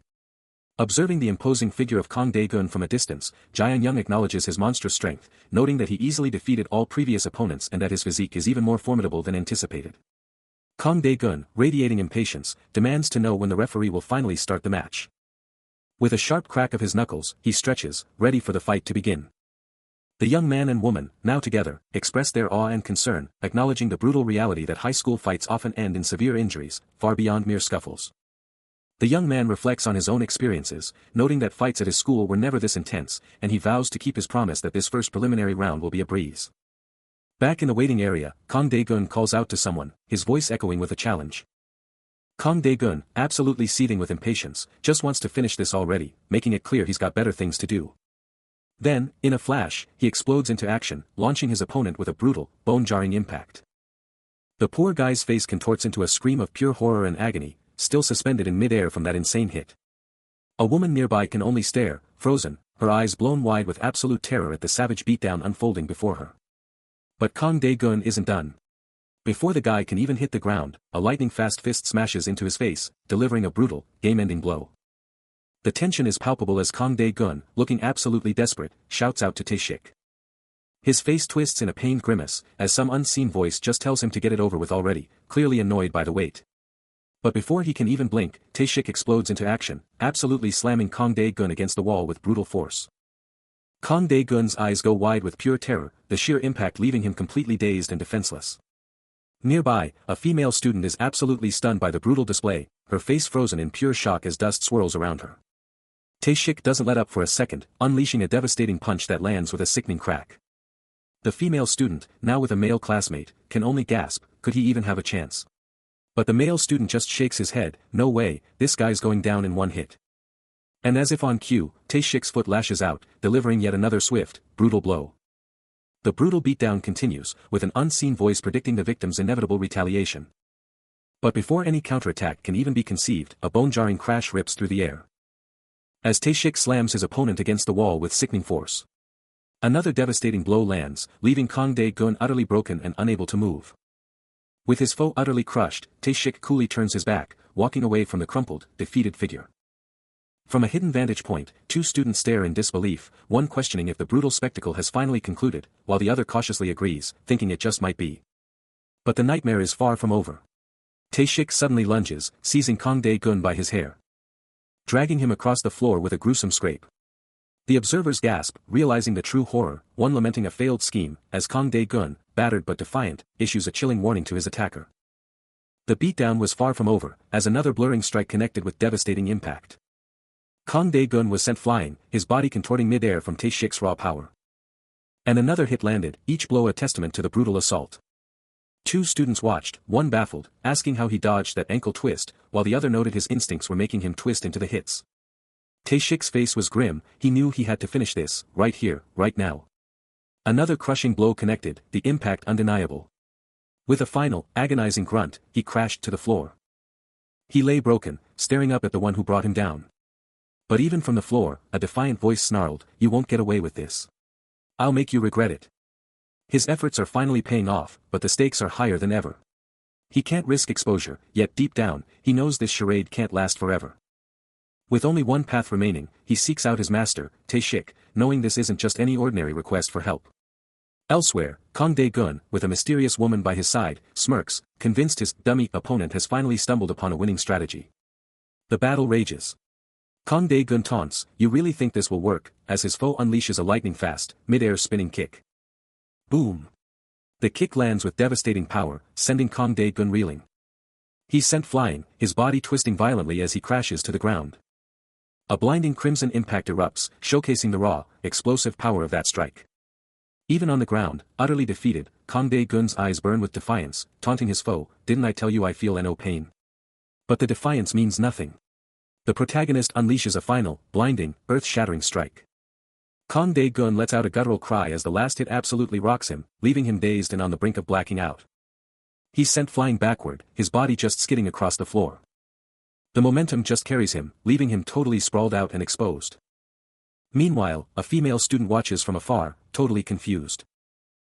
Observing the imposing figure of Kang Dae-gun from a distance, Jaeyoung Young acknowledges his monstrous strength, noting that he easily defeated all previous opponents and that his physique is even more formidable than anticipated. Kang Dae-gun, radiating impatience, demands to know when the referee will finally start the match. With a sharp crack of his knuckles, he stretches, ready for the fight to begin. The young man and woman, now together, express their awe and concern, acknowledging the brutal reality that high school fights often end in severe injuries, far beyond mere scuffles. The young man reflects on his own experiences, noting that fights at his school were never this intense, and he vows to keep his promise that this first preliminary round will be a breeze. Back in the waiting area, Kang Dae-gun calls out to someone, his voice echoing with a challenge. Kang Dae-gun, absolutely seething with impatience, just wants to finish this already, making it clear he's got better things to do. Then, in a flash, he explodes into action, launching his opponent with a brutal, bone-jarring impact. The poor guy's face contorts into a scream of pure horror and agony, still suspended in mid-air from that insane hit. A woman nearby can only stare, frozen, her eyes blown wide with absolute terror at the savage beatdown unfolding before her. But Kang Dae-gun isn't done. Before the guy can even hit the ground, a lightning-fast fist smashes into his face, delivering a brutal, game-ending blow. The tension is palpable as Kang Dae-gun, looking absolutely desperate, shouts out to Tae-shik. His face twists in a pained grimace, as some unseen voice just tells him to get it over with already, clearly annoyed by the wait. But before he can even blink, Tae-shik explodes into action, absolutely slamming Kang Dae-gun against the wall with brutal force. Kang Dae-gun's eyes go wide with pure terror, the sheer impact leaving him completely dazed and defenseless. Nearby, a female student is absolutely stunned by the brutal display, her face frozen in pure shock as dust swirls around her. Tae-shik doesn't let up for a second, unleashing a devastating punch that lands with a sickening crack. The female student, now with a male classmate, can only gasp, could he even have a chance? But the male student just shakes his head, no way, this guy's going down in one hit. And as if on cue, Tae-shik's foot lashes out, delivering yet another swift, brutal blow. The brutal beatdown continues, with an unseen voice predicting the victim's inevitable retaliation. But before any counterattack can even be conceived, a bone-jarring crash rips through the air. As Tae-shik slams his opponent against the wall with sickening force. Another devastating blow lands, leaving Kang Dae-gun utterly broken and unable to move. With his foe utterly crushed, Tae-shik coolly turns his back, walking away from the crumpled, defeated figure. From a hidden vantage point, two students stare in disbelief, one questioning if the brutal spectacle has finally concluded, while the other cautiously agrees, thinking it just might be. But the nightmare is far from over. Tae-shik suddenly lunges, seizing Kang Dae-gun by his hair, dragging him across the floor with a gruesome scrape. The observers gasp, realizing the true horror, one lamenting a failed scheme, as Kang Dae-gun, battered but defiant, issues a chilling warning to his attacker. The beatdown was far from over, as another blurring strike connected with devastating impact. Kang Dae-gun was sent flying, his body contorting mid-air from Tae-shik's raw power. And another hit landed, each blow a testament to the brutal assault. Two students watched, one baffled, asking how he dodged that ankle twist, while the other noted his instincts were making him twist into the hits. Tae-shik's face was grim, he knew he had to finish this, right here, right now. Another crushing blow connected, the impact undeniable. With a final, agonizing grunt, he crashed to the floor. He lay broken, staring up at the one who brought him down. But even from the floor, a defiant voice snarled, "You won't get away with this. I'll make you regret it." His efforts are finally paying off, but the stakes are higher than ever. He can't risk exposure, yet deep down, he knows this charade can't last forever. With only one path remaining, he seeks out his master, Tae-shik, knowing this isn't just any ordinary request for help. Elsewhere, Kang Dae-gun, with a mysterious woman by his side, smirks, convinced his dummy opponent has finally stumbled upon a winning strategy. The battle rages. Kang Dae-gun taunts, "You really think this will work," as his foe unleashes a lightning-fast, mid-air spinning kick. Boom! The kick lands with devastating power, sending Kang Dae-gun reeling. He's sent flying, his body twisting violently as he crashes to the ground. A blinding crimson impact erupts, showcasing the raw, explosive power of that strike. Even on the ground, utterly defeated, Kang Dae-gun's eyes burn with defiance, taunting his foe, "Didn't I tell you I feel no pain?" But the defiance means nothing. The protagonist unleashes a final, blinding, earth-shattering strike. Kang Dae-gun lets out a guttural cry as the last hit absolutely rocks him, leaving him dazed and on the brink of blacking out. He's sent flying backward, his body just skidding across the floor. The momentum just carries him, leaving him totally sprawled out and exposed. Meanwhile, a female student watches from afar, totally confused.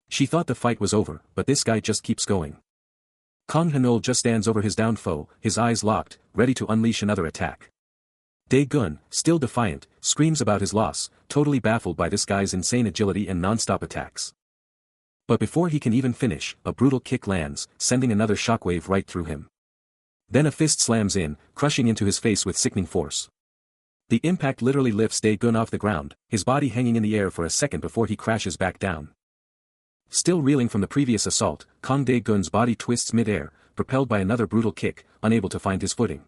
She thought the fight was over, but this guy just keeps going. Kang Hanol just stands over his downed foe, his eyes locked, ready to unleash another attack. Dae-gun, still defiant, screams about his loss, totally baffled by this guy's insane agility and non-stop attacks. But before he can even finish, a brutal kick lands, sending another shockwave right through him. Then a fist slams in, crushing into his face with sickening force. The impact literally lifts Dae-gun off the ground, his body hanging in the air for a second before he crashes back down. Still reeling from the previous assault, Kang Dae-gun's body twists mid-air, propelled by another brutal kick, unable to find his footing.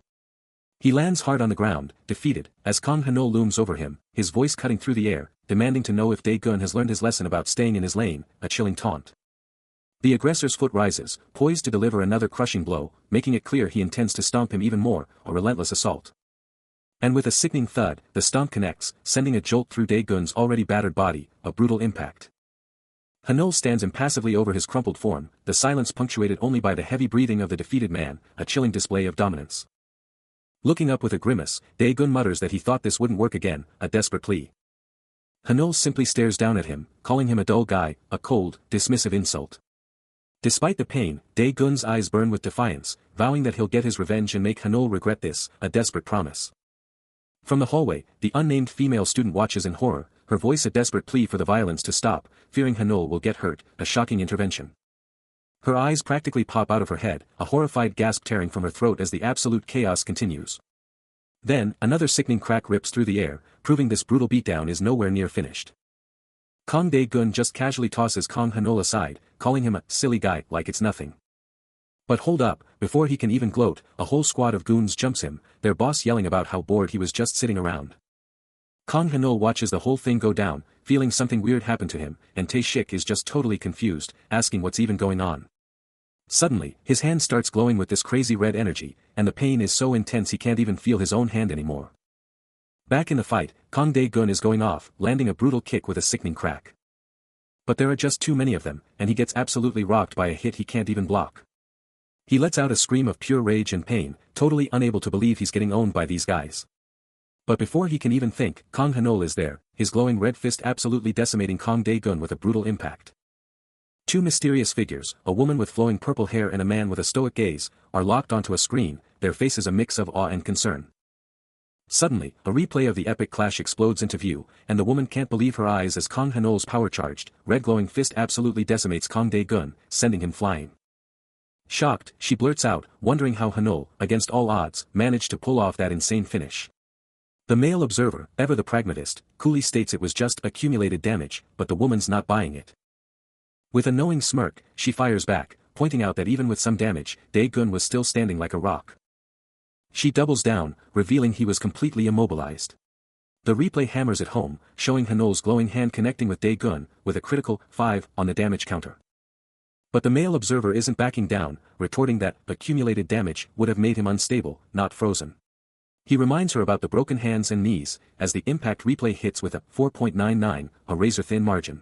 He lands hard on the ground, defeated, as Kang Ha-no looms over him, his voice cutting through the air, demanding to know if Dae-gun has learned his lesson about staying in his lane, a chilling taunt. The aggressor's foot rises, poised to deliver another crushing blow, making it clear he intends to stomp him even more, a relentless assault. And with a sickening thud, the stomp connects, sending a jolt through Dae-gun's already battered body, a brutal impact. Ha-no stands impassively over his crumpled form, the silence punctuated only by the heavy breathing of the defeated man, a chilling display of dominance. Looking up with a grimace, Dae-gun mutters that he thought this wouldn't work again, a desperate plea. Ha-no simply stares down at him, calling him a dull guy, a cold, dismissive insult. Despite the pain, Dae-gun's eyes burn with defiance, vowing that he'll get his revenge and make Ha-no regret this, a desperate promise. From the hallway, the unnamed female student watches in horror, her voice a desperate plea for the violence to stop, fearing Ha-no will get hurt, a shocking intervention. Her eyes practically pop out of her head, a horrified gasp tearing from her throat as the absolute chaos continues. Then, another sickening crack rips through the air, proving this brutal beatdown is nowhere near finished. Kang Dae-gun just casually tosses Kang Ha-no aside, calling him a silly guy like it's nothing. But hold up, before he can even gloat, a whole squad of goons jumps him, their boss yelling about how bored he was just sitting around. Kang Ha-no watches the whole thing go down, feeling something weird happen to him, and Tae-shik is just totally confused, asking what's even going on. Suddenly, his hand starts glowing with this crazy red energy, and the pain is so intense he can't even feel his own hand anymore. Back in the fight, Kang Dae-gun is going off, landing a brutal kick with a sickening crack. But there are just too many of them, and he gets absolutely rocked by a hit he can't even block. He lets out a scream of pure rage and pain, totally unable to believe he's getting owned by these guys. But before he can even think, Kang Ha-no is there, his glowing red fist absolutely decimating Kang Dae-gun with a brutal impact. Two mysterious figures, a woman with flowing purple hair and a man with a stoic gaze, are locked onto a screen, their faces a mix of awe and concern. Suddenly, a replay of the epic clash explodes into view, and the woman can't believe her eyes as Kang Ha-no's power-charged, red-glowing fist absolutely decimates Kang Dae-gun, sending him flying. Shocked, she blurts out, wondering how Ha-no, against all odds, managed to pull off that insane finish. The male observer, ever the pragmatist, coolly states it was just accumulated damage, but the woman's not buying it. With a knowing smirk, she fires back, pointing out that even with some damage, Dae-gun was still standing like a rock. She doubles down, revealing he was completely immobilized. The replay hammers it home, showing Ha-no's glowing hand connecting with Dae-gun, with a critical 5 on the damage counter. But the male observer isn't backing down, retorting that accumulated damage would have made him unstable, not frozen. He reminds her about the broken hands and knees, as the impact replay hits with a 4.99, a razor-thin margin.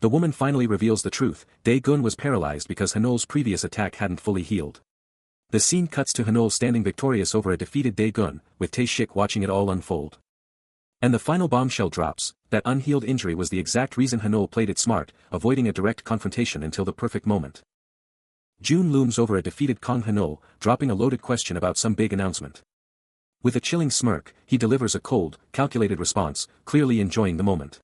The woman finally reveals the truth, Dae-gun was paralyzed because Ha-no's previous attack hadn't fully healed. The scene cuts to Ha-no standing victorious over a defeated Dae-gun, with Tae-shik watching it all unfold. And the final bombshell drops, that unhealed injury was the exact reason Ha-no played it smart, avoiding a direct confrontation until the perfect moment. June looms over a defeated Kang Ha-no, dropping a loaded question about some big announcement. With a chilling smirk, he delivers a cold, calculated response, clearly enjoying the moment.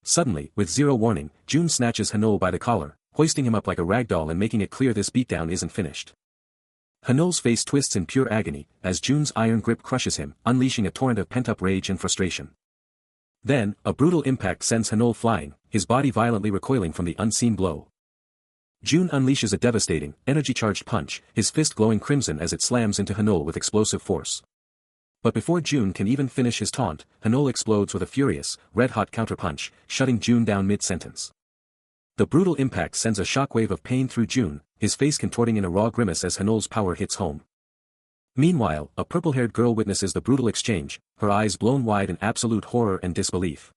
Suddenly, with zero warning, June snatches Ha-no by the collar, hoisting him up like a ragdoll and making it clear this beatdown isn't finished. Ha-no's face twists in pure agony, as June's iron grip crushes him, unleashing a torrent of pent-up rage and frustration. Then, a brutal impact sends Ha-no flying, his body violently recoiling from the unseen blow. June unleashes a devastating, energy-charged punch, his fist glowing crimson as it slams into Ha-no with explosive force. But before June can even finish his taunt, Ha-no explodes with a furious, red-hot counterpunch, shutting June down mid-sentence. The brutal impact sends a shockwave of pain through June, his face contorting in a raw grimace as Ha-no's power hits home. Meanwhile, a purple-haired girl witnesses the brutal exchange, her eyes blown wide in absolute horror and disbelief.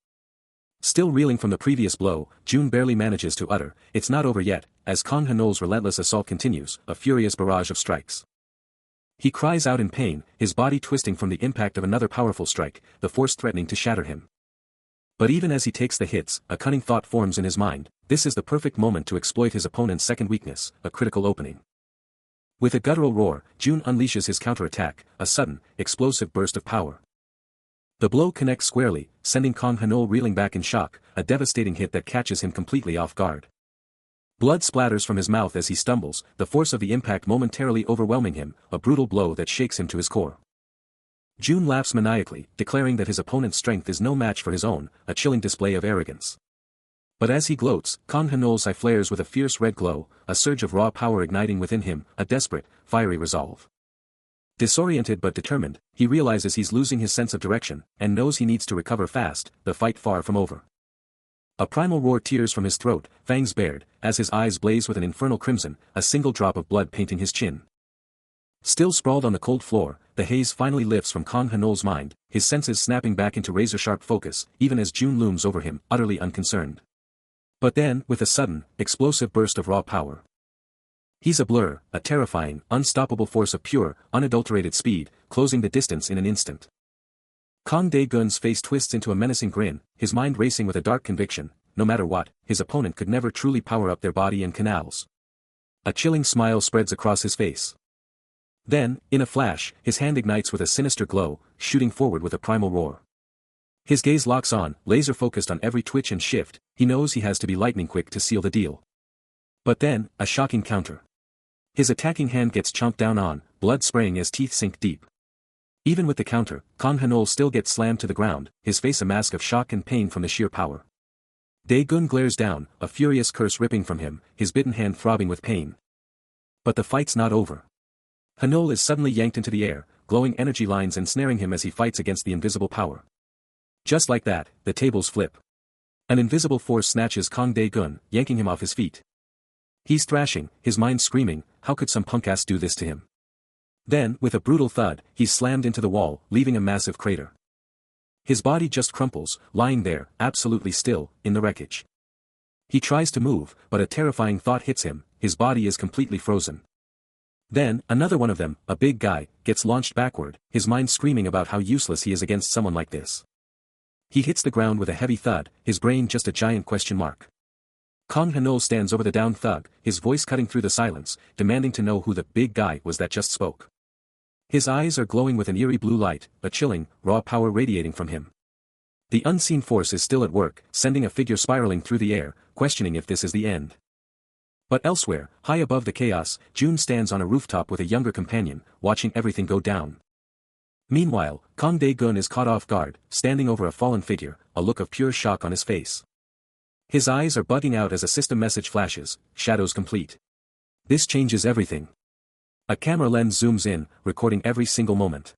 Still reeling from the previous blow, June barely manages to utter, "It's not over yet," as Kang Ha-no's relentless assault continues, a furious barrage of strikes. He cries out in pain, his body twisting from the impact of another powerful strike, the force threatening to shatter him. But even as he takes the hits, a cunning thought forms in his mind, this is the perfect moment to exploit his opponent's second weakness, a critical opening. With a guttural roar, June unleashes his counterattack, a sudden, explosive burst of power. The blow connects squarely, sending Kang Ha-no reeling back in shock, a devastating hit that catches him completely off guard. Blood splatters from his mouth as he stumbles, the force of the impact momentarily overwhelming him, a brutal blow that shakes him to his core. June laughs maniacally, declaring that his opponent's strength is no match for his own, a chilling display of arrogance. But as he gloats, Kang Hanol's eye flares with a fierce red glow, a surge of raw power igniting within him, a desperate, fiery resolve. Disoriented but determined, he realizes he's losing his sense of direction, and knows he needs to recover fast, the fight far from over. A primal roar tears from his throat, fangs bared, as his eyes blaze with an infernal crimson, a single drop of blood painting his chin. Still sprawled on the cold floor, the haze finally lifts from Kang Hanol's mind, his senses snapping back into razor-sharp focus, even as June looms over him, utterly unconcerned. But then, with a sudden, explosive burst of raw power. He's a blur, a terrifying, unstoppable force of pure, unadulterated speed, closing the distance in an instant. Kang Dae-gun's face twists into a menacing grin, his mind racing with a dark conviction, no matter what, his opponent could never truly power up their body and canals. A chilling smile spreads across his face. Then, in a flash, his hand ignites with a sinister glow, shooting forward with a primal roar. His gaze locks on, laser-focused on every twitch and shift, he knows he has to be lightning quick to seal the deal. But then, a shocking counter. His attacking hand gets chomped down on, blood spraying as teeth sink deep. Even with the counter, Kang Hanol still gets slammed to the ground, his face a mask of shock and pain from the sheer power. Dae-gun glares down, a furious curse ripping from him, his bitten hand throbbing with pain. But the fight's not over. Hanol is suddenly yanked into the air, glowing energy lines ensnaring him as he fights against the invisible power. Just like that, the tables flip. An invisible force snatches Kang Dae-gun, yanking him off his feet. He's thrashing, his mind screaming, how could some punk-ass do this to him? Then, with a brutal thud, he's slammed into the wall, leaving a massive crater. His body just crumples, lying there, absolutely still, in the wreckage. He tries to move, but a terrifying thought hits him, his body is completely frozen. Then, another one of them, a big guy, gets launched backward, his mind screaming about how useless he is against someone like this. He hits the ground with a heavy thud, his brain just a giant question mark. Kang Hanol stands over the downed thug, his voice cutting through the silence, demanding to know who the big guy was that just spoke. His eyes are glowing with an eerie blue light, a chilling, raw power radiating from him. The unseen force is still at work, sending a figure spiraling through the air, questioning if this is the end. But elsewhere, high above the chaos, June stands on a rooftop with a younger companion, watching everything go down. Meanwhile, Kang Dae-gun is caught off guard, standing over a fallen figure, a look of pure shock on his face. His eyes are bugging out as a system message flashes, shadows complete. This changes everything. A camera lens zooms in, recording every single moment.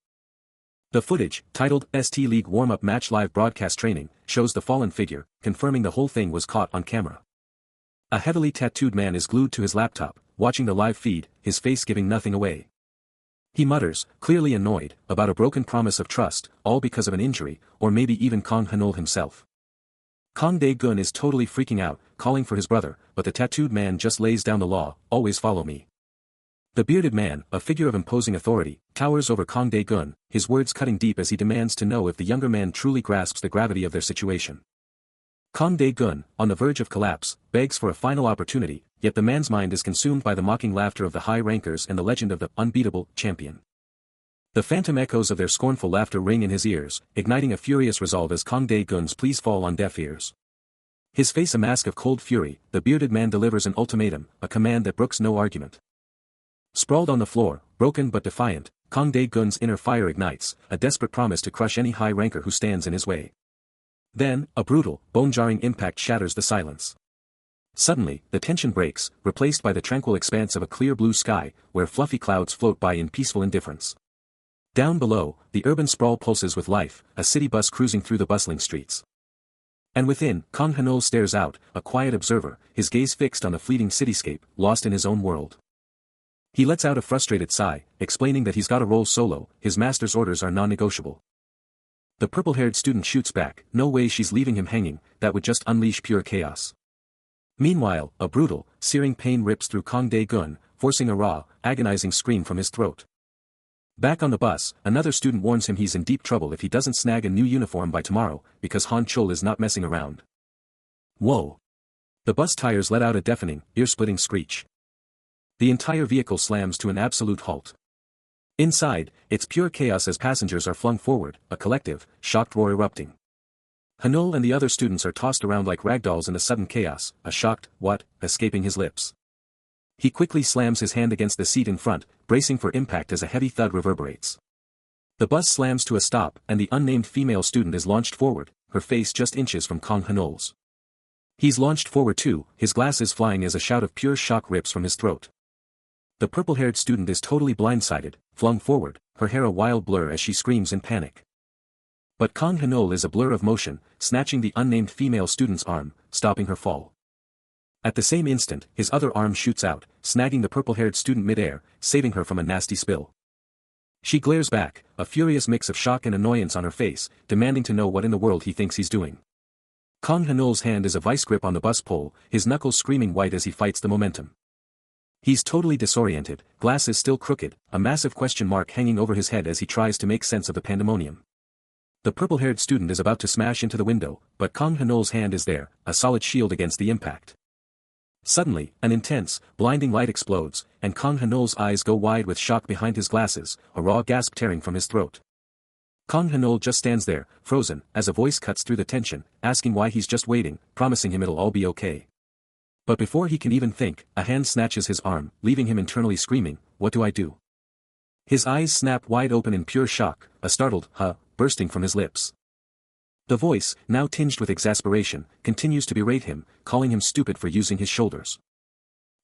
The footage, titled ST League Warm-Up Match Live Broadcast Training, shows the fallen figure, confirming the whole thing was caught on camera. A heavily tattooed man is glued to his laptop, watching the live feed, his face giving nothing away. He mutters, clearly annoyed, about a broken promise of trust, all because of an injury, or maybe even Kang Hanol himself. Kang Dae-gun is totally freaking out, calling for his brother, but the tattooed man just lays down the law, always follow me. The bearded man, a figure of imposing authority, towers over Kang Dae-gun, his words cutting deep as he demands to know if the younger man truly grasps the gravity of their situation. Kang Dae-gun, on the verge of collapse, begs for a final opportunity, yet the man's mind is consumed by the mocking laughter of the high rankers and the legend of the unbeatable champion. The phantom echoes of their scornful laughter ring in his ears, igniting a furious resolve as Kang Dae-gun's pleas fall on deaf ears. His face a mask of cold fury, the bearded man delivers an ultimatum, a command that brooks no argument. Sprawled on the floor, broken but defiant, Kang Dae-gun's inner fire ignites, a desperate promise to crush any high ranker who stands in his way. Then, a brutal, bone-jarring impact shatters the silence. Suddenly, the tension breaks, replaced by the tranquil expanse of a clear blue sky, where fluffy clouds float by in peaceful indifference. Down below, the urban sprawl pulses with life, a city bus cruising through the bustling streets. And within, Kang Hanol stares out, a quiet observer, his gaze fixed on the fleeting cityscape, lost in his own world. He lets out a frustrated sigh, explaining that he's gotta roll solo, his master's orders are non-negotiable. The purple-haired student shoots back, no way she's leaving him hanging, that would just unleash pure chaos. Meanwhile, a brutal, searing pain rips through Kang Dae-gun, forcing a raw, agonizing scream from his throat. Back on the bus, another student warns him he's in deep trouble if he doesn't snag a new uniform by tomorrow, because Han Chul is not messing around. Whoa! The bus tires let out a deafening, ear-splitting screech. The entire vehicle slams to an absolute halt. Inside, it's pure chaos as passengers are flung forward, a collective, shocked roar erupting. Hanul and the other students are tossed around like ragdolls in the sudden chaos, a shocked, "What?" escaping his lips. He quickly slams his hand against the seat in front, bracing for impact as a heavy thud reverberates. The bus slams to a stop and the unnamed female student is launched forward, her face just inches from Kang Hanul's. He's launched forward too, his glasses flying as a shout of pure shock rips from his throat. The purple-haired student is totally blindsided, flung forward, her hair a wild blur as she screams in panic. But Kang Hanul is a blur of motion, snatching the unnamed female student's arm, stopping her fall. At the same instant, his other arm shoots out, snagging the purple-haired student mid-air, saving her from a nasty spill. She glares back, a furious mix of shock and annoyance on her face, demanding to know what in the world he thinks he's doing. Kang Hanul's hand is a vice grip on the bus pole, his knuckles screaming white as he fights the momentum. He's totally disoriented, glasses still crooked, a massive question mark hanging over his head as he tries to make sense of the pandemonium. The purple-haired student is about to smash into the window, but Kang Hanul's hand is there, a solid shield against the impact. Suddenly, an intense, blinding light explodes, and Kang Hanul's eyes go wide with shock behind his glasses, a raw gasp tearing from his throat. Kang Hanul just stands there, frozen, as a voice cuts through the tension, asking why he's just waiting, promising him it'll all be okay. But before he can even think, a hand snatches his arm, leaving him internally screaming, "What do I do?" His eyes snap wide open in pure shock, a startled, "Huh," bursting from his lips. The voice, now tinged with exasperation, continues to berate him, calling him stupid for using his shoulders.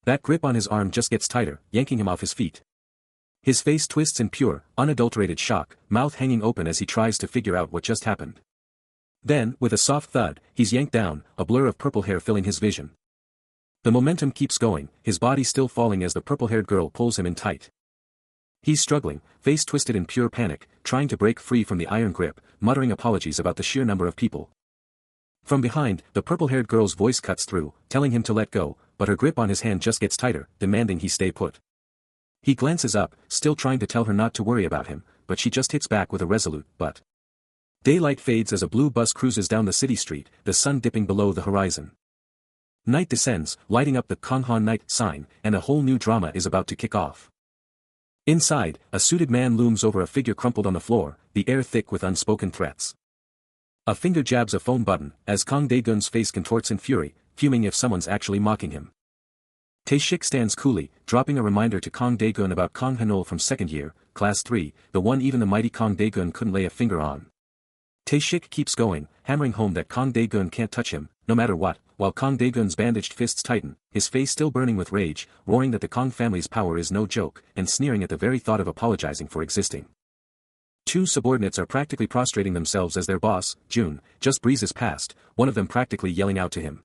That grip on his arm just gets tighter, yanking him off his feet. His face twists in pure, unadulterated shock, mouth hanging open as he tries to figure out what just happened. Then, with a soft thud, he's yanked down, a blur of purple hair filling his vision. The momentum keeps going, his body still falling as the purple-haired girl pulls him in tight. He's struggling, face twisted in pure panic, trying to break free from the iron grip, muttering apologies about the sheer number of people. From behind, the purple-haired girl's voice cuts through, telling him to let go, but her grip on his hand just gets tighter, demanding he stay put. He glances up, still trying to tell her not to worry about him, but she just hits back with a resolute, "But." Daylight fades as a blue bus cruises down the city street, the sun dipping below the horizon. Night descends, lighting up the Kanghan Night sign, and a whole new drama is about to kick off. Inside, a suited man looms over a figure crumpled on the floor, the air thick with unspoken threats. A finger jabs a phone button, as Kang Dae-gun's face contorts in fury, fuming if someone's actually mocking him. Tae-shik stands coolly, dropping a reminder to Kang Dae-gun about Kang Hanul from second year, class 3, the one even the mighty Kang Dae-gun couldn't lay a finger on. Tae-shik keeps going, hammering home that Kang Dae-gun can't touch him, no matter what, while Kang Dae-gun's bandaged fists tighten, his face still burning with rage, roaring that the Kang family's power is no joke, and sneering at the very thought of apologizing for existing. Two subordinates are practically prostrating themselves as their boss, Jun, just breezes past, one of them practically yelling out to him.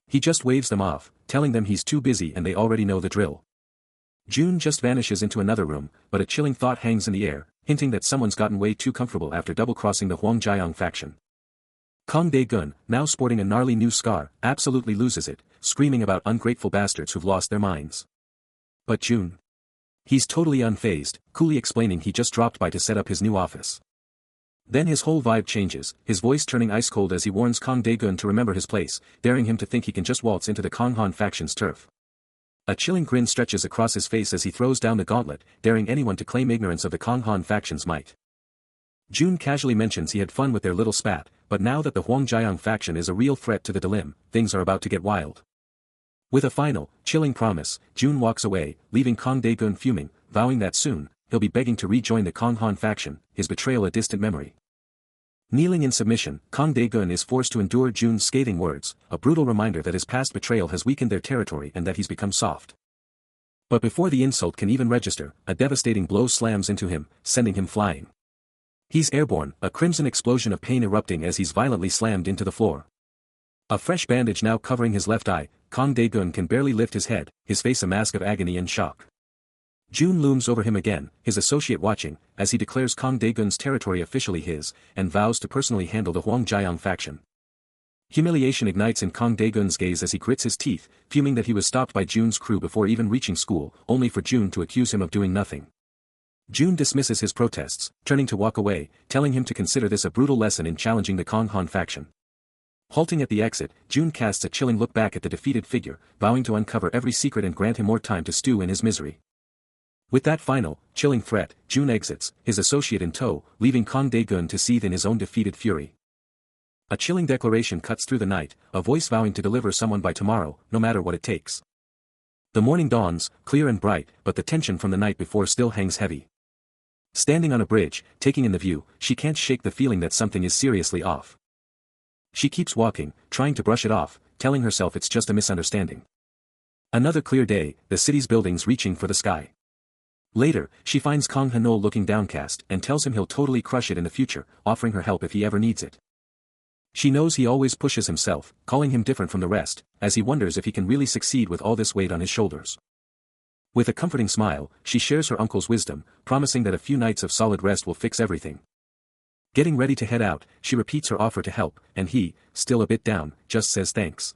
He just waves them off, telling them he's too busy and they already know the drill. Jun just vanishes into another room, but a chilling thought hangs in the air, hinting that someone's gotten way too comfortable after double-crossing the Hwangjaeong faction. Kang Dae-gun, now sporting a gnarly new scar, absolutely loses it, screaming about ungrateful bastards who've lost their minds. But Jun? He's totally unfazed, coolly explaining he just dropped by to set up his new office. Then his whole vibe changes, his voice turning ice-cold as he warns Kang Dae-gun to remember his place, daring him to think he can just waltz into the Kanghan faction's turf. A chilling grin stretches across his face as he throws down the gauntlet, daring anyone to claim ignorance of the Kanghan faction's might. Jun casually mentions he had fun with their little spat, but now that the Hwangjaeong faction is a real threat to the Dalim, things are about to get wild. With a final, chilling promise, Jun walks away, leaving Kang Dae-gun fuming, vowing that soon, he'll be begging to rejoin the Kanghan faction, his betrayal a distant memory. Kneeling in submission, Kang Dae-gun is forced to endure Jun's scathing words, a brutal reminder that his past betrayal has weakened their territory and that he's become soft. But before the insult can even register, a devastating blow slams into him, sending him flying. He's airborne, a crimson explosion of pain erupting as he's violently slammed into the floor. A fresh bandage now covering his left eye, Kang Dae-gun can barely lift his head, his face a mask of agony and shock. Jun looms over him again, his associate watching, as he declares Kang Dae-gun's territory officially his, and vows to personally handle the Hwangjaeong faction. Humiliation ignites in Kang Dae-gun's gaze as he grits his teeth, fuming that he was stopped by Jun's crew before even reaching school, only for Jun to accuse him of doing nothing. Jun dismisses his protests, turning to walk away, telling him to consider this a brutal lesson in challenging the Kanghan faction. Halting at the exit, Jun casts a chilling look back at the defeated figure, vowing to uncover every secret and grant him more time to stew in his misery. With that final, chilling threat, Jun exits, his associate in tow, leaving Kang Dae-gun to seethe in his own defeated fury. A chilling declaration cuts through the night, a voice vowing to deliver someone by tomorrow, no matter what it takes. The morning dawns, clear and bright, but the tension from the night before still hangs heavy. Standing on a bridge, taking in the view, she can't shake the feeling that something is seriously off. She keeps walking, trying to brush it off, telling herself it's just a misunderstanding. Another clear day, the city's buildings reaching for the sky. Later, she finds Kang Hanol looking downcast and tells him he'll totally crush it in the future, offering her help if he ever needs it. She knows he always pushes himself, calling him different from the rest, as he wonders if he can really succeed with all this weight on his shoulders. With a comforting smile, she shares her uncle's wisdom, promising that a few nights of solid rest will fix everything. Getting ready to head out, she repeats her offer to help, and he, still a bit down, just says thanks.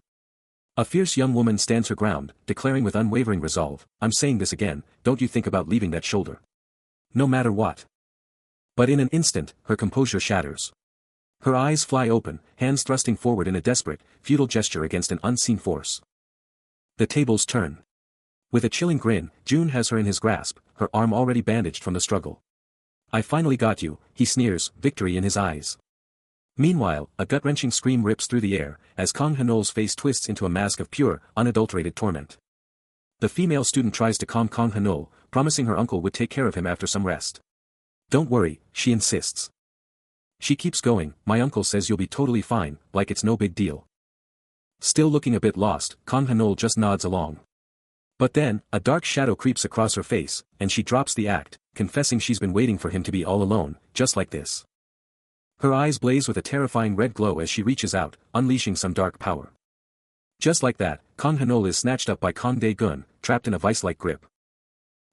A fierce young woman stands her ground, declaring with unwavering resolve, "I'm saying this again, don't you think about leaving that shoulder. No matter what." But in an instant, her composure shatters. Her eyes fly open, hands thrusting forward in a desperate, futile gesture against an unseen force. The tables turn. With a chilling grin, June has her in his grasp, her arm already bandaged from the struggle. "I finally got you," he sneers, victory in his eyes. Meanwhile, a gut-wrenching scream rips through the air, as Kang Hanol's face twists into a mask of pure, unadulterated torment. The female student tries to calm Kang Hanol, promising her uncle would take care of him after some rest. "Don't worry," she insists. She keeps going, "My uncle says you'll be totally fine, like it's no big deal." Still looking a bit lost, Kang Hanol just nods along. But then, a dark shadow creeps across her face, and she drops the act, confessing she's been waiting for him to be all alone, just like this. Her eyes blaze with a terrifying red glow as she reaches out, unleashing some dark power. Just like that, Kang Hanol is snatched up by Kang Dae-gun, trapped in a vice-like grip.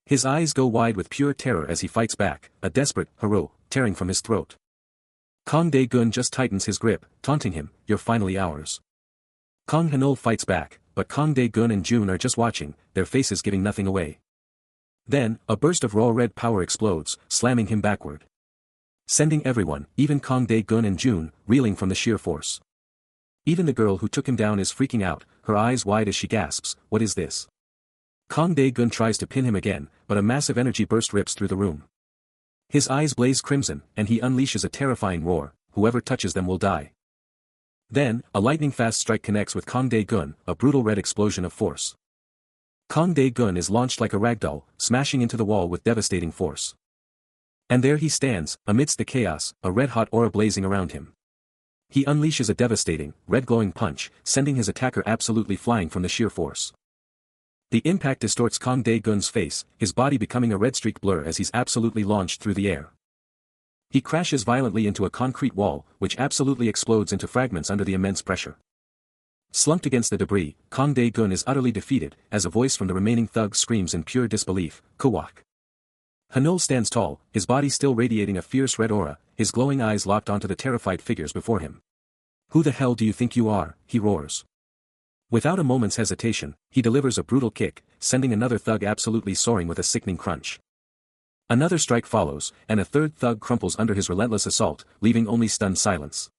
His eyes go wide with pure terror as he fights back, a desperate "hurrah" tearing from his throat. Kang Dae-gun just tightens his grip, taunting him, "You're finally ours." Kang Hanol fights back, but Kang Dae-gun and June are just watching, their faces giving nothing away. Then, a burst of raw red power explodes, slamming him backward. Sending everyone, even Kang Dae-gun and June, reeling from the sheer force. Even the girl who took him down is freaking out, her eyes wide as she gasps, "What is this?" Kang Dae-gun tries to pin him again, but a massive energy burst rips through the room. His eyes blaze crimson, and he unleashes a terrifying roar, "Whoever touches them will die." Then, a lightning-fast strike connects with Kang Dae-gun, a brutal red explosion of force. Kang Dae-gun is launched like a ragdoll, smashing into the wall with devastating force. And there he stands, amidst the chaos, a red-hot aura blazing around him. He unleashes a devastating, red-glowing punch, sending his attacker absolutely flying from the sheer force. The impact distorts Kang Dae-gun's face, his body becoming a red-streaked blur as he's absolutely launched through the air. He crashes violently into a concrete wall, which absolutely explodes into fragments under the immense pressure. Slumped against the debris, Kang Dae-gun is utterly defeated, as a voice from the remaining thugs screams in pure disbelief, "Kawak." Hanol stands tall, his body still radiating a fierce red aura, his glowing eyes locked onto the terrified figures before him. "Who the hell do you think you are?" he roars. Without a moment's hesitation, he delivers a brutal kick, sending another thug absolutely soaring with a sickening crunch. Another strike follows, and a third thug crumples under his relentless assault, leaving only stunned silence.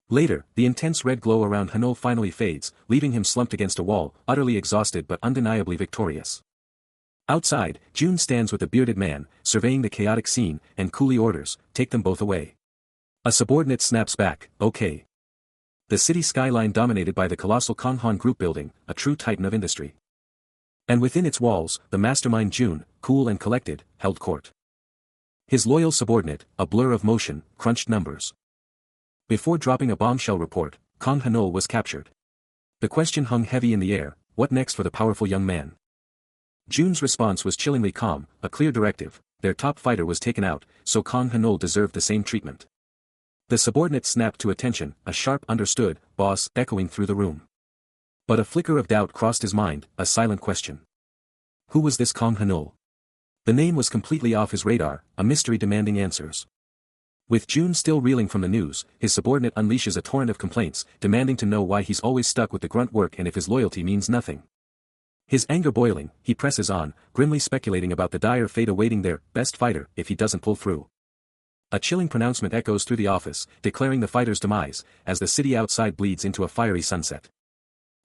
Later, the intense red glow around Hanol finally fades, leaving him slumped against a wall, utterly exhausted but undeniably victorious. Outside, June stands with the bearded man, surveying the chaotic scene, and coolly orders, "Take them both away." A subordinate snaps back, "Okay." The city skyline dominated by the colossal Kanghan Group building, a true titan of industry. And within its walls, the mastermind June, cool and collected, held court. His loyal subordinate, a blur of motion, crunched numbers. Before dropping a bombshell report, Kang Hanol was captured. The question hung heavy in the air, what next for the powerful young man? June's response was chillingly calm, a clear directive, their top fighter was taken out, so Kang Hanol deserved the same treatment. The subordinate snapped to attention, a sharp "understood, boss" echoing through the room. But a flicker of doubt crossed his mind, a silent question. Who was this Kang Hanol? The name was completely off his radar, a mystery demanding answers. With June still reeling from the news, his subordinate unleashes a torrent of complaints, demanding to know why he's always stuck with the grunt work and if his loyalty means nothing. His anger boiling, he presses on, grimly speculating about the dire fate awaiting their best fighter if he doesn't pull through. A chilling pronouncement echoes through the office, declaring the fighter's demise, as the city outside bleeds into a fiery sunset.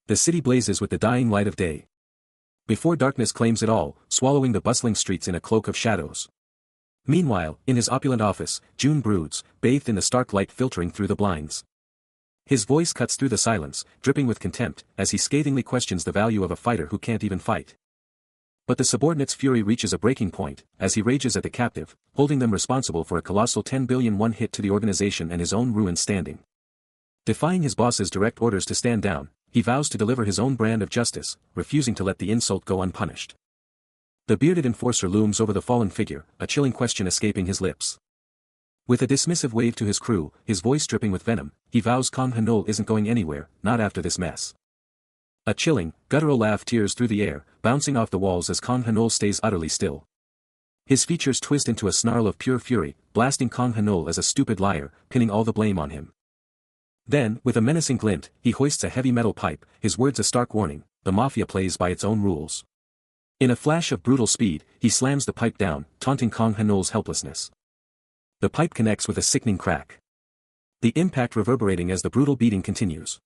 The city blazes with the dying light of day. Before darkness claims it all, swallowing the bustling streets in a cloak of shadows. Meanwhile, in his opulent office, June broods, bathed in the stark light filtering through the blinds. His voice cuts through the silence, dripping with contempt, as he scathingly questions the value of a fighter who can't even fight. But the subordinate's fury reaches a breaking point, as he rages at the captive, holding them responsible for a colossal 10 billion won hit to the organization and his own ruined standing. Defying his boss's direct orders to stand down, he vows to deliver his own brand of justice, refusing to let the insult go unpunished. The bearded enforcer looms over the fallen figure, a chilling question escaping his lips. With a dismissive wave to his crew, his voice dripping with venom, he vows Kang Hanol isn't going anywhere, not after this mess. A chilling, guttural laugh tears through the air, bouncing off the walls as Kang Hanol stays utterly still. His features twist into a snarl of pure fury, blasting Kang Hanol as a stupid liar, pinning all the blame on him. Then, with a menacing glint, he hoists a heavy metal pipe, his words a stark warning: the mafia plays by its own rules. In a flash of brutal speed, he slams the pipe down, taunting Kang Hanol's helplessness. The pipe connects with a sickening crack. The impact reverberating as the brutal beating continues.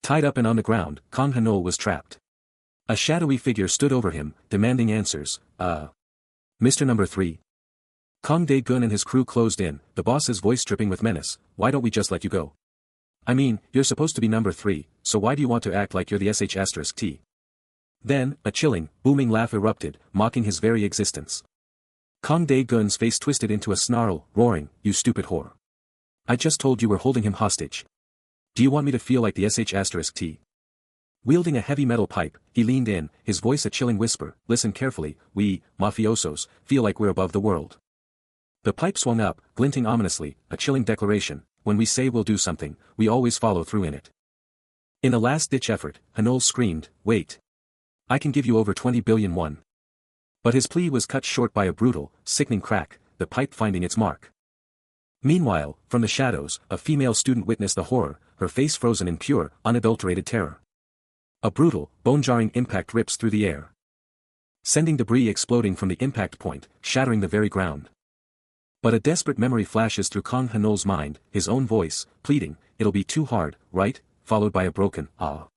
Tied up and on the ground, Kang Hanol was trapped. A shadowy figure stood over him, demanding answers. Mr. Number 3. Kang Dae-gun and his crew closed in, the boss's voice dripping with menace. Why don't we just let you go? I mean, you're supposed to be number 3, so why do you want to act like you're the sh*T? Then, a chilling, booming laugh erupted, mocking his very existence. Kang Dae-gun's face twisted into a snarl, roaring, you stupid whore. I just told you we're holding him hostage. Do you want me to feel like the sh*T? Wielding a heavy metal pipe, he leaned in, his voice a chilling whisper, listen carefully, we, mafiosos, feel like we're above the world. The pipe swung up, glinting ominously, a chilling declaration: when we say we'll do something, we always follow through in it. In a last-ditch effort, Hanol screamed, wait. I can give you over 20 billion won. But his plea was cut short by a brutal, sickening crack, the pipe finding its mark. Meanwhile, from the shadows, a female student witnessed the horror, her face frozen in pure, unadulterated terror. A brutal, bone-jarring impact rips through the air, sending debris exploding from the impact point, shattering the very ground. But a desperate memory flashes through Kang Hanol's mind, his own voice, pleading, it'll be too hard, right? Followed by a broken, ah.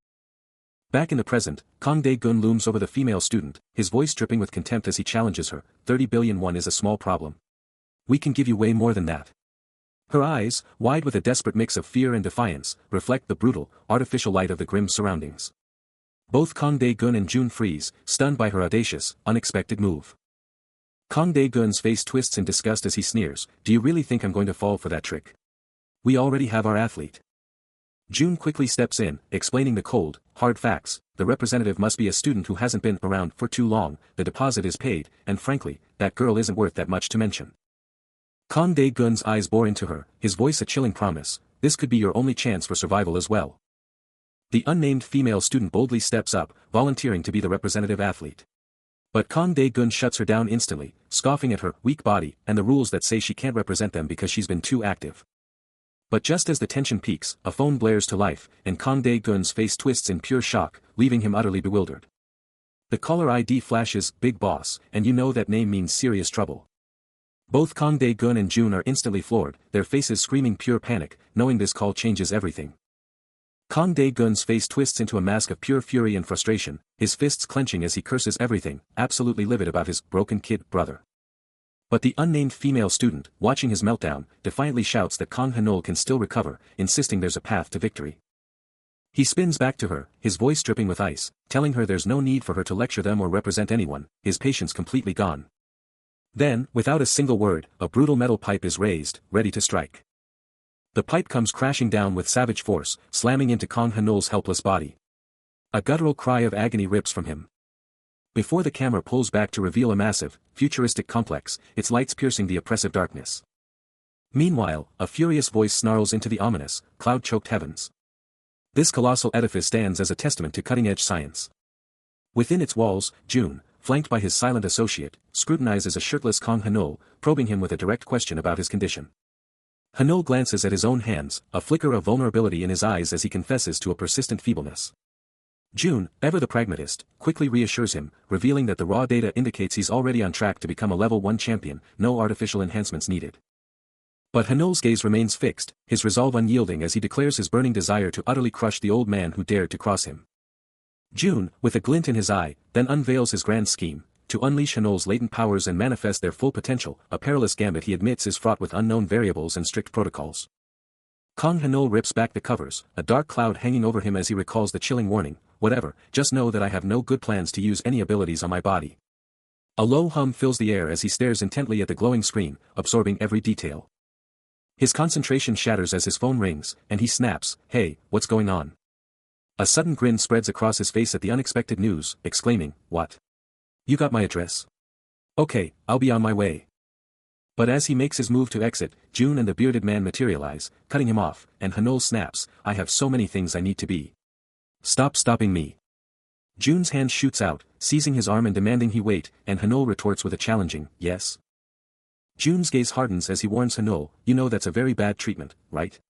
Back in the present, Kang Dae-gun looms over the female student, his voice dripping with contempt as he challenges her. 30 billion won is a small problem. We can give you way more than that. Her eyes, wide with a desperate mix of fear and defiance, reflect the brutal, artificial light of the grim surroundings. Both Kang Dae-gun and June freeze, stunned by her audacious, unexpected move. Kang Dae-gun's face twists in disgust as he sneers, do you really think I'm going to fall for that trick? We already have our athlete. June quickly steps in, explaining the cold, hard facts. The representative must be a student who hasn't been around for too long, the deposit is paid, and frankly, that girl isn't worth that much to mention. Kang Dae-gun's eyes bore into her, his voice a chilling promise, this could be your only chance for survival as well. The unnamed female student boldly steps up, volunteering to be the representative athlete. But Kang Dae-gun shuts her down instantly, scoffing at her weak body and the rules that say she can't represent them because she's been too active. But just as the tension peaks, a phone blares to life, and Kang Dae-gun's face twists in pure shock, leaving him utterly bewildered. The caller ID flashes, Big Boss, and you know that name means serious trouble. Both Kang Dae-gun and June are instantly floored, their faces screaming pure panic, knowing this call changes everything. Kang Dae-gun's face twists into a mask of pure fury and frustration, his fists clenching as he curses everything, absolutely livid about his broken kid brother. But the unnamed female student, watching his meltdown, defiantly shouts that Kang Hanol can still recover, insisting there's a path to victory. He spins back to her, his voice dripping with ice, telling her there's no need for her to lecture them or represent anyone, his patience completely gone. Then, without a single word, a brutal metal pipe is raised, ready to strike. The pipe comes crashing down with savage force, slamming into Kang Hanol's helpless body. A guttural cry of agony rips from him. Before the camera pulls back to reveal a massive, futuristic complex, its lights piercing the oppressive darkness. Meanwhile, a furious voice snarls into the ominous, cloud-choked heavens. This colossal edifice stands as a testament to cutting-edge science. Within its walls, June, flanked by his silent associate, scrutinizes a shirtless Kang Hanol, probing him with a direct question about his condition. Hanol glances at his own hands, a flicker of vulnerability in his eyes as he confesses to a persistent feebleness. June, ever the pragmatist, quickly reassures him, revealing that the raw data indicates he's already on track to become a level 1 champion, no artificial enhancements needed. But Hanol's gaze remains fixed, his resolve unyielding as he declares his burning desire to utterly crush the old man who dared to cross him. June, with a glint in his eye, then unveils his grand scheme, to unleash Hanol's latent powers and manifest their full potential, a perilous gambit he admits is fraught with unknown variables and strict protocols. Kang Hanol rips back the covers, a dark cloud hanging over him as he recalls the chilling warning, whatever, just know that I have no good plans to use any abilities on my body. A low hum fills the air as he stares intently at the glowing screen, absorbing every detail. His concentration shatters as his phone rings, and he snaps, "Hey, what's going on?" A sudden grin spreads across his face at the unexpected news, exclaiming, "What? You got my address? Okay, I'll be on my way." But as he makes his move to exit, June and the bearded man materialize, cutting him off, and Hanol snaps, "I have so many things I need to be. Stop stopping me." June's hand shoots out, seizing his arm and demanding he wait, and Hanol retorts with a challenging, "Yes?" June's gaze hardens as he warns Hanol, "You know that's a very bad treatment, right?"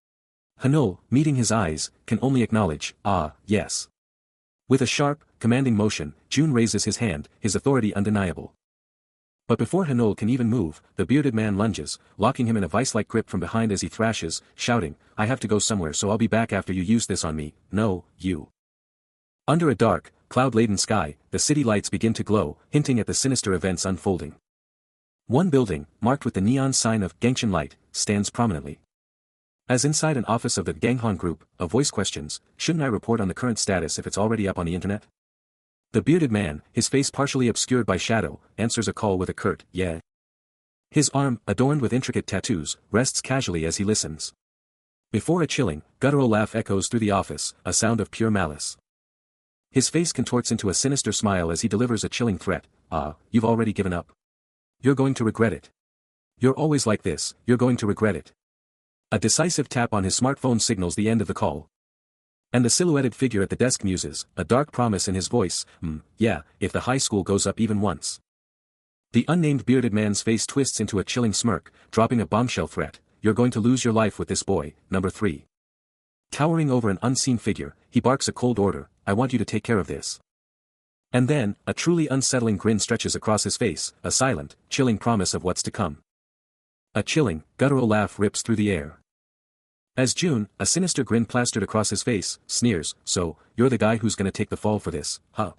Hanol, meeting his eyes, can only acknowledge, "Ah, yes." With a sharp, commanding motion, June raises his hand, his authority undeniable. But before Hanol can even move, the bearded man lunges, locking him in a vice-like grip from behind as he thrashes, shouting, "I have to go somewhere, so I'll be back after you use this on me. No, you." Under a dark, cloud-laden sky, the city lights begin to glow, hinting at the sinister events unfolding. One building, marked with the neon sign of Gangchen Light, stands prominently. As inside an office of the Ganghan Group, a voice questions, "Shouldn't I report on the current status if it's already up on the internet?" The bearded man, his face partially obscured by shadow, answers a call with a curt, "Yeah." His arm, adorned with intricate tattoos, rests casually as he listens. Before a chilling, guttural laugh echoes through the office, a sound of pure malice. His face contorts into a sinister smile as he delivers a chilling threat, "Ah, you've already given up. You're going to regret it. You're always like this, you're going to regret it." A decisive tap on his smartphone signals the end of the call. And the silhouetted figure at the desk muses, a dark promise in his voice, "Yeah, if the high school goes up even once." The unnamed bearded man's face twists into a chilling smirk, dropping a bombshell threat, "You're going to lose your life with this boy, number 3. Towering over an unseen figure, he barks a cold order, "I want you to take care of this." And then, a truly unsettling grin stretches across his face, a silent, chilling promise of what's to come. A chilling, guttural laugh rips through the air. As June, a sinister grin plastered across his face, sneers, "So, you're the guy who's gonna take the fall for this, huh?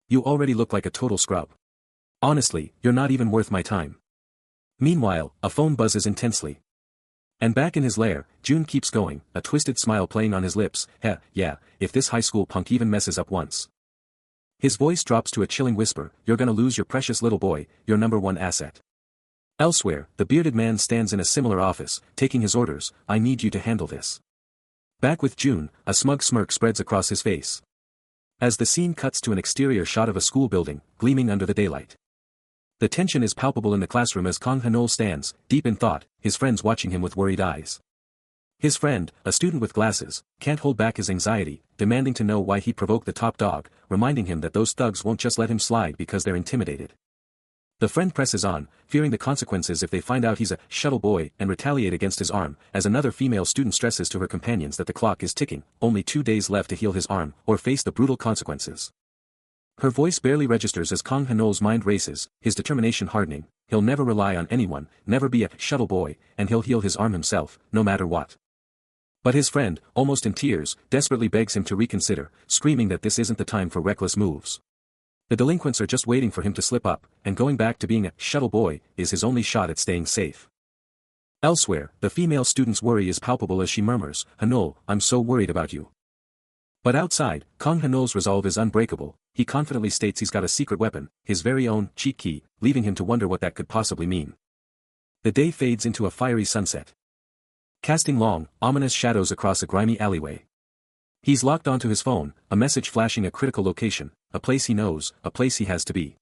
You already look like a total scrub. Honestly, you're not even worth my time." Meanwhile, a phone buzzes intensely. And back in his lair, June keeps going, a twisted smile playing on his lips, "Yeah, if this high school punk even messes up once." His voice drops to a chilling whisper, "You're gonna lose your precious little boy, your number one asset." Elsewhere, the bearded man stands in a similar office, taking his orders, "I need you to handle this." Back with June, a smug smirk spreads across his face. As the scene cuts to an exterior shot of a school building, gleaming under the daylight. The tension is palpable in the classroom as Kang Hanol stands, deep in thought, his friends watching him with worried eyes. His friend, a student with glasses, can't hold back his anxiety, demanding to know why he provoked the top dog, reminding him that those thugs won't just let him slide because they're intimidated. The friend presses on, fearing the consequences if they find out he's a shuttle boy and retaliate against his arm, as another female student stresses to her companions that the clock is ticking, only 2 days left to heal his arm, or face the brutal consequences. Her voice barely registers as Kang Hanol's mind races, his determination hardening, he'll never rely on anyone, never be a shuttle boy, and he'll heal his arm himself, no matter what. But his friend, almost in tears, desperately begs him to reconsider, screaming that this isn't the time for reckless moves. The delinquents are just waiting for him to slip up, and going back to being a shuttle boy is his only shot at staying safe. Elsewhere, the female student's worry is palpable as she murmurs, "Hanol, I'm so worried about you." But outside, Kang Hanol's resolve is unbreakable. He confidently states he's got a secret weapon, his very own cheat key, leaving him to wonder what that could possibly mean. The day fades into a fiery sunset, casting long, ominous shadows across a grimy alleyway. He's locked onto his phone, a message flashing a critical location, a place he knows, a place he has to be.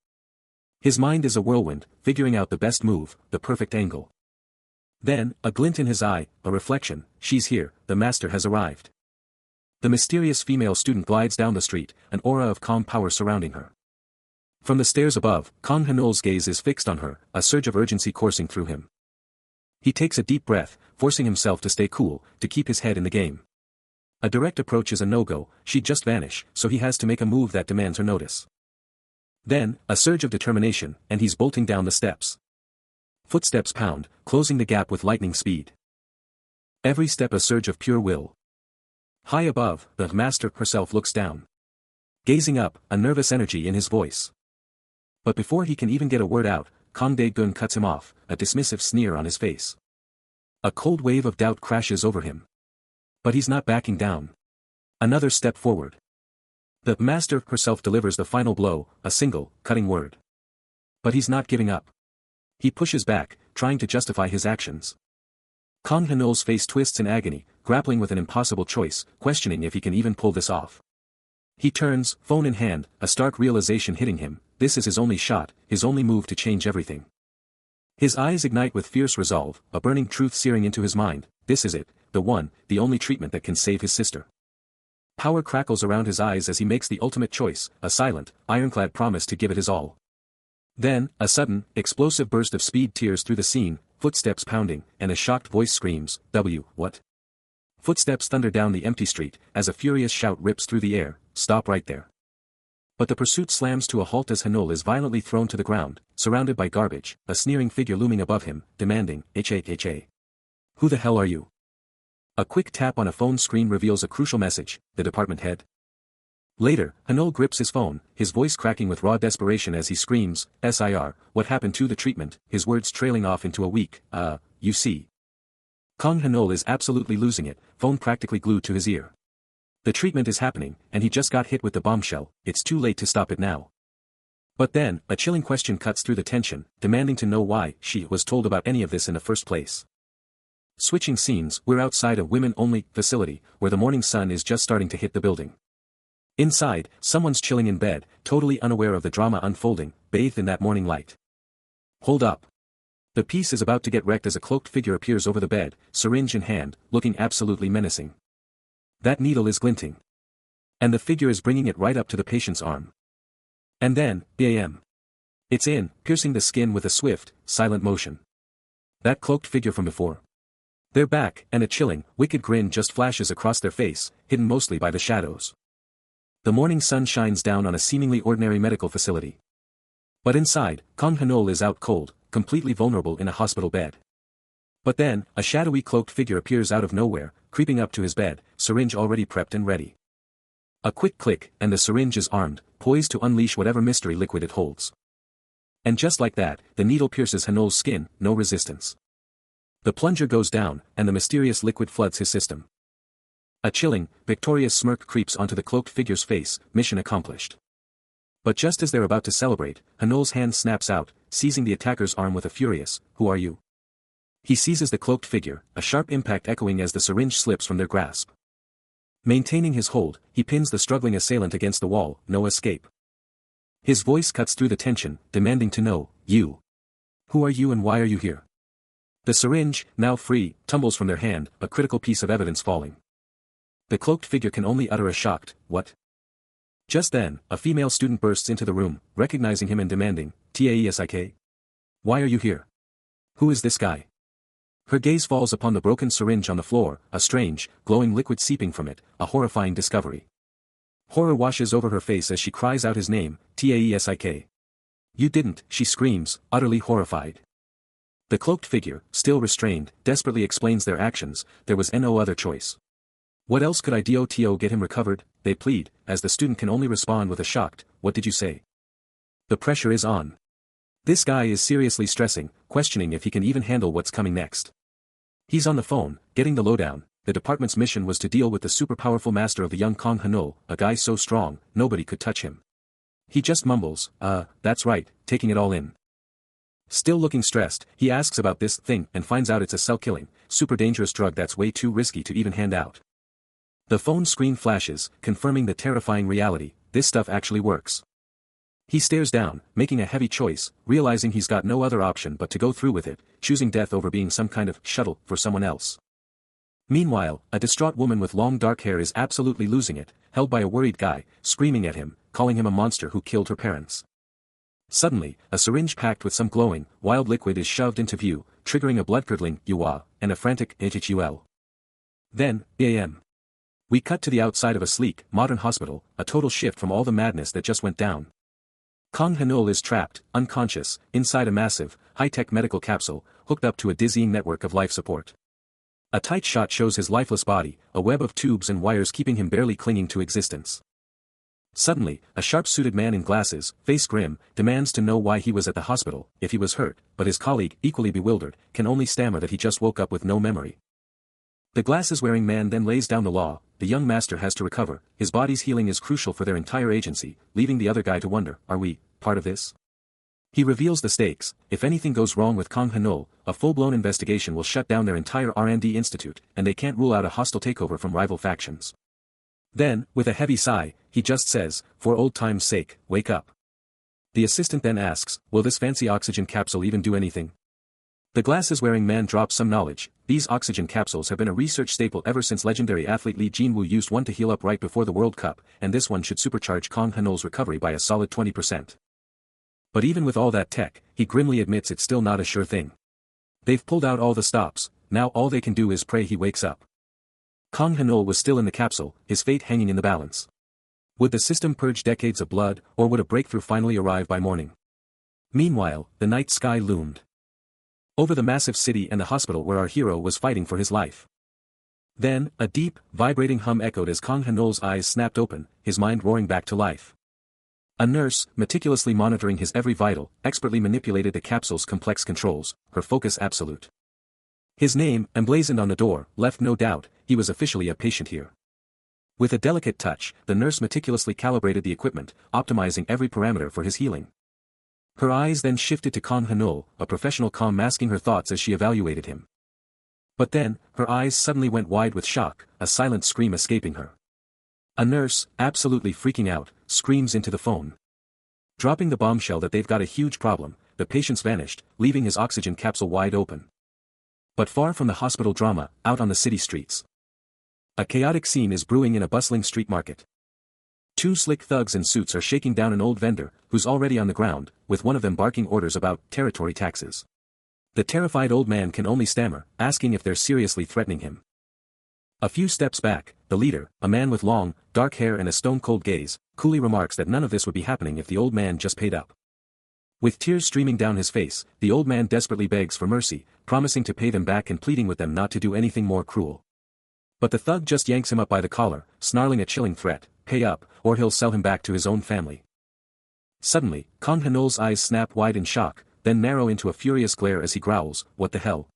His mind is a whirlwind, figuring out the best move, the perfect angle. Then, a glint in his eye, a reflection, she's here, the master has arrived. The mysterious female student glides down the street, an aura of calm power surrounding her. From the stairs above, Kang Hanol's gaze is fixed on her, a surge of urgency coursing through him. He takes a deep breath, forcing himself to stay cool, to keep his head in the game. A direct approach is a no-go, she'd just vanish, so he has to make a move that demands her notice. Then, a surge of determination, and he's bolting down the steps. Footsteps pound, closing the gap with lightning speed. Every step a surge of pure will. High above, the master herself looks down. Gazing up, a nervous energy in his voice. But before he can even get a word out, Kang Dae-gun cuts him off, a dismissive sneer on his face. A cold wave of doubt crashes over him. But he's not backing down. Another step forward. The master herself delivers the final blow, a single, cutting word. But he's not giving up. He pushes back, trying to justify his actions. Kang Hanul's face twists in agony, grappling with an impossible choice, questioning if he can even pull this off. He turns, phone in hand, a stark realization hitting him, this is his only shot, his only move to change everything. His eyes ignite with fierce resolve, a burning truth searing into his mind, this is it, the one, the only treatment that can save his sister. Power crackles around his eyes as he makes the ultimate choice, a silent, ironclad promise to give it his all. Then, a sudden, explosive burst of speed tears through the scene, footsteps pounding, and a shocked voice screams, what? Footsteps thunder down the empty street, as a furious shout rips through the air, stop right there. But the pursuit slams to a halt as Hanul is violently thrown to the ground, surrounded by garbage, a sneering figure looming above him, demanding, "Ha. Who the hell are you?" A quick tap on a phone screen reveals a crucial message, the department head. Later, Hanul grips his phone, his voice cracking with raw desperation as he screams, "Sir, what happened to the treatment?" his words trailing off into a weak, you see. Kang Hanul is absolutely losing it, phone practically glued to his ear. The treatment is happening, and he just got hit with the bombshell, it's too late to stop it now. But then, a chilling question cuts through the tension, demanding to know why she was told about any of this in the first place. Switching scenes, we're outside a women-only facility, where the morning sun is just starting to hit the building. Inside, someone's chilling in bed, totally unaware of the drama unfolding, bathed in that morning light. Hold up. The piece is about to get wrecked as a cloaked figure appears over the bed, syringe in hand, looking absolutely menacing. That needle is glinting. And the figure is bringing it right up to the patient's arm. And then, bam. It's in, piercing the skin with a swift, silent motion. That cloaked figure from before. They're back, and a chilling, wicked grin just flashes across their face, hidden mostly by the shadows. The morning sun shines down on a seemingly ordinary medical facility. But inside, Kang Hanul is out cold, completely vulnerable in a hospital bed. But then, a shadowy cloaked figure appears out of nowhere, creeping up to his bed, syringe already prepped and ready. A quick click, and the syringe is armed, poised to unleash whatever mystery liquid it holds. And just like that, the needle pierces Hanul's skin, no resistance. The plunger goes down, and the mysterious liquid floods his system. A chilling, victorious smirk creeps onto the cloaked figure's face, mission accomplished. But just as they're about to celebrate, Hanul's hand snaps out, seizing the attacker's arm with a furious, "Who are you?" He seizes the cloaked figure, a sharp impact echoing as the syringe slips from their grasp. Maintaining his hold, he pins the struggling assailant against the wall, no escape. His voice cuts through the tension, demanding to know, "You. Who are you and why are you here?" The syringe, now free, tumbles from their hand, a critical piece of evidence falling. The cloaked figure can only utter a shocked, "What?" Just then, a female student bursts into the room, recognizing him and demanding, "Taesk? Why are you here? Who is this guy?" Her gaze falls upon the broken syringe on the floor, a strange, glowing liquid seeping from it, a horrifying discovery. Horror washes over her face as she cries out his name, "Taesk. You didn't," she screams, utterly horrified. The cloaked figure, still restrained, desperately explains their actions, there was no other choice. "What else could I do to get him recovered?" they plead, as the student can only respond with a shocked, "What did you say?" The pressure is on. This guy is seriously stressing, questioning if he can even handle what's coming next. He's on the phone, getting the lowdown. The department's mission was to deal with the super-powerful master of the young Kang Hanul, a guy so strong, nobody could touch him. He just mumbles, that's right, taking it all in. Still looking stressed, he asks about this thing and finds out it's a cell-killing, super dangerous drug that's way too risky to even hand out. The phone screen flashes, confirming the terrifying reality, this stuff actually works. He stares down, making a heavy choice, realizing he's got no other option but to go through with it, choosing death over being some kind of shuttle for someone else. Meanwhile, a distraught woman with long dark hair is absolutely losing it, held by a worried guy, screaming at him, calling him a monster who killed her parents. Suddenly, a syringe packed with some glowing, wild liquid is shoved into view, triggering a blood-curdling "Yuwa" and a frantic "HHUL." Then, bam. We cut to the outside of a sleek, modern hospital, a total shift from all the madness that just went down. Kang Hanul is trapped, unconscious, inside a massive, high-tech medical capsule, hooked up to a dizzying network of life support. A tight shot shows his lifeless body, a web of tubes and wires keeping him barely clinging to existence. Suddenly, a sharp-suited man in glasses, face grim, demands to know why he was at the hospital, if he was hurt, but his colleague, equally bewildered, can only stammer that he just woke up with no memory. The glasses-wearing man then lays down the law. The young master has to recover, his body's healing is crucial for their entire agency, leaving the other guy to wonder, are we part of this? He reveals the stakes. If anything goes wrong with Kang Hanul, a full-blown investigation will shut down their entire R&D institute, and they can't rule out a hostile takeover from rival factions. Then, with a heavy sigh, he just says, for old time's sake, wake up. The assistant then asks, will this fancy oxygen capsule even do anything? The glasses-wearing man drops some knowledge. These oxygen capsules have been a research staple ever since legendary athlete Lee Jinwoo used one to heal up right before the World Cup, and this one should supercharge Kang Hanul's recovery by a solid 20%. But even with all that tech, he grimly admits it's still not a sure thing. They've pulled out all the stops, now all they can do is pray he wakes up. Kang Hanul was still in the capsule, his fate hanging in the balance. Would the system purge decades of blood, or would a breakthrough finally arrive by morning? Meanwhile, the night sky loomed over the massive city and the hospital where our hero was fighting for his life. Then, a deep, vibrating hum echoed as Kang Hanul's eyes snapped open, his mind roaring back to life. A nurse, meticulously monitoring his every vital, expertly manipulated the capsule's complex controls, her focus absolute. His name, emblazoned on the door, left no doubt, he was officially a patient here. With a delicate touch, the nurse meticulously calibrated the equipment, optimizing every parameter for his healing. Her eyes then shifted to Kang Hanul, a professional calm masking her thoughts as she evaluated him. But then, her eyes suddenly went wide with shock, a silent scream escaping her. A nurse, absolutely freaking out, screams into the phone. Dropping the bombshell that they've got a huge problem, the patient's vanished, leaving his oxygen capsule wide open. But far from the hospital drama, out on the city streets, a chaotic scene is brewing in a bustling street market. Two slick thugs in suits are shaking down an old vendor, who's already on the ground, with one of them barking orders about territory taxes. The terrified old man can only stammer, asking if they're seriously threatening him. A few steps back, the leader, a man with long, dark hair and a stone-cold gaze, coolly remarks that none of this would be happening if the old man just paid up. With tears streaming down his face, the old man desperately begs for mercy, promising to pay them back and pleading with them not to do anything more cruel. But the thug just yanks him up by the collar, snarling a chilling threat, pay up, or he'll sell him back to his own family. Suddenly, Kang Hanul's eyes snap wide in shock, then narrow into a furious glare as he growls, what the hell?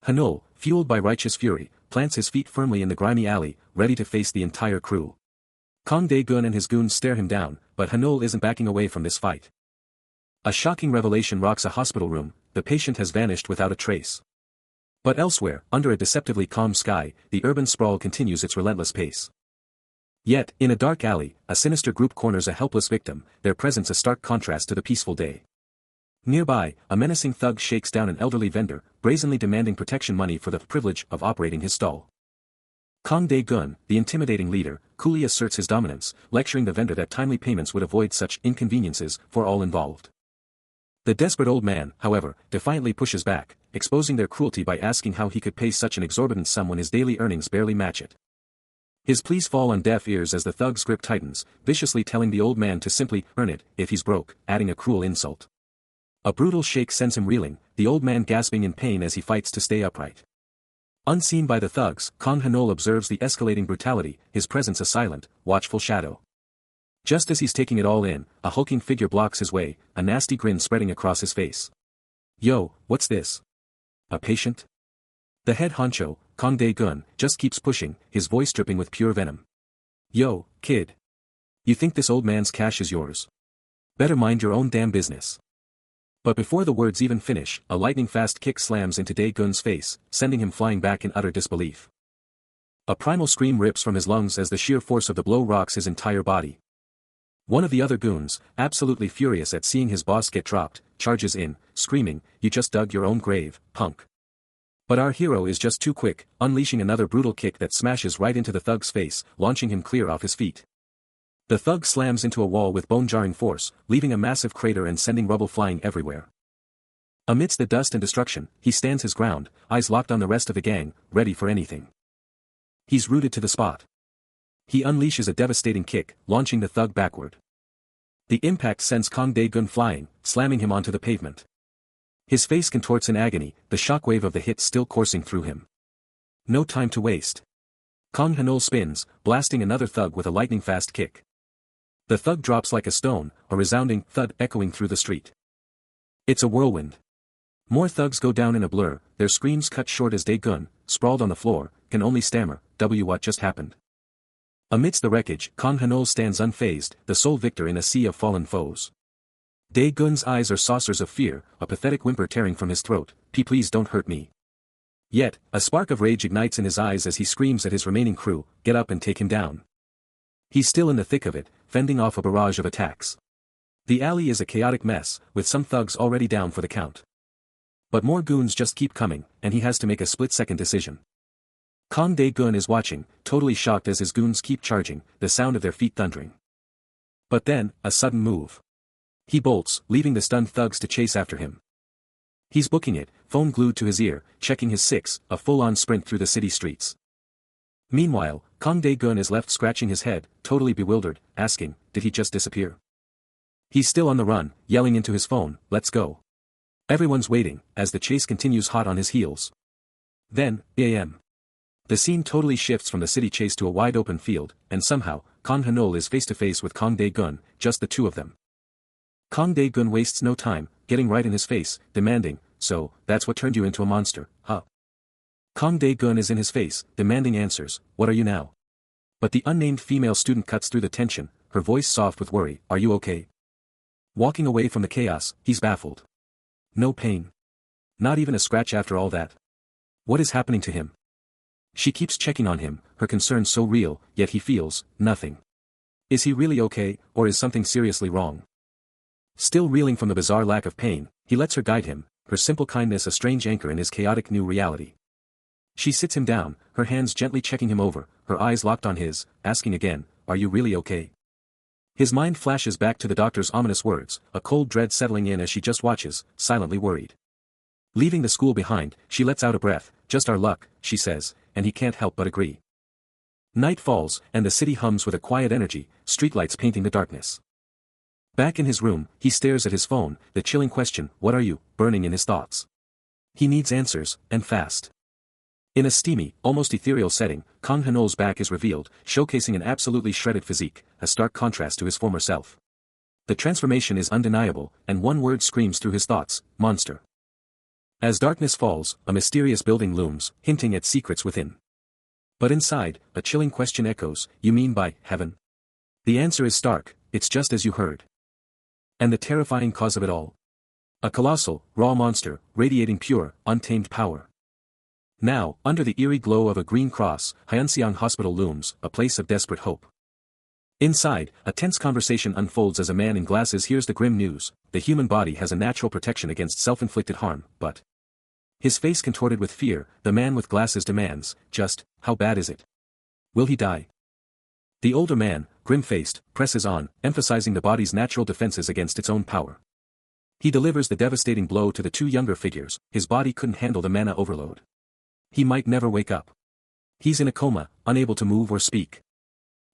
Hanul, fueled by righteous fury, plants his feet firmly in the grimy alley, ready to face the entire crew. Kang Dae-gun and his goons stare him down, but Hanul isn't backing away from this fight. A shocking revelation rocks a hospital room, the patient has vanished without a trace. But elsewhere, under a deceptively calm sky, the urban sprawl continues its relentless pace. Yet, in a dark alley, a sinister group corners a helpless victim, their presence a stark contrast to the peaceful day. Nearby, a menacing thug shakes down an elderly vendor, brazenly demanding protection money for the privilege of operating his stall. Kang Dae-gun, the intimidating leader, coolly asserts his dominance, lecturing the vendor that timely payments would avoid such inconveniences for all involved. The desperate old man, however, defiantly pushes back, exposing their cruelty by asking how he could pay such an exorbitant sum when his daily earnings barely match it. His pleas fall on deaf ears as the thug's grip tightens, viciously telling the old man to simply earn it if he's broke, adding a cruel insult. A brutal shake sends him reeling, the old man gasping in pain as he fights to stay upright. Unseen by the thugs, Kang Hanul observes the escalating brutality, his presence a silent, watchful shadow. Just as he's taking it all in, a hulking figure blocks his way, a nasty grin spreading across his face. Yo, what's this? A patient? The head honcho, Kang Dae-gun, just keeps pushing, his voice dripping with pure venom. Yo, kid. You think this old man's cash is yours? Better mind your own damn business. But before the words even finish, a lightning-fast kick slams into Dae-gun's face, sending him flying back in utter disbelief. A primal scream rips from his lungs as the sheer force of the blow rocks his entire body. One of the other goons, absolutely furious at seeing his boss get dropped, charges in, screaming, "You just dug your own grave, punk." But our hero is just too quick, unleashing another brutal kick that smashes right into the thug's face, launching him clear off his feet. The thug slams into a wall with bone-jarring force, leaving a massive crater and sending rubble flying everywhere. Amidst the dust and destruction, he stands his ground, eyes locked on the rest of the gang, ready for anything. He's rooted to the spot. He unleashes a devastating kick, launching the thug backward. The impact sends Kang Dae-gun flying, slamming him onto the pavement. His face contorts in agony, the shockwave of the hit still coursing through him. No time to waste. Kang Hanul spins, blasting another thug with a lightning-fast kick. The thug drops like a stone, a resounding thud echoing through the street. It's a whirlwind. More thugs go down in a blur, their screams cut short as Dae-gun, sprawled on the floor, can only stammer, what just happened? Amidst the wreckage, Kang Hanol stands unfazed, the sole victor in a sea of fallen foes. Dae-gun's eyes are saucers of fear, a pathetic whimper tearing from his throat, Please don't hurt me. Yet, a spark of rage ignites in his eyes as he screams at his remaining crew, get up and take him down. He's still in the thick of it, fending off a barrage of attacks. The alley is a chaotic mess, with some thugs already down for the count. But more goons just keep coming, and he has to make a split-second decision. Kang Dae-gun is watching, totally shocked as his goons keep charging, the sound of their feet thundering. But then, a sudden move. He bolts, leaving the stunned thugs to chase after him. He's booking it, phone glued to his ear, checking his six, a full-on sprint through the city streets. Meanwhile, Kang Dae-gun is left scratching his head, totally bewildered, asking, did he just disappear? He's still on the run, yelling into his phone, let's go. Everyone's waiting, as the chase continues hot on his heels. Then, a.m. The scene totally shifts from the city chase to a wide-open field, and somehow, Kang Hanol is face-to-face with Kang Dae-gun, just the two of them. Kang Dae-gun wastes no time, getting right in his face, demanding, so, that's what turned you into a monster, huh? Kang Dae-gun is in his face, demanding answers, what are you now? But the unnamed female student cuts through the tension, her voice soft with worry, are you okay? Walking away from the chaos, he's baffled. No pain. Not even a scratch after all that. What is happening to him? She keeps checking on him, her concern so real, yet he feels nothing. Is he really okay, or is something seriously wrong? Still reeling from the bizarre lack of pain, he lets her guide him, her simple kindness a strange anchor in his chaotic new reality. She sits him down, her hands gently checking him over, her eyes locked on his, asking again, are you really okay? His mind flashes back to the doctor's ominous words, a cold dread settling in as she just watches, silently worried. Leaving the school behind, she lets out a breath, just our luck, she says, and he can't help but agree. Night falls, and the city hums with a quiet energy, streetlights painting the darkness. Back in his room, he stares at his phone, the chilling question, what are you, burning in his thoughts. He needs answers, and fast. In a steamy, almost ethereal setting, Kang Hanol's back is revealed, showcasing an absolutely shredded physique, a stark contrast to his former self. The transformation is undeniable, and one word screams through his thoughts, monster. As darkness falls, a mysterious building looms, hinting at secrets within. But inside, a chilling question echoes, you mean by heaven? The answer is stark, it's just as you heard. And the terrifying cause of it all? A colossal, raw monster, radiating pure, untamed power. Now, under the eerie glow of a green cross, Hyunseong Hospital looms, a place of desperate hope. Inside, a tense conversation unfolds as a man in glasses hears the grim news, the human body has a natural protection against self-inflicted harm, but... His face contorted with fear, the man with glasses demands, just, how bad is it? Will he die? The older man, grim-faced, presses on, emphasizing the body's natural defenses against its own power. He delivers the devastating blow to the two younger figures, his body couldn't handle the mana overload. He might never wake up. He's in a coma, unable to move or speak.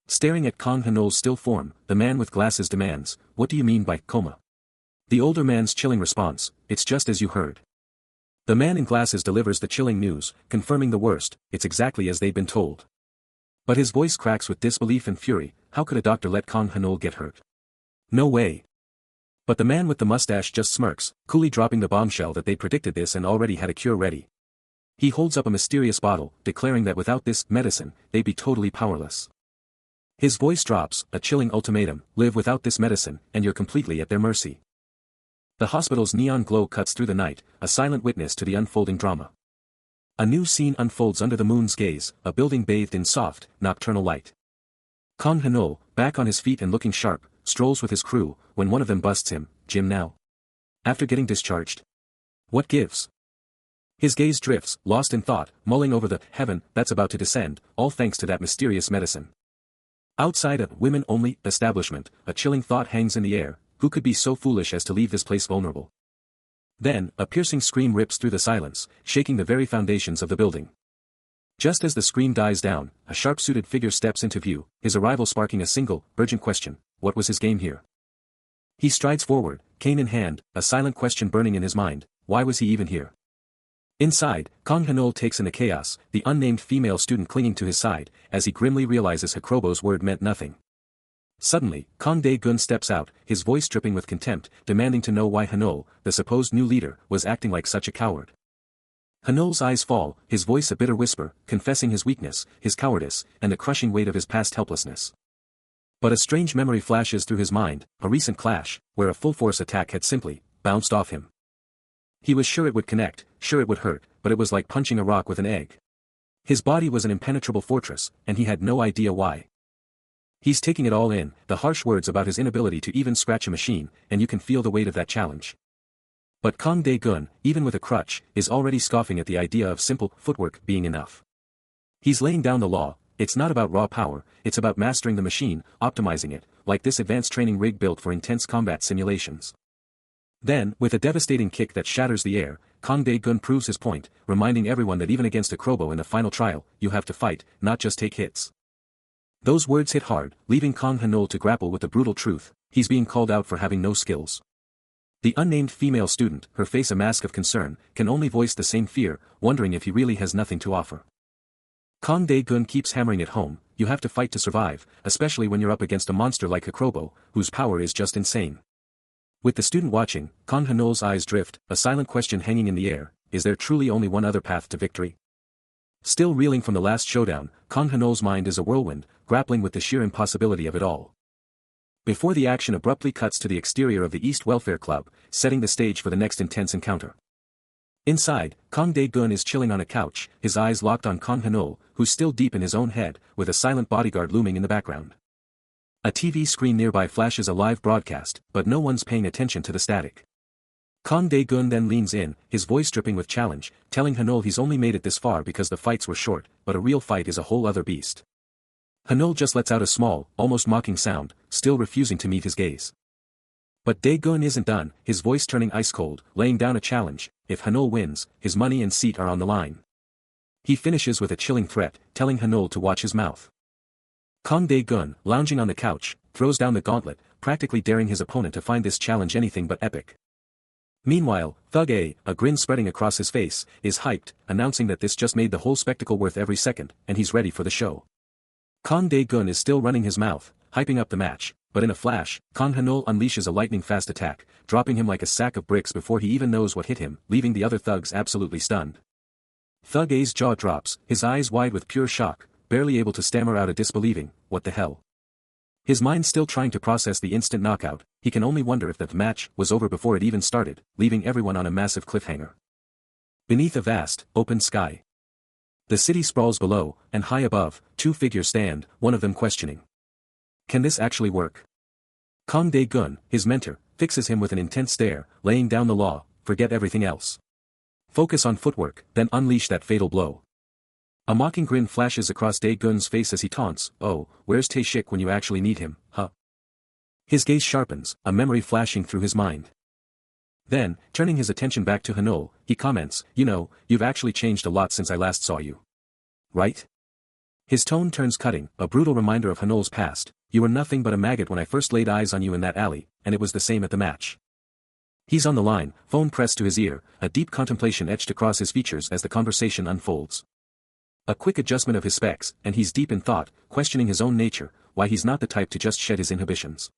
Staring at Kang Hanol's still form, the man with glasses demands, what do you mean by coma? The older man's chilling response, it's just as you heard. The man in glasses delivers the chilling news, confirming the worst, it's exactly as they'd been told. But his voice cracks with disbelief and fury, how could a doctor let Kang Hanol get hurt? No way. But the man with the mustache just smirks, coolly dropping the bombshell that they predicted this and already had a cure ready. He holds up a mysterious bottle, declaring that without this medicine, they'd be totally powerless. His voice drops, a chilling ultimatum, live without this medicine, and you're completely at their mercy. The hospital's neon glow cuts through the night, a silent witness to the unfolding drama. A new scene unfolds under the moon's gaze, a building bathed in soft, nocturnal light. Kang Hanol, back on his feet and looking sharp, strolls with his crew, when one of them busts him, Jim now. After getting discharged. What gives? His gaze drifts, lost in thought, mulling over the heaven that's about to descend, all thanks to that mysterious medicine. Outside a women-only establishment, a chilling thought hangs in the air, who could be so foolish as to leave this place vulnerable? Then, a piercing scream rips through the silence, shaking the very foundations of the building. Just as the scream dies down, a sharp-suited figure steps into view, his arrival sparking a single, urgent question, what was his game here? He strides forward, cane in hand, a silent question burning in his mind, why was he even here? Inside, Kang Hanol takes in the chaos, the unnamed female student clinging to his side, as he grimly realizes Hakrobo's word meant nothing. Suddenly, Kang Dae-gun steps out, his voice dripping with contempt, demanding to know why Hanol, the supposed new leader, was acting like such a coward. Hanul's eyes fall, his voice a bitter whisper, confessing his weakness, his cowardice, and the crushing weight of his past helplessness. But a strange memory flashes through his mind, a recent clash, where a full-force attack had simply bounced off him. He was sure it would connect, sure it would hurt, but it was like punching a rock with an egg. His body was an impenetrable fortress, and he had no idea why. He's taking it all in, the harsh words about his inability to even scratch a machine, and you can feel the weight of that challenge. But Kang Dae-gun, even with a crutch, is already scoffing at the idea of simple footwork being enough. He's laying down the law. It's not about raw power, it's about mastering the machine, optimizing it, like this advanced training rig built for intense combat simulations. Then, with a devastating kick that shatters the air, Kang Dae-gun proves his point, reminding everyone that even against a Krobo in the final trial, you have to fight, not just take hits. Those words hit hard, leaving Kang Hanul to grapple with the brutal truth. He's being called out for having no skills. The unnamed female student, her face a mask of concern, can only voice the same fear, wondering if he really has nothing to offer. Kang Dae-gun keeps hammering it home, you have to fight to survive, especially when you're up against a monster like Hakrobo, whose power is just insane. With the student watching, Kang Hanul's eyes drift, a silent question hanging in the air, is there truly only one other path to victory? Still reeling from the last showdown, Kang Hanul's mind is a whirlwind, grappling with the sheer impossibility of it all. Before the action abruptly cuts to the exterior of the East Welfare Club, setting the stage for the next intense encounter. Inside, Kang Dae-gun is chilling on a couch, his eyes locked on Kang Hanul, who's still deep in his own head, with a silent bodyguard looming in the background. A TV screen nearby flashes a live broadcast, but no one's paying attention to the static. Kang Dae-gun then leans in, his voice dripping with challenge, telling Hanul he's only made it this far because the fights were short, but a real fight is a whole other beast. Hanul just lets out a small, almost mocking sound, still refusing to meet his gaze. But Dae-gun isn't done, his voice turning ice cold, laying down a challenge. If Hanul wins, his money and seat are on the line. He finishes with a chilling threat, telling Hanul to watch his mouth. Kang Dae-gun, lounging on the couch, throws down the gauntlet, practically daring his opponent to find this challenge anything but epic. Meanwhile, Thug A, grin spreading across his face, is hyped, announcing that this just made the whole spectacle worth every second, and he's ready for the show. Kang Dae-gun is still running his mouth, hyping up the match, but in a flash, Kang Hanul unleashes a lightning-fast attack, dropping him like a sack of bricks before he even knows what hit him, leaving the other thugs absolutely stunned. Thug A's jaw drops, his eyes wide with pure shock, barely able to stammer out a disbelieving, what the hell? His mind still trying to process the instant knockout, he can only wonder if the match was over before it even started, leaving everyone on a massive cliffhanger. Beneath a vast, open sky. The city sprawls below, and high above, two figures stand, one of them questioning. Can this actually work? Kang Dae-gun, his mentor, fixes him with an intense stare, laying down the law, forget everything else. Focus on footwork, then unleash that fatal blow. A mocking grin flashes across Dae-gun's face as he taunts, oh, where's Tae-shik when you actually need him, huh? His gaze sharpens, a memory flashing through his mind. Then, turning his attention back to Hanul, he comments, you know, you've actually changed a lot since I last saw you. Right? His tone turns cutting, a brutal reminder of Hanul's past. You were nothing but a maggot when I first laid eyes on you in that alley, and it was the same at the match. He's on the line, phone pressed to his ear, a deep contemplation etched across his features as the conversation unfolds. A quick adjustment of his specs, and he's deep in thought, questioning his own nature, why he's not the type to just shed his inhibitions.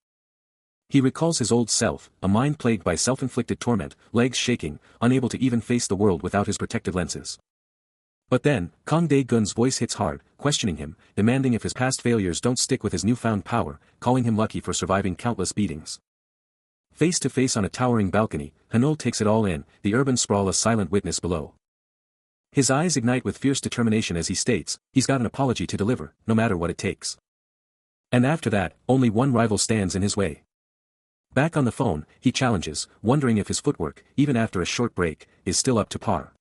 He recalls his old self, a mind plagued by self-inflicted torment, legs shaking, unable to even face the world without his protective lenses. But then, Kang Dae-gun's voice hits hard, questioning him, demanding if his past failures don't stick with his newfound power, calling him lucky for surviving countless beatings. Face to face on a towering balcony, Hanul takes it all in, the urban sprawl a silent witness below. His eyes ignite with fierce determination as he states, he's got an apology to deliver, no matter what it takes. And after that, only one rival stands in his way. Back on the phone, he challenges, wondering if his footwork, even after a short break, is still up to par.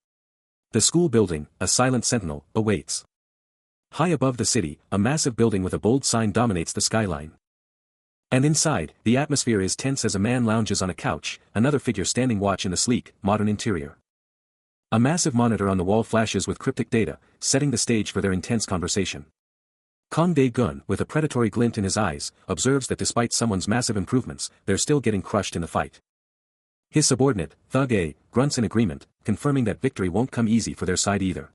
The school building, a silent sentinel, awaits. High above the city, a massive building with a bold sign dominates the skyline. And inside, the atmosphere is tense as a man lounges on a couch, another figure standing watch in the sleek, modern interior. A massive monitor on the wall flashes with cryptic data, setting the stage for their intense conversation. Kang Dae-gun, with a predatory glint in his eyes, observes that despite someone's massive improvements, they're still getting crushed in the fight. His subordinate, Thug A, grunts in agreement, confirming that victory won't come easy for their side either.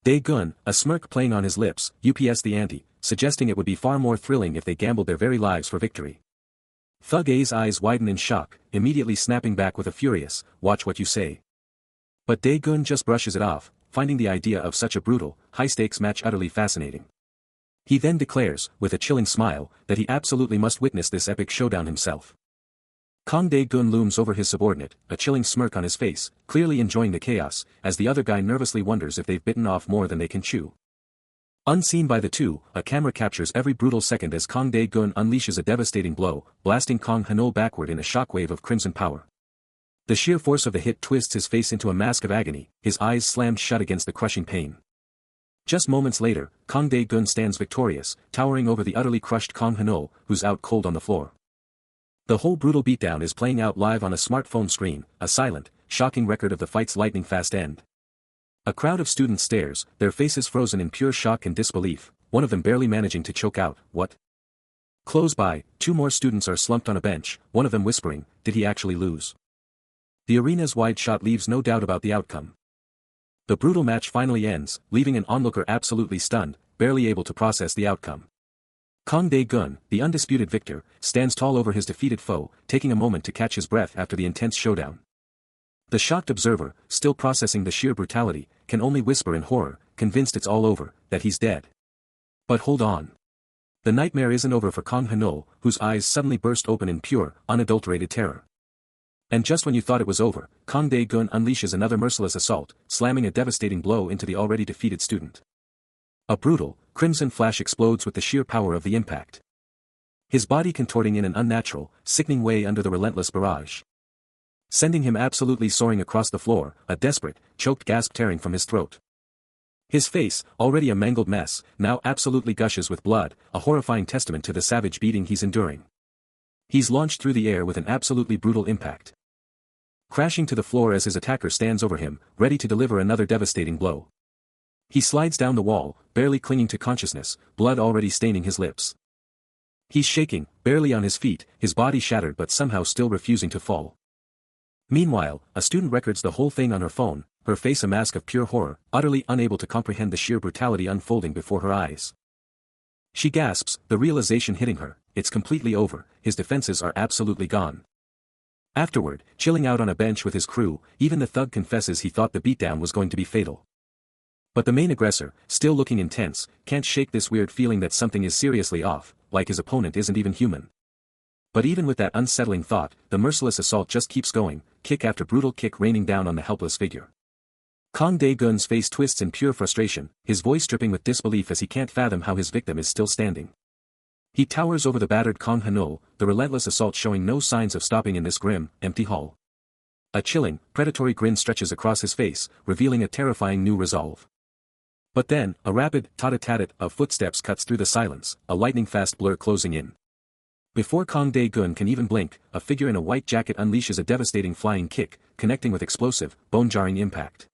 Dae-gun, a smirk playing on his lips, ups the ante, suggesting it would be far more thrilling if they gambled their very lives for victory. Thug A's eyes widen in shock, immediately snapping back with a furious, watch what you say. But Dae-gun just brushes it off, finding the idea of such a brutal, high-stakes match utterly fascinating. He then declares, with a chilling smile, that he absolutely must witness this epic showdown himself. Kang Dae-gun looms over his subordinate, a chilling smirk on his face, clearly enjoying the chaos, as the other guy nervously wonders if they've bitten off more than they can chew. Unseen by the two, a camera captures every brutal second as Kang Dae-gun unleashes a devastating blow, blasting Kang Han-oh backward in a shockwave of crimson power. The sheer force of the hit twists his face into a mask of agony, his eyes slammed shut against the crushing pain. Just moments later, Kang Dae-gun stands victorious, towering over the utterly crushed Kang Han-oh, who's out cold on the floor. The whole brutal beatdown is playing out live on a smartphone screen, a silent, shocking record of the fight's lightning-fast end. A crowd of students stares, their faces frozen in pure shock and disbelief, one of them barely managing to choke out, "What?" Close by, two more students are slumped on a bench, one of them whispering, "Did he actually lose?" The arena's wide shot leaves no doubt about the outcome. The brutal match finally ends, leaving an onlooker absolutely stunned, barely able to process the outcome. Kang Dae-gun, the undisputed victor, stands tall over his defeated foe, taking a moment to catch his breath after the intense showdown. The shocked observer, still processing the sheer brutality, can only whisper in horror, convinced it's all over, that he's dead. But hold on. The nightmare isn't over for Kang Han-oh, whose eyes suddenly burst open in pure, unadulterated terror. And just when you thought it was over, Kang Dae-gun unleashes another merciless assault, slamming a devastating blow into the already defeated student. A brutal, crimson flash explodes with the sheer power of the impact. His body contorting in an unnatural, sickening way under the relentless barrage. Sending him absolutely soaring across the floor, a desperate, choked gasp tearing from his throat. His face, already a mangled mess, now absolutely gushes with blood, a horrifying testament to the savage beating he's enduring. He's launched through the air with an absolutely brutal impact. Crashing to the floor as his attacker stands over him, ready to deliver another devastating blow. He slides down the wall, barely clinging to consciousness, blood already staining his lips. He's shaking, barely on his feet, his body shattered but somehow still refusing to fall. Meanwhile, a student records the whole thing on her phone, her face a mask of pure horror, utterly unable to comprehend the sheer brutality unfolding before her eyes. She gasps, the realization hitting her, it's completely over, his defenses are absolutely gone. Afterward, chilling out on a bench with his crew, even the thug confesses he thought the beatdown was going to be fatal. But the main aggressor, still looking intense, can't shake this weird feeling that something is seriously off, like his opponent isn't even human. But even with that unsettling thought, the merciless assault just keeps going, kick after brutal kick raining down on the helpless figure. Kang Dae-gun's face twists in pure frustration, his voice dripping with disbelief as he can't fathom how his victim is still standing. He towers over the battered Kang Han-oh, the relentless assault showing no signs of stopping in this grim, empty hall. A chilling, predatory grin stretches across his face, revealing a terrifying new resolve. But then, a rapid tat-a-tat of footsteps cuts through the silence, a lightning-fast blur closing in. Before Kang Dae-gun can even blink, a figure in a white jacket unleashes a devastating flying kick, connecting with explosive, bone-jarring impact.